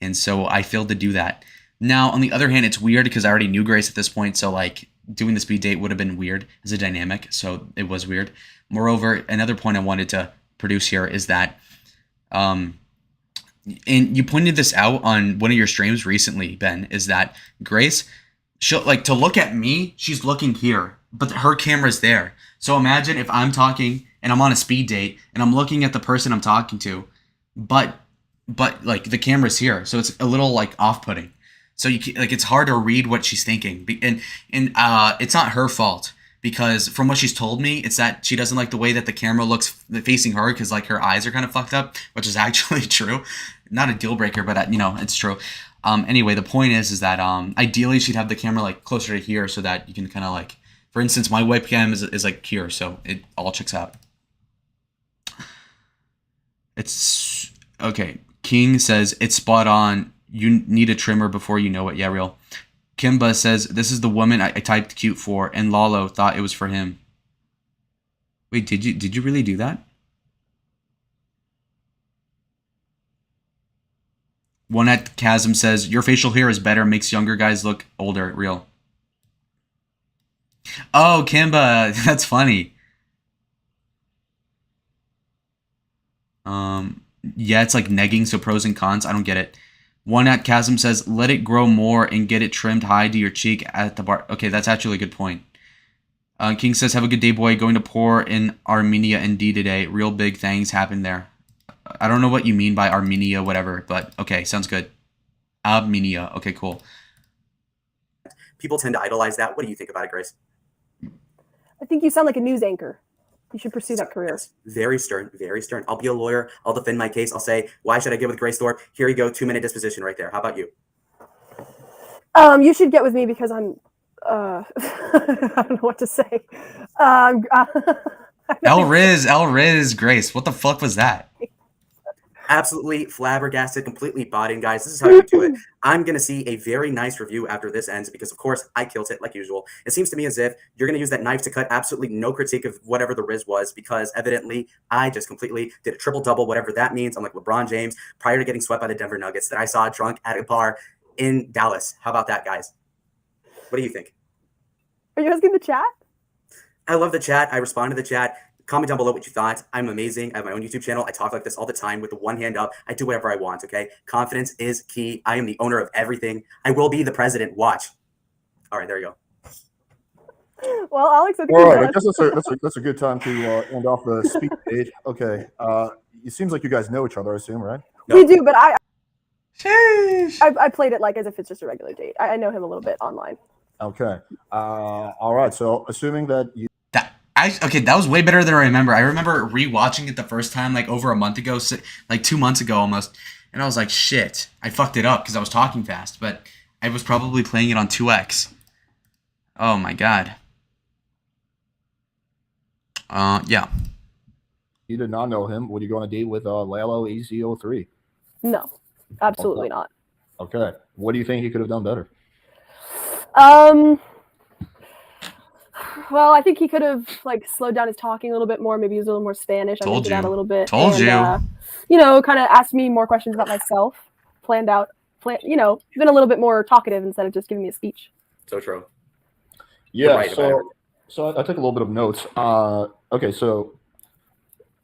And so I failed to do that. Now, on the other hand, it's weird because I already knew Grace at this point, so like doing the speed date would have been weird as a dynamic, so it was weird. Moreover, another point I wanted to produce here is that, and you pointed this out on one of your streams recently, Ben, is that Grace, she'll like to look at me, she's looking here, but her camera's there. So imagine if I'm talking and I'm on a speed date and I'm looking at the person I'm talking to, but like the camera's here, so it's a little like off-putting. So you like it's hard to read what she's thinking, and it's not her fault because from what she's told me, it's that she doesn't like the way that the camera looks facing her because like her eyes are kind of fucked up, which is actually true. Not a deal breaker, but you know it's true. Anyway, the point is that ideally she'd have the camera like closer to here so that you can kind of like, for instance, my webcam is like here, so it all checks out. It's okay. King says it's spot on. You need a trimmer before you know it. Yeah, real. Kimba says this is the woman I typed cute for, and Lalo thought it was for him. Wait, did you really do that? One at Chasm says your facial hair is better, makes younger guys look older. Real. Oh, Kimba, that's funny. Yeah, it's like negging, so pros and cons. I don't get it. One at Chasm says, let it grow more and get it trimmed high to your cheek at the bar. Okay, that's actually a good point. King says, have a good day, boy. Going to pour in Armenia ND today. Real big things happen there. I don't know what you mean by Armenia, whatever, but okay, sounds good. Armenia. Okay, cool. People tend to idolize that. What do you think about it, Grace? I think you sound like a news anchor. You should pursue that career. Very stern, very stern. I'll be a lawyer. I'll defend my case. I'll say, why should I get with Grace Thorpe? Here you go, 2-minute disposition right there. How about you? You should get with me because I'm, I don't know what to say. El Riz, Grace. What the fuck was that? Absolutely flabbergasted, completely bought in, guys. This is how you do it. I'm going to see a very nice review after this ends because, of course, I killed it like usual. It seems to me as if you're going to use that knife to cut absolutely no critique of whatever the Riz was because, evidently, I just completely did a triple-double, whatever that means. I'm like LeBron James prior to getting swept by the Denver Nuggets that I saw drunk at a bar in Dallas. How about that, guys? What do you think? Are you asking the chat? I love the chat. I respond to the chat. Comment down below what you thought. I'm amazing. I have my own YouTube channel. I talk like this all the time with the one hand up. I do whatever I want, okay? Confidence is key. I am the owner of everything. I will be the president. Watch. All right, there you go. Well, Alex, I think all right, I guess that's a good time to end off the speed date. Okay. It seems like you guys know each other, I assume, right? We do, but I played it like as if it's just a regular date. I know him a little bit online. Okay. All right. So assuming that you. Okay, that was way better than I remember. I remember rewatching it the first time, like over a month ago, like 2 months ago almost, and I was like, shit, I fucked it up because I was talking fast, but I was probably playing it on 2x. Oh my god. Yeah. You did not know him. Would you go on a date with Lalo AZ03? No, absolutely not. Okay. What do you think he could have done better? Well, I think he could have like slowed down his talking a little bit more. Maybe use a little more Spanish. Told you. That a little bit. Told you. Kind of asked me more questions about myself. Been a little bit more talkative instead of just giving me a speech. So true. Yeah. Right, so I took a little bit of notes. Okay, so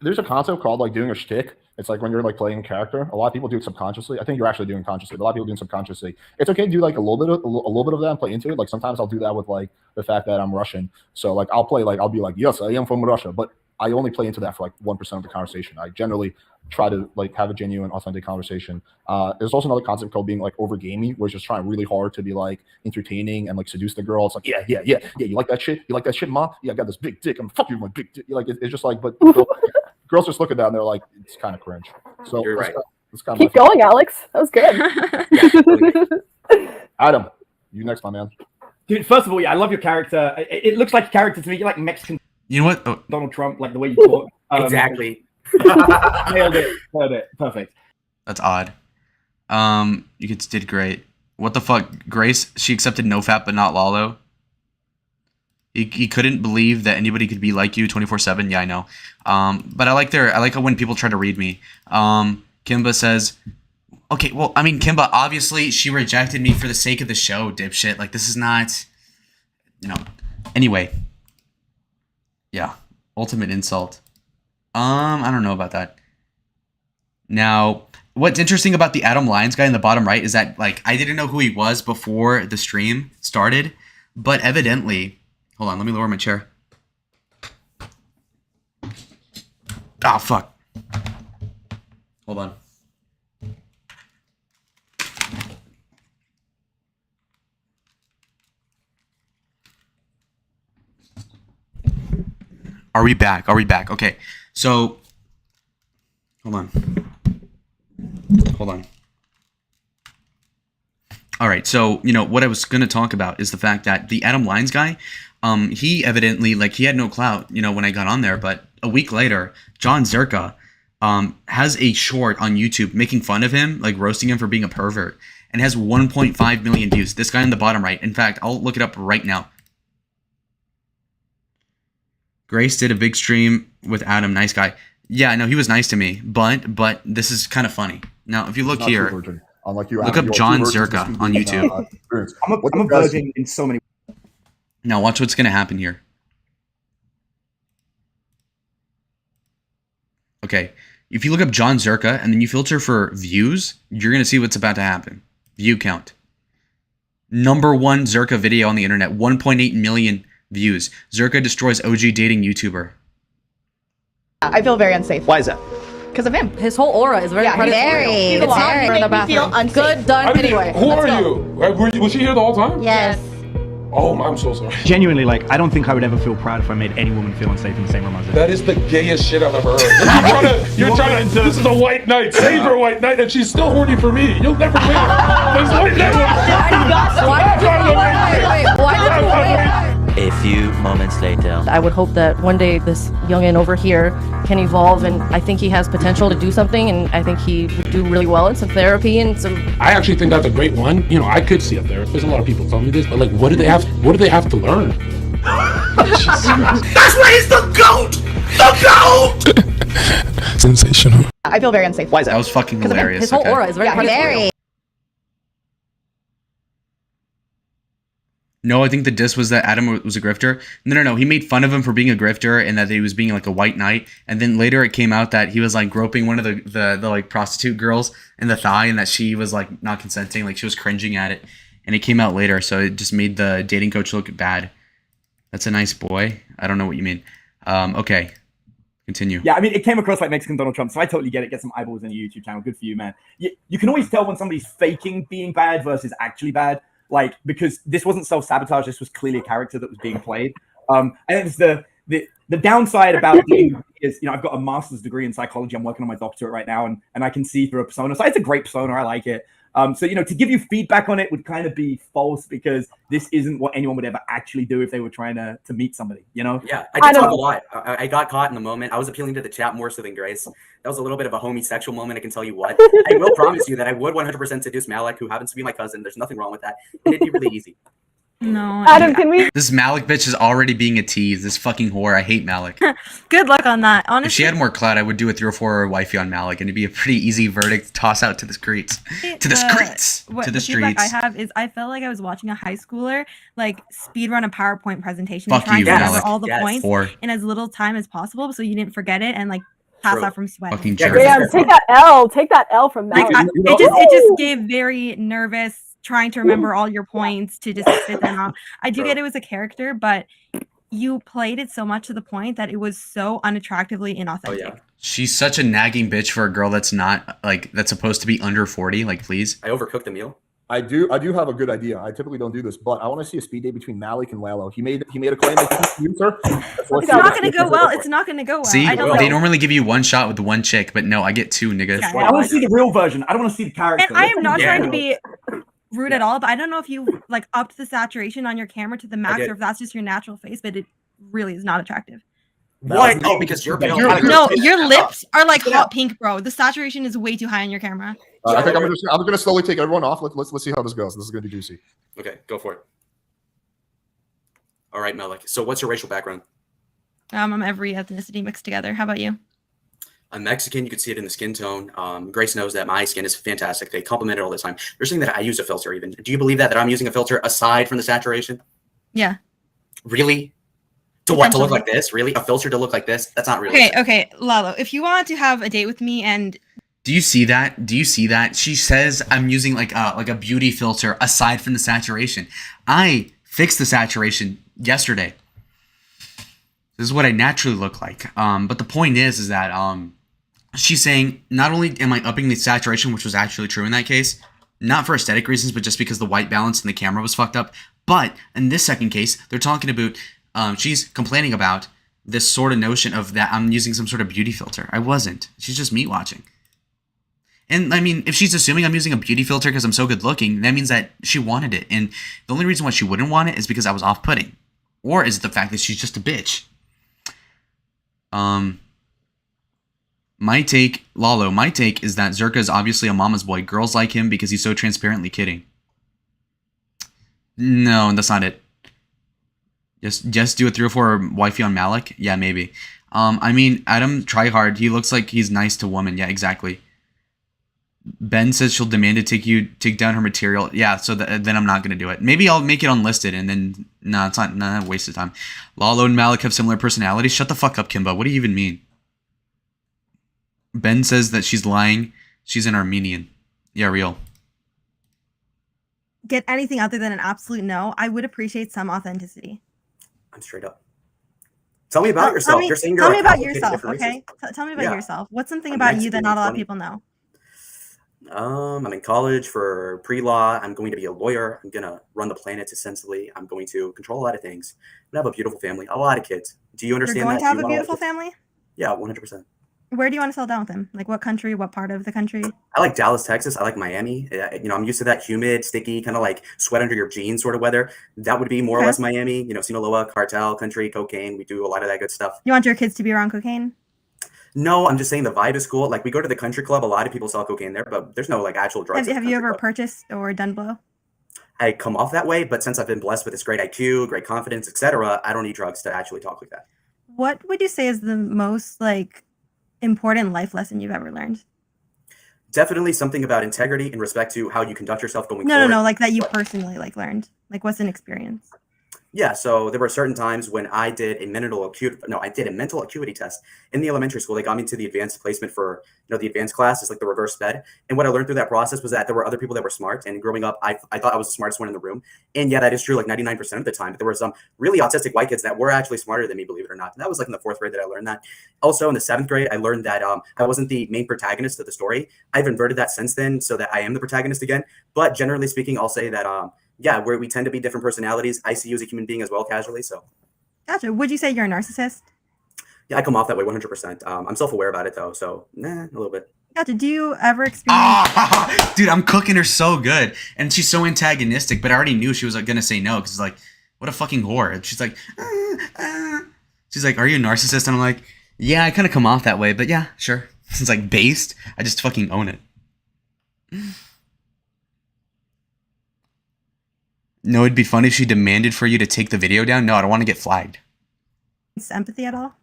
there's a concept called like doing a shtick. It's like when you're like playing a character. A lot of people do it subconsciously. I think you're actually doing it consciously, but a lot of people do it subconsciously. It's okay to do like a little bit of that and play into it. Like sometimes I'll do that with like the fact that I'm Russian. So like I'll be like, yes, I am from Russia. But I only play into that for like 1% of the conversation. I generally try to like have a genuine, authentic conversation. There's also another concept called being like over gamey, where it's just trying really hard to be like entertaining and like seduce the girl. It's like, yeah, you like that shit? You like that shit, ma? Yeah, I got this big dick. I'm fucking with my big dick. Like it's just like, but girls just look at that and they're like, it's kind of cringe. So You're right. It's kind of Keep going, Alex. That was good. Adam, you next, my man. Dude, first of all, yeah, I love your character. It looks like a character to me. You're like Mexican. You know what? Oh. Donald Trump, like the way you talk. Exactly. Nailed it. Heard it. Perfect. That's odd. You kids did great. What the fuck? Grace, she accepted NoFap but not Lalo. He couldn't believe that anybody could be like you 24/7. Yeah, I know. But I like how when people try to read me. Kimba says, okay, well, I mean, Kimba, obviously she rejected me for the sake of the show, dipshit. Like, this is not, Anyway. Yeah. Ultimate insult. I don't know about that. Now, what's interesting about the Adam Lyons guy in the bottom right is that, like, I didn't know who he was before the stream started, but evidently... Hold on, let me lower my chair. Ah, fuck. Hold on. Are we back? Are we back? Okay. So, hold on. Hold on. All right. So, what I was going to talk about is the fact that the Adam Lyons guy, he evidently, like, he had no clout, when I got on there. But a week later, John Zerka has a short on YouTube making fun of him, like roasting him for being a pervert, and has 1.5 million views. This guy in the bottom right. In fact, I'll look it up right now. Grace did a big stream with Adam. Nice guy. Yeah, no, he was nice to me. But this is kind of funny. Now, if you look here, look up John Zerka on YouTube. I'm a virgin in so many. Now, watch what's going to happen here. Okay, if you look up John Zerka and then you filter for views, you're going to see what's about to happen. View count. #1 Zerka video on the internet, 1.8 million views. Zerka destroys OG dating YouTuber. I feel very unsafe. Why is that? Because of him. His whole aura is very predatory. He's a lot in the bathroom. Feel unsafe. Good, done. Anyway. Who are you? Was she here the whole time? Yes. Oh, I'm so sorry. Genuinely, like, I don't think I would ever feel proud if I made any woman feel unsafe in the same room as her. That is the gayest shit I've ever heard. You're trying to, this is a white knight, save her white knight, and she's still horny for me. You'll never win. There's white knight. A few moments later. I would hope that one day this youngin' over here can evolve, and I think he has potential to do something, and I think he would do really well in some therapy and some... I actually think that's a great one. I could see a therapist. A lot of people tell me this, but like, what do they have to learn? That's why he's the GOAT! The GOAT! Sensational. I feel very unsafe. Why is that? That was fucking hilarious. His whole aura is very predatory. No, I think the diss was that Adam was a grifter. No. He made fun of him for being a grifter and that he was being like a white knight. And then later it came out that he was like groping one of the like prostitute girls in the thigh and that she was like not consenting, like she was cringing at it. And it came out later, so it just made the dating coach look bad. That's a nice boy. I don't know what you mean. Okay. Continue. Yeah, I mean, it came across like Mexican Donald Trump, so I totally get it. Get some eyeballs on your YouTube channel. Good for you, man. You can always tell when somebody's faking being bad versus actually bad. Like, because this wasn't self-sabotage, this was clearly a character that was being played. I think it's the downside about being is, I've got a master's degree in psychology. I'm working on my doctorate right now, and I can see through a persona. So it's a great persona. I like it. So, to give you feedback on it would kind of be false because this isn't what anyone would ever actually do if they were trying to meet somebody, Yeah, I did talk a lot. I got caught in the moment. I was appealing to the chat more so than Grace. That was a little bit of a homosexual moment, I can tell you what. I will promise you that I would 100% seduce Malik, who happens to be my cousin. There's nothing wrong with that. And it'd be really easy. No. Adam, can we? This Malik bitch is already being a tease. This fucking whore. I hate Malik. Good luck on that. Honestly, if she had more clout, I would do a 3 or 4 wifey on Malik, and it'd be a pretty easy verdict to toss out to the streets. The feedback I have is I felt like I was watching a high schooler like speedrun a PowerPoint presentation, trying to remember all the points in as little time as possible, so you didn't forget it and like pass out from sweat. Fucking Damn, take that L. Take that L from Malik. It just gave very nervous trying to remember all your points to just spit them out. I do get it was a character, but you played it so much to the point that it was so unattractively inauthentic. Oh yeah. She's such a nagging bitch for a girl that's not like that's supposed to be under 40. Like, please. I overcooked the meal. I do have a good idea. I typically don't do this, but I want to see a speed date between Malik and Lalo. He made a claim that he used her. It's not going to go well. It's not going to go well. See, they normally give you one shot with one chick, but no, I get two, nigga. Yeah, I want to see the real version. I don't want to see the character. And I am not trying to be rude at all, but I don't know if you like upped the saturation on your camera to the max or if that's just your natural face, but it really is not attractive. What? Oh, because you're pale. No, your lips are like hot pink, bro. The saturation is way too high on your camera. I think I'm gonna slowly take everyone off. Let's see how this goes. This is gonna be juicy. Okay, go for it. All right, Malik. So, what's your racial background? I'm every ethnicity mixed together. How about you? I'm Mexican. You can see it in the skin tone. Grace knows that my skin is fantastic. They compliment it all the time. They're saying that I use a filter. Even do you believe that I'm using a filter aside from the saturation? Yeah. Really? To what? To look like this? Really? A filter to look like this? That's not real. Okay, Lalo. If you want to have a date with me and Do you see that? Do you see that? She says I'm using like a beauty filter aside from the saturation. I fixed the saturation yesterday. This is what I naturally look like. But the point is that she's saying not only am I upping the saturation, which was actually true in that case, not for aesthetic reasons, but just because the white balance in the camera was fucked up. But in this second case, they're talking about she's complaining about this sort of notion of that I'm using some sort of beauty filter. I wasn't. She's just me watching. And I mean, if she's assuming I'm using a beauty filter because I'm so good looking, that means that she wanted it. And the only reason why she wouldn't want it is because I was off-putting. Or is it the fact that she's just a bitch? My take, Lalo, my take is that Zerka is obviously a mama's boy. Girls like him because he's so transparently kidding. No, that's not it. Just do a 3 or 4 wifey on Malik? Yeah, maybe. I mean, Adam Tryhard, he looks like he's nice to women. Yeah, exactly. Ben says she'll demand to take down her material. Yeah, so then I'm not going to do it. Maybe I'll make it unlisted and then... No, it's not a waste of time. Lalo and Malik have similar personalities. Shut the fuck up, Kimba. What do you even mean? Ben says that she's lying. She's an Armenian. Yeah, real. get anything other than an absolute no, I would appreciate some authenticity. I'm straight up. Tell me about yourself. You're saying you're tell me about yourself, okay? Tell me about yourself. What's something about you that not a lot of people know? I'm in college for pre-law. I'm going to be a lawyer. I'm going to run the planet essentially. I'm going to control a lot of things. I'm going to have a beautiful family, a lot of kids. Do you understand that? You're going to have a beautiful family? Yeah, 100%. Where do you want to settle down with them? Like what country, what part of the country? I like Dallas, Texas. I like Miami. You know, I'm used to that humid, sticky, kind of like sweat under your jeans sort of weather. That would be more or less Miami. You know, Sinaloa, cartel, country, cocaine. We do a lot of that good stuff. You want your kids to be around cocaine? No, I'm just saying the vibe is cool. Like we go to the country club. A lot of people sell cocaine there, but there's no like actual drugs. Have you ever purchased or done blow? I come off that way, but since I've been blessed with this great IQ, great confidence, etc., I don't need drugs to actually talk like that. What would you say is the most like important life lesson you've ever learned? Definitely something about integrity in respect to how you conduct yourself going forward. No, like that you personally like learned. Like what's an experience? Yeah, so there were certain times when I did a mental acuity test in the elementary school. They got me to the advanced placement for, you know, the advanced class. It's like the reverse sped. And what I learned through that process was that there were other people that were smart. And growing up, I thought I was the smartest one in the room. And yeah, that is true like 99% of the time. But there were some really autistic white kids that were actually smarter than me, believe it or not. And that was like in the 4th grade that I learned that. Also in the 7th grade, I learned that I wasn't the main protagonist of the story. I've inverted that since then so that I am the protagonist again. But generally speaking, I'll say that yeah, where we tend to be different personalities. I see you as a human being as well, casually. So, gotcha. Would you say you're a narcissist? Yeah, I come off that way 100%. I'm self-aware about it though, so a little bit. Gotcha. Do you ever experience? Dude, I'm cooking her so good, and she's so antagonistic. But I already knew she was like, gonna say no because like, what a fucking whore. And she's like, she's like, are you a narcissist? And I'm like, yeah, I kind of come off that way, but yeah, sure. It's like based. I just fucking own it. No, it'd be funny if she demanded for you to take the video down. No, I don't want to get flagged. Empathy at all?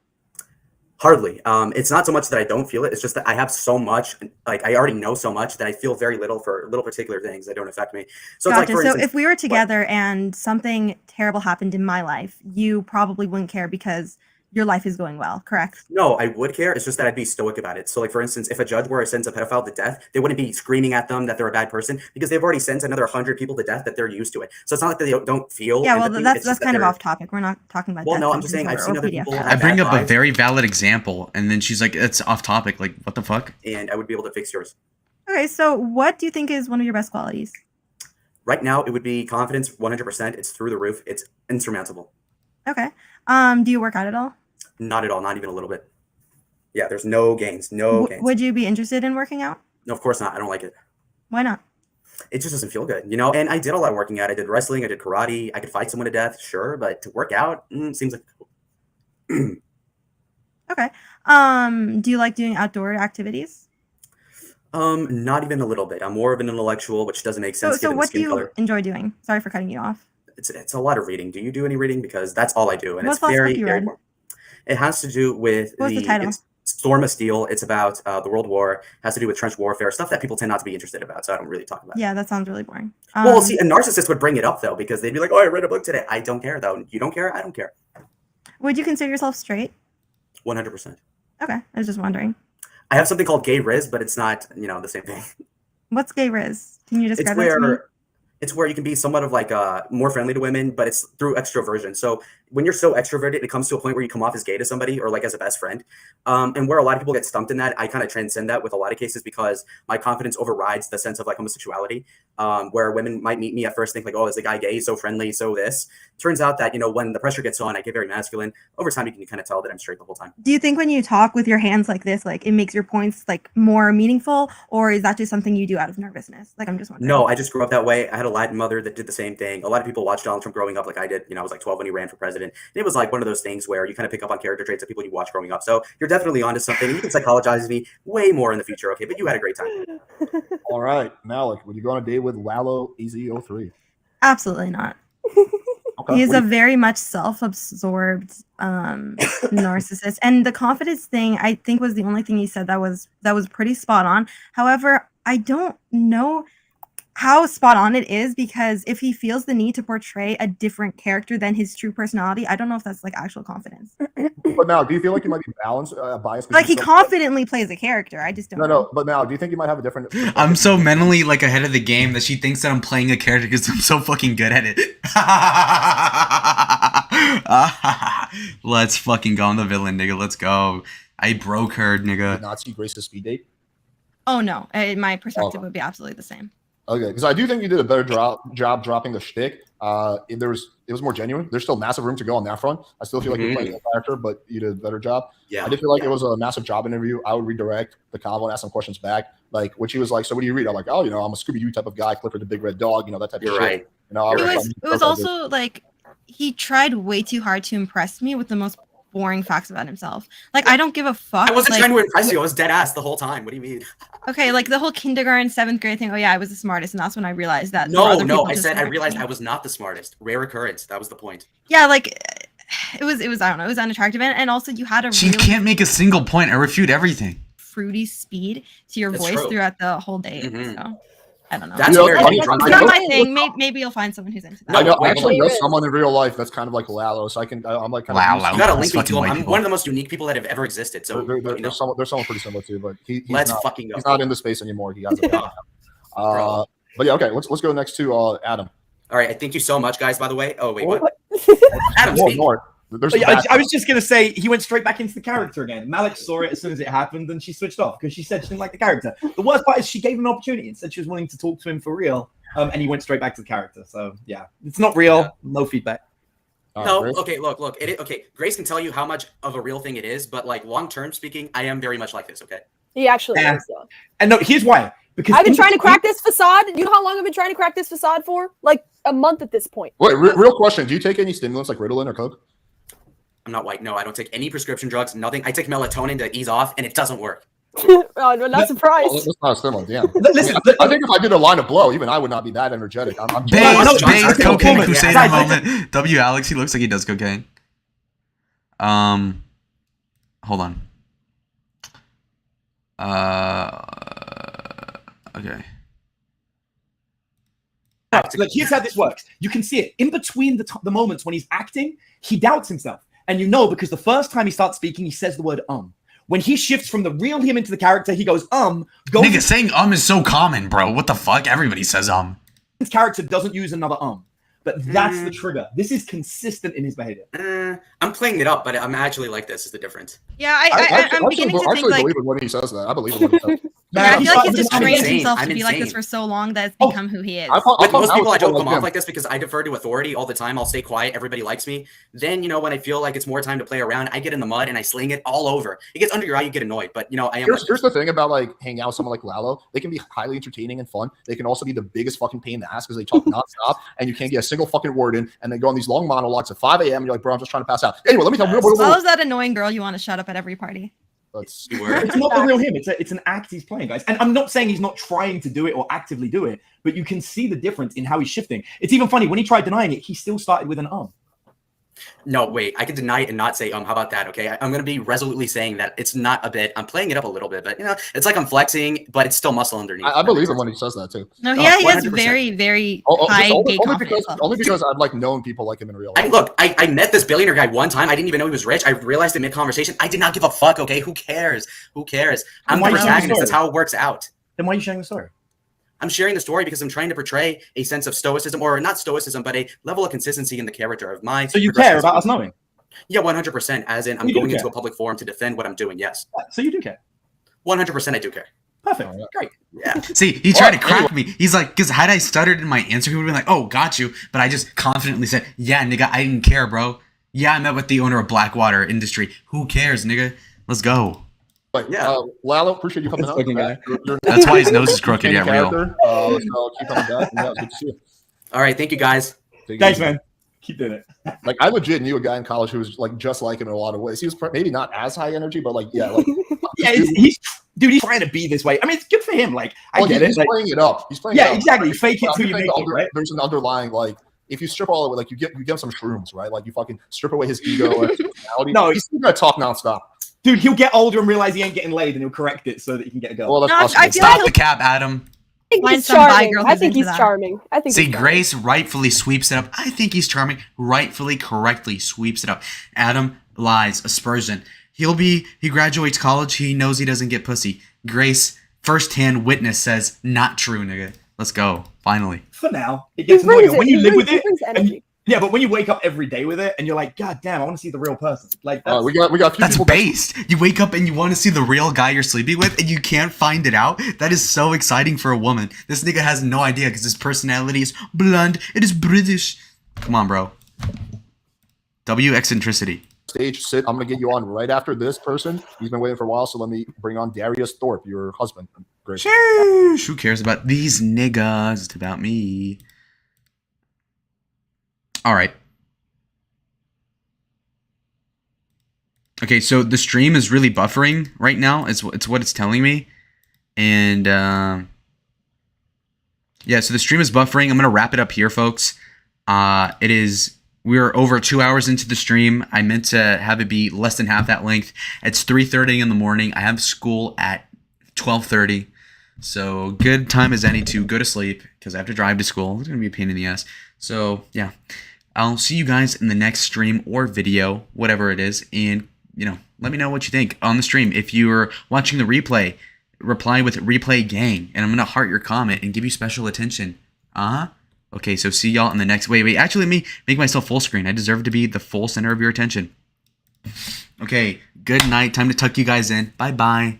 Hardly. It's not so much that I don't feel it. It's just that I have so much, like I already know so much that I feel very little for little particular things that don't affect me. So gotcha. It's like, for instance, if we were together and something terrible happened in my life, you probably wouldn't care because your life is going well, correct? No, I would care. It's just that I'd be stoic about it. So, like, for instance, if a judge were to sentence a pedophile to death, they wouldn't be screaming at them that they're a bad person because they've already sentenced another 100 people to death that they're used to it. So it's not like they don't feel. Yeah, well, empathy, that's it's just that kind of they're- off topic. We're not talking about. Well, death no, I'm just saying sentences I've seen or other PDF people cats. I bring up a very valid example, and then she's like, "It's off topic." Like, what the fuck? And I would be able to fix yours. Okay, so what do you think is one of your best qualities? Right now, it would be confidence, 100%. It's through the roof. It's insurmountable. Okay. Do you work out at all? Not at all. Not even a little bit. Yeah, there's no gains. No gains. Would you be interested in working out? No, of course not. I don't like it. Why not? It just doesn't feel good, you know? And I did a lot of working out. I did wrestling. I did karate. I could fight someone to death, sure. But to work out, seems like... Okay. Do you like doing outdoor activities? Not even a little bit. I'm more of an intellectual, which doesn't make sense. So given the what do skin you color. enjoy doing? Sorry for cutting you off. It's a lot of reading. Do you do any reading? Because that's all I do, and What's it's the last very, book you very read? boring. It has to do with What's the title? It's Storm of Steel. It's about the World War. It has to do with trench warfare, stuff that people tend not to be interested about. So I don't really talk about. Yeah, that sounds really boring. Well, see, a narcissist would bring it up though, because they'd be like, "Oh, I read a book today." I don't care though. You don't care. I don't care. Would you consider yourself straight? 100%. Okay, I was just wondering. I have something called gay riz, but it's not, the same thing. What's gay riz? Can you It's describe that to me? where you can be somewhat of like more friendly to women, but it's through extroversion. So when you're so extroverted, it comes to a point where you come off as gay to somebody or like as a best friend. And where a lot of people get stumped in that, I kind of transcend that with a lot of cases because my confidence overrides the sense of like homosexuality. Where women might meet me at first think like, oh, is the guy gay? He's so friendly, so this. Turns out that, when the pressure gets on, I get very masculine. Over time, you can kind of tell that I'm straight the whole time. Do you think when you talk with your hands like this, like it makes your points like more meaningful, or is that just something you do out of nervousness? Like I'm just wondering. No, I just grew up that way. I had a Latin mother that did the same thing. A lot of people watched Donald Trump growing up like I did. I was like 12 when he ran for president. And it was like one of those things where you kind of pick up on character traits of people you watch growing up. So you're definitely onto something. You can psychologize me way more in the future, okay? But you had a great time. All right, Malik, would you go on a date with Lalo EZ03? Absolutely not. Okay. He's What a do you- very much self-absorbed narcissist, and the confidence thing I think was the only thing he said that was pretty spot on. However, I don't know how spot on it is because if he feels the need to portray a different character than his true personality, I don't know if that's like actual confidence. But now, do you feel like you might be biased? 'Cause Like he you're so- confidently plays a character. I just don't know. No. But now, do you think you might have a different? I'm so mentally like ahead of the game that she thinks that I'm playing a character because I'm so fucking good at it. Let's fucking go on the villain, nigga. Let's go. I broke her, nigga. Not see Grace's speed date. Oh no, my perspective would be absolutely the same. Okay, because I do think you did a better job dropping the shtick. It was more genuine. There's still massive room to go on that front. I still feel like you're playing a character, but you did a better job. Yeah. I did feel like it was a massive job interview. I would redirect the convo and ask some questions back. Like when she was like, "So what do you read?" I'm like, "Oh, I'm a Scooby-Doo type of guy, Clifford the Big Red Dog, that type You're of right. shit." I It was also like he tried way too hard to impress me with the most boring facts about himself. Like I don't give a fuck. I wasn't like, trying to impress you. I was dead ass the whole time. What do you mean? Okay, like the whole kindergarten, 7th grade thing. Oh yeah, I was the smartest, and that's when I realized that. No. people I just said I corrected realized me. I was not the smartest. Rare occurrence. That was the point. Yeah, like it was. I don't know. It was unattractive, and also you had a She really can't make a single point. I refute everything. fruity speed to your That's voice true. throughout the whole date. So I don't know. That's very funny. It's I not know- my thing. Maybe you'll find someone who's into that. I actually know someone in real life that's kind of like Lalo, so I'm like kind of You gotta link me to him. I'm one of the most unique people that have ever existed. So there's someone pretty similar too, but he's Let's not, fucking go. He's not in the space anymore. He has a but yeah, okay. Let's go next to Adam. All right. Thank you so much, guys. By the way. Oh wait, what? Adam, More, speak. more. There's some Yeah, back- I was just gonna say he went straight back into the character again. Malik saw it as soon as it happened, and she switched off because she said she didn't like the character. The worst part is she gave him an opportunity and said she was willing to talk to him for real, and he went straight back to the character. So yeah, it's not real. No feedback. No, okay, look. Okay, Grace can tell you how much of a real thing it is, but like long term speaking, I am very much like this. Okay. He actually Yeah. is, though. And no, here's why. Because I've been in trying to between- crack this facade. You know how long I've been trying to crack this facade for? Like a month at this point. Wait, real question. Do you take any stimulants like Ritalin or Coke? I'm not white. No, I don't take any prescription drugs. Nothing. I take melatonin to ease off, and it doesn't work. Oh, no, not surprised. Well, that's not a stimulant, damn. I think if I did a line of blow, even I would not be that energetic. I'm Bays, cocaine moment. Crusader Yeah. moment. W. Alex, he looks like he does cocaine. Hold on. Okay. Like here's how this works. You can see it in between the moments when he's acting, he doubts himself. And you know, because the first time he starts speaking, he says the word When he shifts from the real him into the character, he goes Nigga, saying is so common, bro. What the fuck? Everybody says His character doesn't use another but that's the trigger. This is consistent in his behavior. I'm playing it up, but I'm actually like this is the difference. Yeah, I'm beginning to think like. Believe it when he says that. I believe it when he says that. Yeah, I feel like he's just trained himself to be like this for so long that it's become who he is. With most people, I don't come off like this because I defer to authority all the time. I'll stay quiet. Everybody likes me. Then, when I feel like it's more time to play around, I get in the mud and I sling it all over. It gets under your eye, you get annoyed. But, I am. Here's the thing about like hanging out with someone like Lalo. They can be highly entertaining and fun. They can also be the biggest fucking pain in the ass because they talk nonstop and you can't get a single fucking word in. And they go on these long monologues at 5 a.m. And you're like, bro, I'm just trying to pass out. Anyway, let me tell you. Lalo's that annoying girl you want to shut up at every party. It's not the real him. It's an act he's playing, guys. And I'm not saying he's not trying to do it or actively do it, but you can see the difference in how he's shifting. It's even funny when he tried denying it, he still started with an No, wait. I can deny it and not say How about that? Okay, I'm gonna be resolutely saying that it's not a bit. I'm playing it up a little bit, but it's like I'm flexing, but it's still muscle underneath. I believe him when he says that too. No, he has very, very high gay confidence. Only because I've like known people like him in real life. Look, I met this billionaire guy one time. I didn't even know he was rich. I realized in mid-conversation. I did not give a fuck. Okay, who cares? Who cares? I'm the protagonist. That's how it works out. Then why are you sharing the story? I'm sharing the story because I'm trying to portray a sense of stoicism, or not stoicism, but a level of consistency in the character of my. So you care about us knowing? Yeah, 100%. As in, I'm going into a public forum to defend what I'm doing. Yes. So you do care? 100%. I do care. Perfect. Great. Yeah. See, he tried to crack me. He's like, because had I stuttered in my answer, he would have been like, "Oh, got you." But I just confidently said, "Yeah, nigga, I didn't care, bro. Yeah, I met with the owner of Blackwater Industry. Who cares, nigga? Let's go." But yeah, Lalo, appreciate you coming out. That's why his nose is crooked. Yeah, real. So keep coming back. Yeah, good to see you. All right, thank you guys. Thanks, man. Keep doing it. Like I legit knew a guy in college who was like just like him in a lot of ways. He was maybe not as high energy, but like yeah, he's trying to be this way. I mean, it's good for him. Like I get it. He's playing it up. He's playing. Yeah, it up. Exactly. Fake it till you make it. Right? There's an underlying like if you strip all of it, like you get some shrooms, right? Like you fucking strip away his ego and personality. No, he's still gonna talk nonstop. Dude, he'll get older and realize he ain't getting laid, and he'll correct it so that he can get a girl. Well, that's possible. Stop the cap, Adam. He's charming. I think he's charming. See, Grace rightfully sweeps it up. I think he's charming. Rightfully, correctly sweeps it up. Adam lies. Aspersion. He graduates college. He knows he doesn't get pussy. Grace, firsthand witness, says not true, nigga. Let's go. Finally. For now, it gets annoying when you live with it. Yeah, but when you wake up every day with it and you're like, God damn, I want to see the real person. Like that's, we got. That's based. You wake up and you want to see the real guy you're sleeping with, and you can't find it out. That is so exciting for a woman. This nigga has no idea because his personality is blunt. It is British. Come on, bro. W eccentricity. Stage, sit. I'm gonna get you on right after this person. He's been waiting for a while, so let me bring on Darius Thorpe, your husband. Great. Sheesh, who cares about these niggas? It's about me. All right. Okay, so the stream is really buffering right now. It's what it's telling me. And yeah, so the stream is buffering. I'm going to wrap it up here, folks. We're over 2 hours into the stream. I meant to have it be less than half that length. It's 3:30 in the morning. I have school at 12:30. So good time as any to go to sleep because I have to drive to school. It's going to be a pain in the ass. So yeah. I'll see you guys in the next stream or video, whatever it is, and, let me know what you think on the stream. If you're watching the replay, reply with replay gang, and I'm going to heart your comment and give you special attention. Okay, so see y'all in the next... Wait, actually, let me make myself full screen. I deserve to be the full center of your attention. Okay, good night. Time to tuck you guys in. Bye-bye.